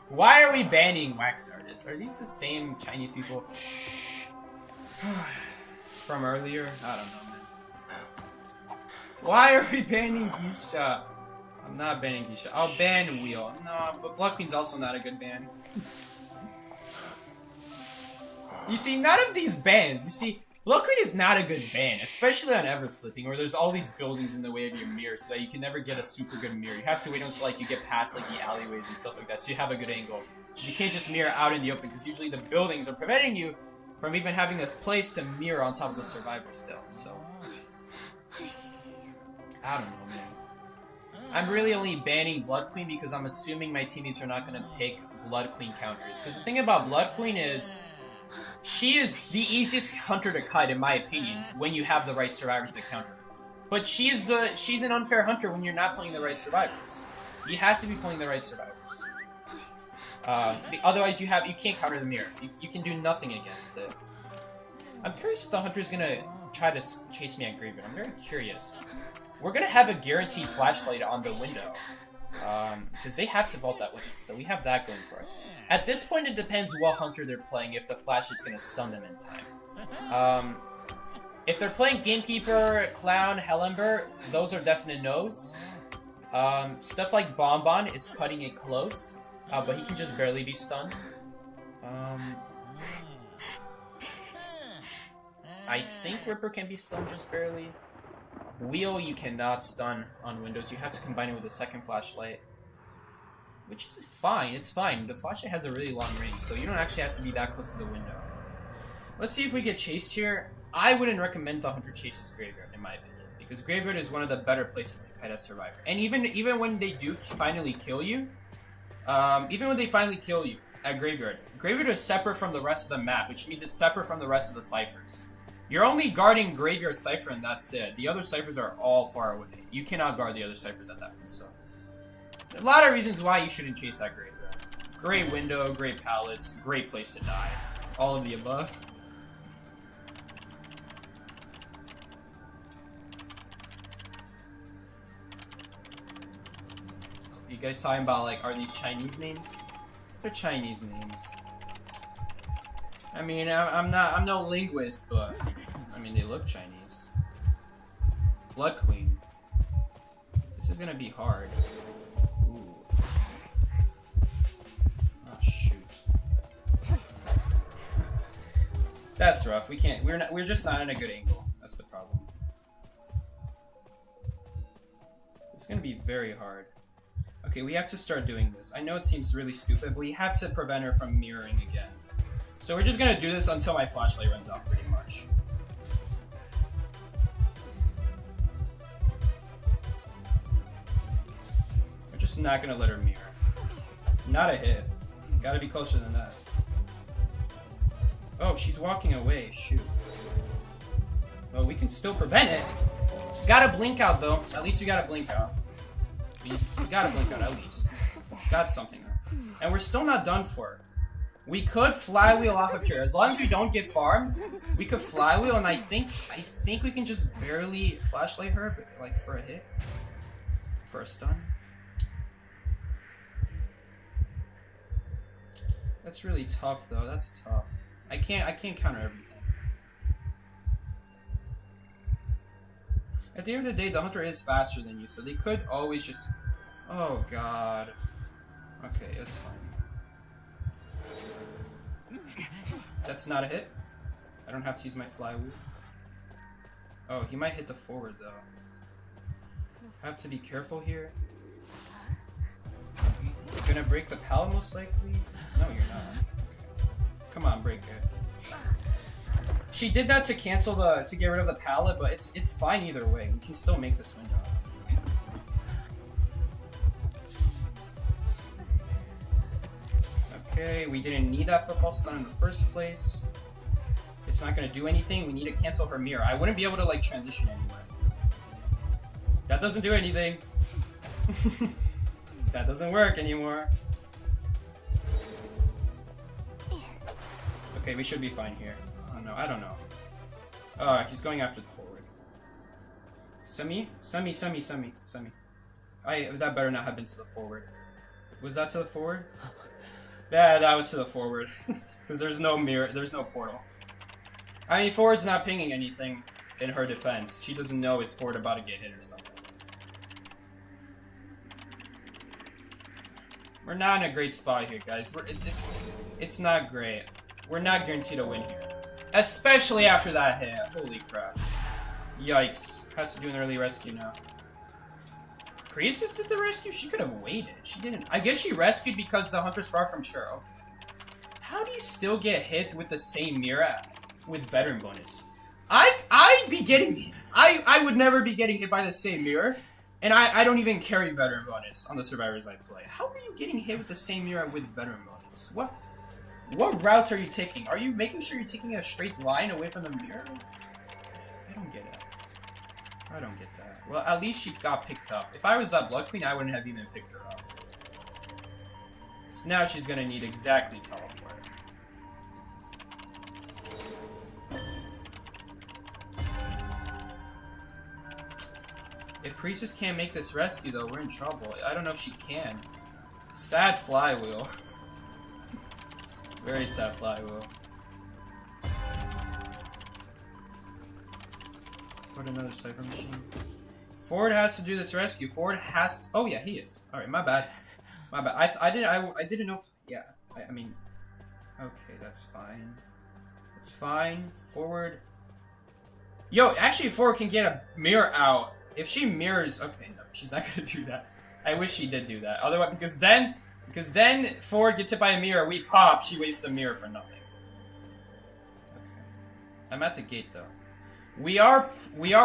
Speaker 1: Why are we banning wax artists? Are these the same Chinese people from earlier? I don't know, man. Why are we banning Gisha? I'm not banning Gisha. I'll ban Wheel. No, but Blood Queen's also not a good ban. You see, none of these bans, you see, Blood Queen is not a good ban, especially on Everslipping, where there's all these buildings in the way of your mirror, so that you can never get a super good mirror. You have to wait until like you get past like the alleyways and stuff like that, so you have a good angle. Because you can't just mirror out in the open, because usually the buildings are preventing you from even having a place to mirror on top of the survivor still. So I don't know, man. I'm really only banning Blood Queen because I'm assuming my teammates are not gonna pick Blood Queen counters. Because the thing about Blood Queen is, she is the easiest hunter to cut, in my opinion, when you have the right survivors to counter her. But she's an unfair hunter when you're not playing the right survivors. You have to be playing the right survivors. Otherwise, you can't counter the mirror. You can do nothing against it. I'm curious if the hunter's gonna try to chase me at graveyard. I'm very curious. We're gonna have a guaranteed flashlight on the window. Because they have to vault that with us, so we have that going for us. At this point, it depends what hunter they're playing if the flash is going to stun them in time. If they're playing Gamekeeper, Clown, Hellember, those are definite no's. Stuff like Bonbon is cutting it close, but he can just barely be stunned. I think Ripper can be stunned just barely. Wheel, you cannot stun on windows. You have to combine it with a second flashlight. Which is fine, it's fine. The flashlight has a really long range, so you don't actually have to be that close to the window. Let's see if we get chased here. I wouldn't recommend the hunter chases graveyard, in my opinion. Because graveyard is one of the better places to kite a survivor. And even when they do finally kill you, at graveyard, graveyard is separate from the rest of the map, which means it's separate from the rest of the ciphers. You're only guarding Graveyard Cypher and that's it. The other ciphers are all far away. You cannot guard the other ciphers at that point, so. A lot of reasons why you shouldn't chase that Graveyard. Great window, great pallets, great place to die. All of the above. You guys talking about, like, are these Chinese names? They're Chinese names. I mean, I'm no linguist, but I mean, they look Chinese. Blood Queen. This is gonna be hard. Ooh. Oh shoot. That's rough. We can't. We're just not in a good angle. That's the problem. It's gonna be very hard. Okay, we have to start doing this. I know it seems really stupid, but we have to prevent her from mirroring again. So we're just gonna do this until my flashlight runs out, pretty much. We're just not gonna let her mirror. Not a hit. Gotta be closer than that. Oh, she's walking away. Shoot. Oh, we can still prevent it. Gotta blink out, though. At least we gotta blink out. We gotta blink out, at least. Got something. And we're still not done for. We could flywheel off of chair. As long as we don't get farmed, we could flywheel, and I think we can just barely flashlight her, but, like, for a hit. For a stun. That's really tough, though. That's tough. I can't counter everything. At the end of the day, the hunter is faster than you, so they could always just... Oh, God. Okay, it's fine. That's not a hit. I don't have to use my flywheel. Oh, he might hit the forward, though. Have to be careful here. You're gonna break the pallet, most likely? No, you're not. Okay. Come on, break it. She did that to cancel to get rid of the pallet, but it's fine either way. We can still make this window. Okay, we didn't need that football stun in the first place. It's not gonna do anything. We need to cancel her mirror. I wouldn't be able to like transition anywhere. That doesn't do anything. That doesn't work anymore. Okay, we should be fine here. Oh no, I don't know. He's going after the forward. Semi. That better not have been to the forward. Was that to the forward? Yeah, that was to the forward. Because there's no mirror, there's no portal. I mean, forward's not pinging anything in her defense. She doesn't know is forward about to get hit or something. We're not in a great spot here, guys. It's not great. We're not guaranteed to win here. Especially after that hit. Holy crap. Yikes. Has to do an early rescue now. Priestess did the rescue? She could have waited. She didn't. I guess she rescued because the hunter's far from sure. Okay. How do you still get hit with the same mirror with veteran bonus? I'd be getting hit. I would never be getting hit by the same mirror. And I don't even carry veteran bonus on the survivors I play. How are you getting hit with the same mirror with veteran bonus? What routes are you taking? Are you making sure you're taking a straight line away from the mirror? I don't get it. I don't get that. Well, at least she got picked up. If I was that Blood Queen, I wouldn't have even picked her up. So now she's gonna need exactly teleport. If Priestess can't make this rescue, though, we're in trouble. I don't know if she can. Sad Flywheel. Very sad Flywheel. Put another Cypher Machine. Ford has to do this rescue. Ford has to... Oh, yeah, he is. Alright, my bad. My bad. I didn't know... Yeah, I mean... Okay, that's fine. It's fine. Forward... Yo, actually, Forward can get a mirror out. If she mirrors... Okay, no, she's not gonna do that. I wish she did do that. Otherwise, because then Ford gets hit by a mirror, we pop, she wastes a mirror for nothing. Okay. I'm at the gate, though. We are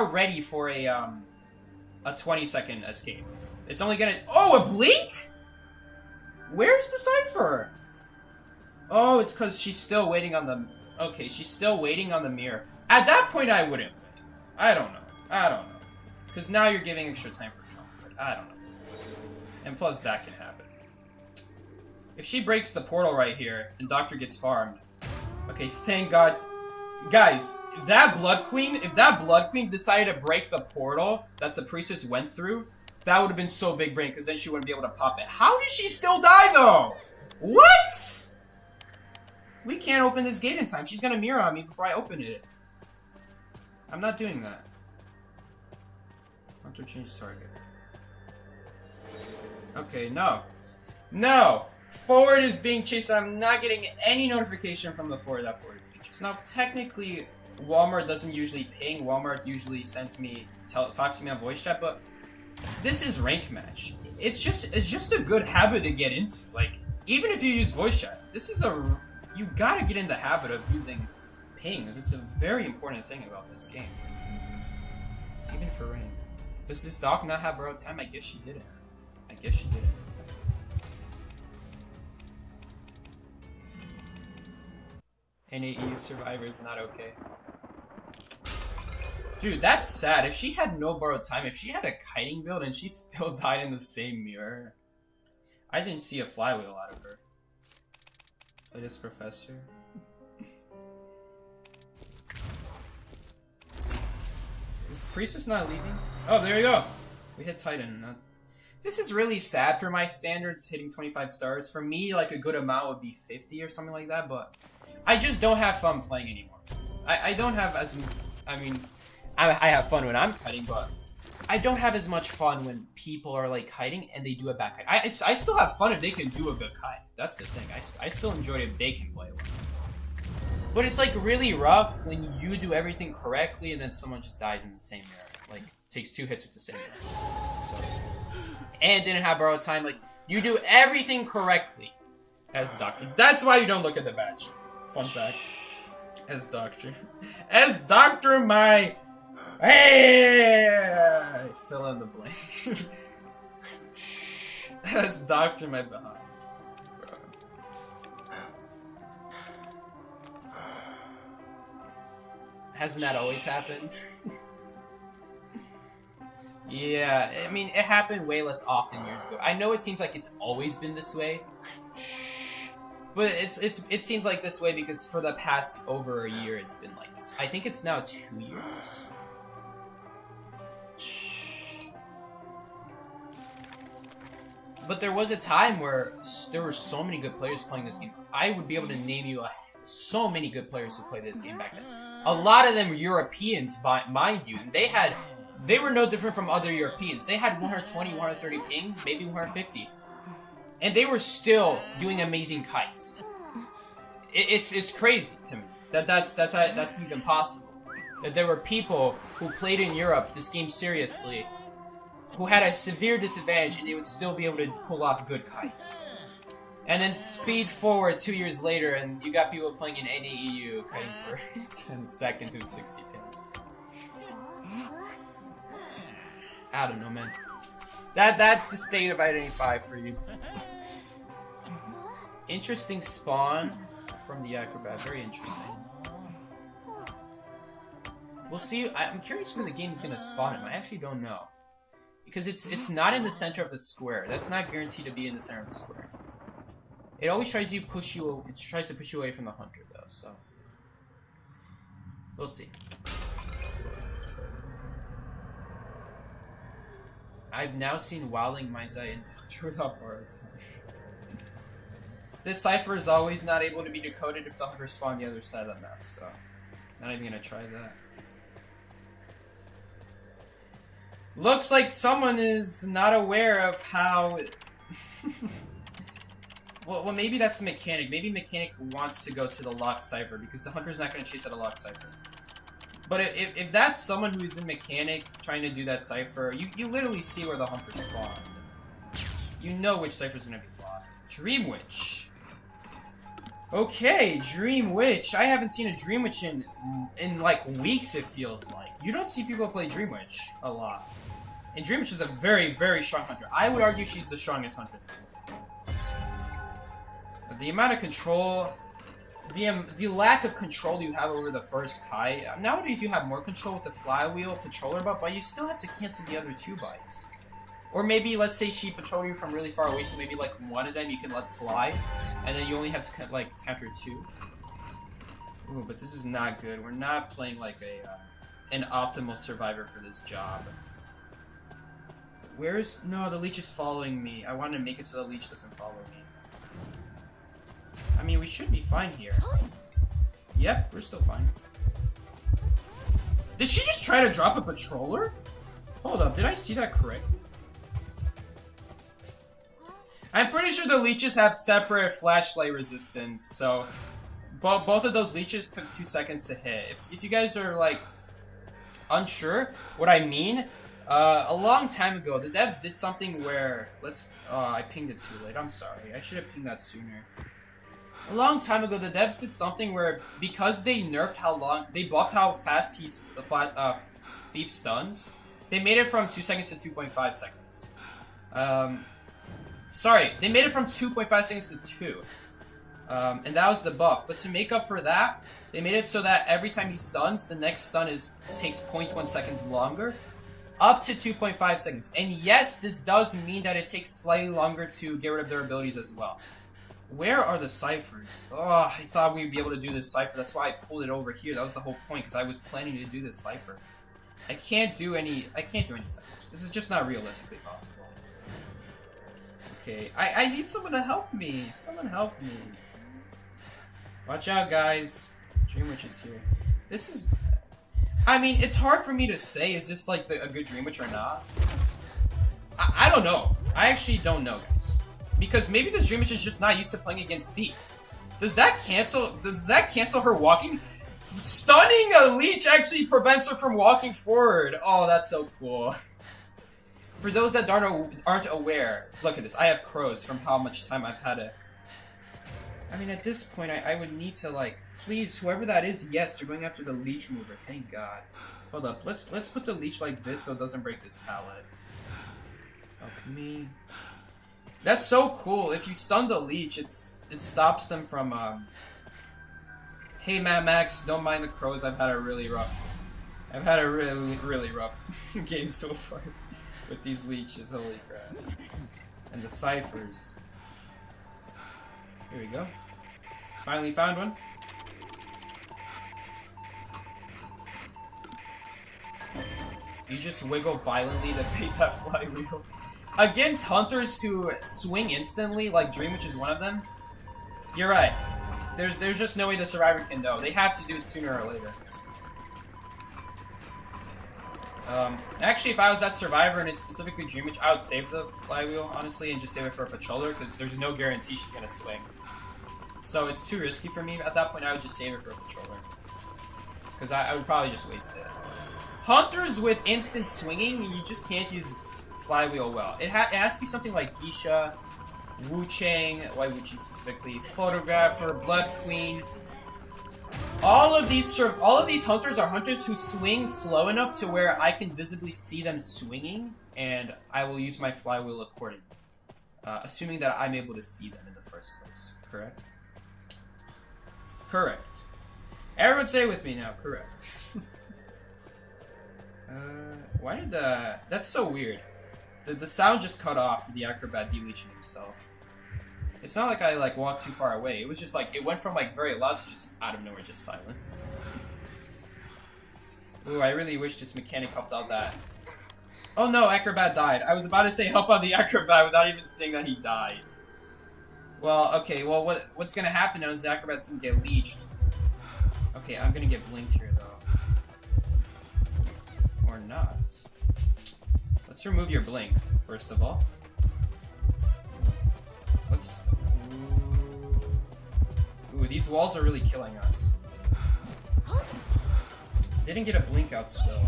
Speaker 1: ready for a 20-second escape. It's only gonna... Oh, a blink?! Where's the Cypher? Oh, it's because she's still waiting on the... Okay, she's still waiting on the mirror. At that point, I wouldn't wait. I don't know. Because now you're giving extra time for Trump. I don't know. And plus, that can happen. If she breaks the portal right here, and Doctor gets farmed... Okay, thank God... Guys, if that Blood Queen decided to break the portal that the Priestess went through, that would have been so big brain, because then she wouldn't be able to pop it. How did she still die, though? What? We can't open this gate in time. She's gonna mirror on me before I open it. I'm not doing that. Hunter change target. Okay, no. No! Forward is being chased. I'm not getting any notification from the forward that Forward is being chased. Now, technically, Walmart doesn't usually ping. Walmart usually sends me, talks to me on voice chat, but this is rank match. It's just a good habit to get into. Like, even if you use voice chat, you gotta get in the habit of using pings. It's a very important thing about this game. Even for rank. Does this doc not have borrowed time? I guess she didn't. NAEU survivor is not okay. Dude, that's sad. If she had no borrowed time, if she had a kiting build and she still died in the same mirror. I didn't see a flywheel out of her. Play this professor. Is Priestess not leaving? Oh, there you go. We hit Titan. This is really sad for my standards, hitting 25 stars. For me, like, a good amount would be 50 or something like that, but I just don't have fun playing anymore. I don't have as... I mean, I have fun when I'm kiting, but I don't have as much fun when people are, like, kiting and they do a bad kite. I still have fun if they can do a good kite. That's the thing. I still enjoy it if they can play well. But it's, like, really rough when you do everything correctly and then someone just dies in the same mirror. Like, takes 2 hits with the same mirror. So... And didn't have borrowed time. Like, you do everything correctly as Doctor. That's why you don't look at the badge. Fun fact. As Doctor. As Doctor, my... Hey! Fill in the blank. As Doctor, my behind. Bro. Hasn't that always happened? Yeah, I mean, it happened way less often years ago. I know it seems like it's always been this way, but it seems like this way because for the past over a year it's been like this. I think it's now 2 years. But there was a time where there were so many good players playing this game. I would be able to name you so many good players who played this game back then. A lot of them were Europeans, mind you, and they were no different from other Europeans. They had 120, 130 ping, maybe 150. And they were still doing amazing kites. It's crazy to me. That's even possible. That there were people who played in Europe this game seriously, who had a severe disadvantage, and they would still be able to pull off good kites. And then speed forward 2 years later, and you got people playing in NAEU kiting for 10 seconds with 60 ping. I don't know, man. That's the state of Identity 5 for you. Interesting spawn from the Acrobat. Very interesting. We'll see. I'm curious where the game's gonna spawn him. I actually don't know. Because it's not in the center of the square. That's not guaranteed to be in the center of the square. It always tries to push you away from the hunter though, so we'll see. I've now seen Wilding Mind's Eye and Doctor without borrowed cipher. This cipher is always not able to be decoded if the hunter spawned the other side of the map, so not even gonna try that. Looks like someone is not aware of how... well, maybe that's the mechanic. Maybe mechanic wants to go to the locked cipher because the hunter's not going to chase at a locked cipher. But if that's someone who's in mechanic trying to do that cipher, you literally see where the hunter spawned. You know which cipher's going to be locked. Dream Witch. Okay, Dream Witch. I haven't seen a Dream Witch in like weeks, it feels like. You don't see people play Dream Witch a lot. And Dream Witch is a very, very strong hunter. I would argue she's the strongest hunter. The amount of control, the lack of control you have over the first kite. Nowadays you have more control with the Flywheel patroller butt, but you still have to cancel the other 2 bites. Or maybe, let's say she patrolled you from really far away, so maybe like one of them you can let slide, and then you only have to like counter 2. Ooh, but this is not good. We're not playing like an optimal survivor for this job. Where's... No, the leech is following me. I want to make it so the leech doesn't follow me. I mean, we should be fine here. Yep, we're still fine. Did she just try to drop a patroller? Hold up, did I see that correctly? I'm pretty sure the leeches have separate flashlight resistance, so... both of those leeches took 2 seconds to hit. If you guys are, like, unsure what I mean... a long time ago, the devs did something where... I pinged it too late. I'm sorry. I should have pinged that sooner. A long time ago, the devs did something where, because they nerfed they buffed how fast Thief stuns, they made it from 2 seconds to 2.5 seconds. Sorry, they made it from 2.5 seconds to 2. And that was the buff. But to make up for that, they made it so that every time he stuns, the next stun takes 0.1 seconds longer. Up to 2.5 seconds. And yes, this does mean that it takes slightly longer to get rid of their abilities as well. Where are the ciphers? Oh, I thought we'd be able to do this cipher. That's why I pulled it over here. That was the whole point, because I was planning to do this cipher. I can't do any ciphers. This is just not realistically possible. Okay, I need someone to help me. Someone help me. Watch out, guys. Dream Witch is here. This is... I mean, it's hard for me to say, is this like a good Dream Witch or not? I don't know. I actually don't know, guys. Because maybe this Dream Witch is just not used to playing against Thief. Does that cancel her walking? Stunning a leech actually prevents her from walking forward. Oh, that's so cool. For those that aren't aware, look at this. I have crows from how much time I've had it. I mean, at this point, I would need to, like... Please, whoever that is, yes, they're going after the leech remover. Thank God. Hold up, let's put the leech like this so it doesn't break this pallet. Help me. That's so cool. If you stun the leech, it stops them from. Hey, Mad Max, don't mind the crows. I've had a really rough game so far. With these leeches, holy crap. And the ciphers. Here we go. Finally found one. You just wiggle violently to beat that flywheel. Against hunters who swing instantly, like Dream, which is one of them, you're right. There's just no way the survivor can know. They have to do it sooner or later. Actually, if I was that survivor and it's specifically Dream, which I would save the flywheel, honestly, and just save it for a patroller, because there's no guarantee she's gonna swing. So it's too risky for me. At that point, I would just save it for a patroller. Because I would probably just waste it. Hunters with instant swinging, you just can't use flywheel well. It has to be something like Gisha, Wu Chang, why Wu Chang specifically, Photographer, Blood Queen. All of these hunters are hunters who swing slow enough to where I can visibly see them swinging, and I will use my flywheel accordingly. Assuming that I'm able to see them in the first place. Correct? Correct. Everyone say it with me now. Correct. Why did the... That's so weird. The sound just cut off for the acrobat deleting himself. It's not like I like walked too far away. It was just like, it went from like very loud to just out of nowhere, just silence. Ooh, I really wish this mechanic helped out that. Oh no, acrobat died. I was about to say help on the acrobat without even saying that he died. Well, okay, well what's gonna happen now is the acrobat's gonna get leeched. Okay, I'm gonna get blinked here though. Or not. Let's remove your blink, first of all. Let's... Ooh, these walls are really killing us. Didn't get a blink out still.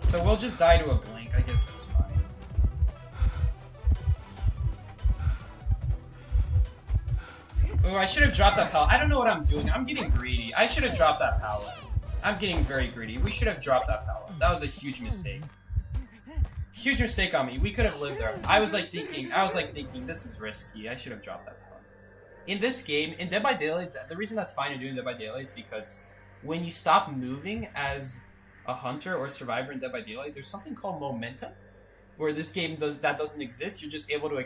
Speaker 1: So we'll just die to a blink, I guess that's fine. Ooh, I should have dropped that pallet. I don't know what I'm doing. I'm getting greedy. I should have dropped that pallet. I'm getting very greedy. We should have dropped that pallet. That was a huge mistake. Huge mistake on me. We could have lived there. I was like thinking, this is risky. I should have dropped that pallet. In this game, in Dead by Daylight, the reason that's fine to do in Dead by Daylight is because when you stop moving as a hunter or survivor in Dead by Daylight, there's something called momentum, where this game doesn't exist. You're just able to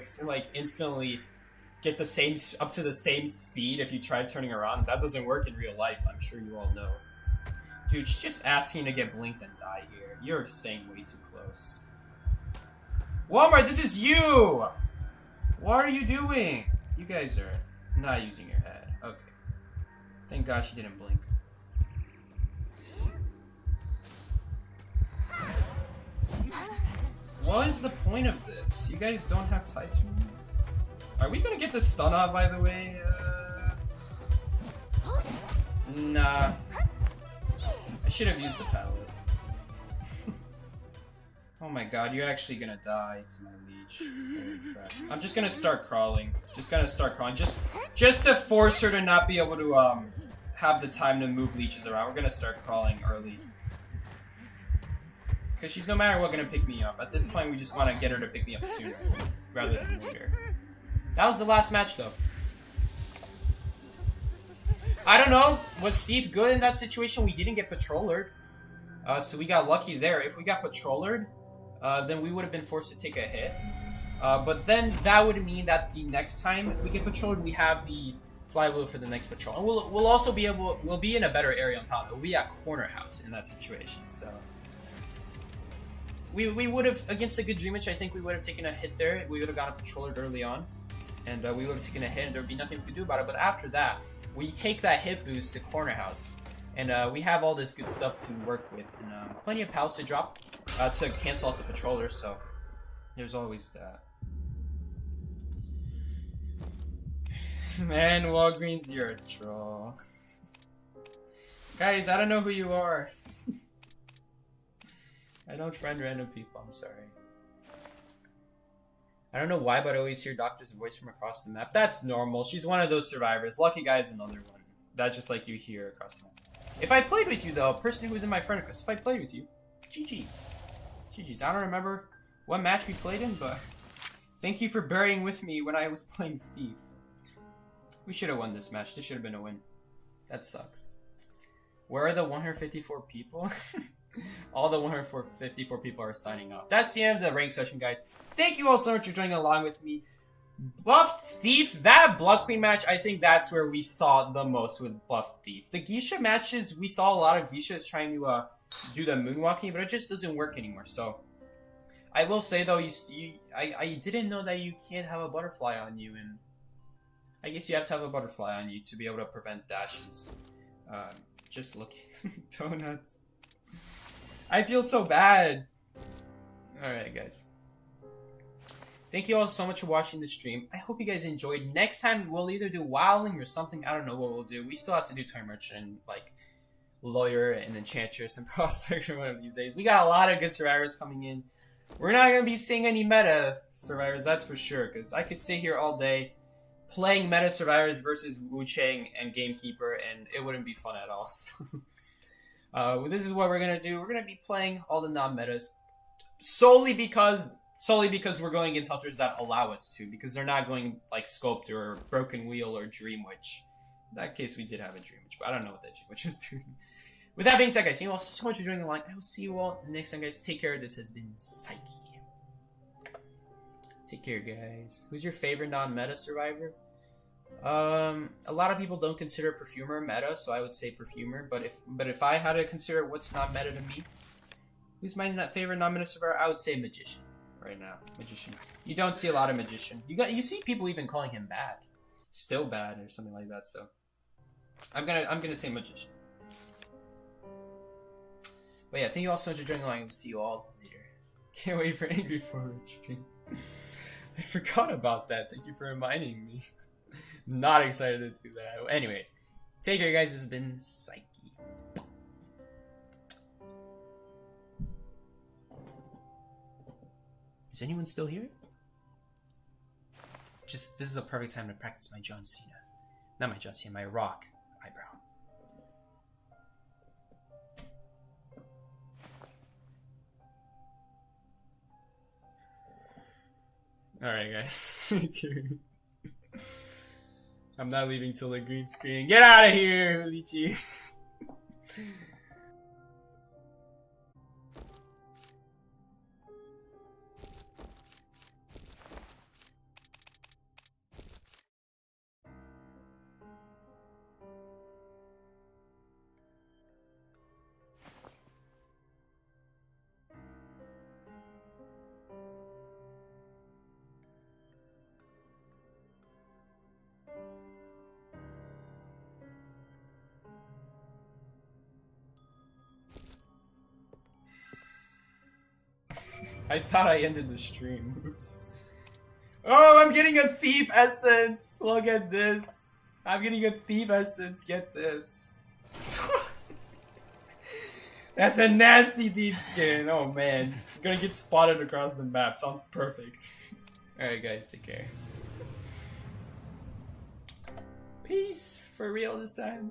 Speaker 1: instantly get the same up to the same speed if you try turning around. That doesn't work in real life. I'm sure you all know. Dude, she's just asking to get blinked and die here. You're staying way too close. Walmart, this is you! What are you doing? You guys are not using your head. Okay. Thank God she didn't blink. What is the point of this? You guys don't have Tai Chi? Are we gonna get the stun off, by the way? Nah. I should have used the pallet. Oh my god, you're actually gonna die to my leech. Holy crap. I'm just gonna start crawling. Just to force her to not be able to have the time to move leeches around. We're gonna start crawling early. Because she's no matter what gonna pick me up. At this point, we just want to get her to pick me up sooner rather than later. That was the last match though. I don't know. Was Steve good in that situation? We didn't get patrollered. So we got lucky there. If we got patrollered, then we would have been forced to take a hit. But then that would mean that the next time we get patrolled, we have the flywheel for the next patrol. And we'll also be able, we'll be in a better area on top. We'll be at corner house in that situation. So we would have, against a good Dream Witch, I think we would have taken a hit there. We would have gotten patrollered early on, and we would have taken a hit, and there would be nothing we could do about it. But after that, we take that hit boost to corner house, and we have all this good stuff to work with, and plenty of pals to drop to cancel out the patroller. So there's always that. Man, Walgreens, you're a troll. Guys, I don't know who you are. I don't friend random people, I'm sorry. I don't know why, but I always hear Doctor's voice from across the map. That's normal. She's one of those survivors. Lucky Guy is another one. That's just like you hear across the map. If I played with you, though, a person who was in my friend request, if I played with you, GG's. GG's. I don't remember what match we played in, but thank you for bearing with me when I was playing Thief. We should have won this match. This should have been a win. That sucks. Where are the 154 people? All the 154 people are signing up. That's the end of the rank session, guys. Thank you all so much for joining along with me. Buffed Thief, that Blood Queen match, I think that's where we saw the most with Buffed Thief. The Gisha matches, we saw a lot of Gishas trying to do the moonwalking, but it just doesn't work anymore. So I will say though, I didn't know that you can't have a butterfly on you, and I guess you have to have a butterfly on you to be able to prevent dashes. Just looking. Donuts. I feel so bad. Alright, guys. Thank you all so much for watching the stream. I hope you guys enjoyed. Next time, we'll either do Wildling or something. I don't know what we'll do. We still have to do Toy Merchant and, like, Lawyer and Enchantress and Prospector one of these days. We got a lot of good survivors coming in. We're not going to be seeing any meta survivors, that's for sure. Because I could sit here all day playing meta survivors versus Wu Chang and Gamekeeper, and it wouldn't be fun at all. So, this is what we're gonna do. We're gonna be playing all the non-metas solely because we're going against hunters that allow us to, because they're not going like Sculptor or Broken Wheel or Dream Witch. In that case, we did have a Dream Witch, but I don't know what that Dream Witch was doing. With that being said, guys, thank you all so much for joining along. I will see you all next time, guys. Take care. This has been Psyche. Take care, guys. Who's your favorite non-meta survivor? A lot of people don't consider Perfumer meta, so I would say Perfumer. But if I had to consider what's not meta to me, who's my favorite non-meta survivor? I would say Magician right now. Magician. You don't see a lot of Magician. You see people even calling him bad, still bad or something like that. So I'm gonna say Magician. But yeah, thank you all so much for joining along. I'll see you all later. Can't wait for Angry Forward stream. I forgot about that. Thank you for reminding me. Not excited to do that. Anyways, take care, guys. This has been Psyche. Is anyone still here? This is a perfect time to practice my John Cena. Not my John Cena, my Rock eyebrow. Alright, guys. Take care. I'm not leaving till the green screen. Get out of here, Lychee. I thought I ended the stream. Oops. Oh, I'm getting a thief essence. Look at this. I'm getting a thief essence. Get this. That's a nasty thief skin. Oh man. I'm gonna get spotted across the map. Sounds perfect. Alright guys, take care. Peace. For real this time.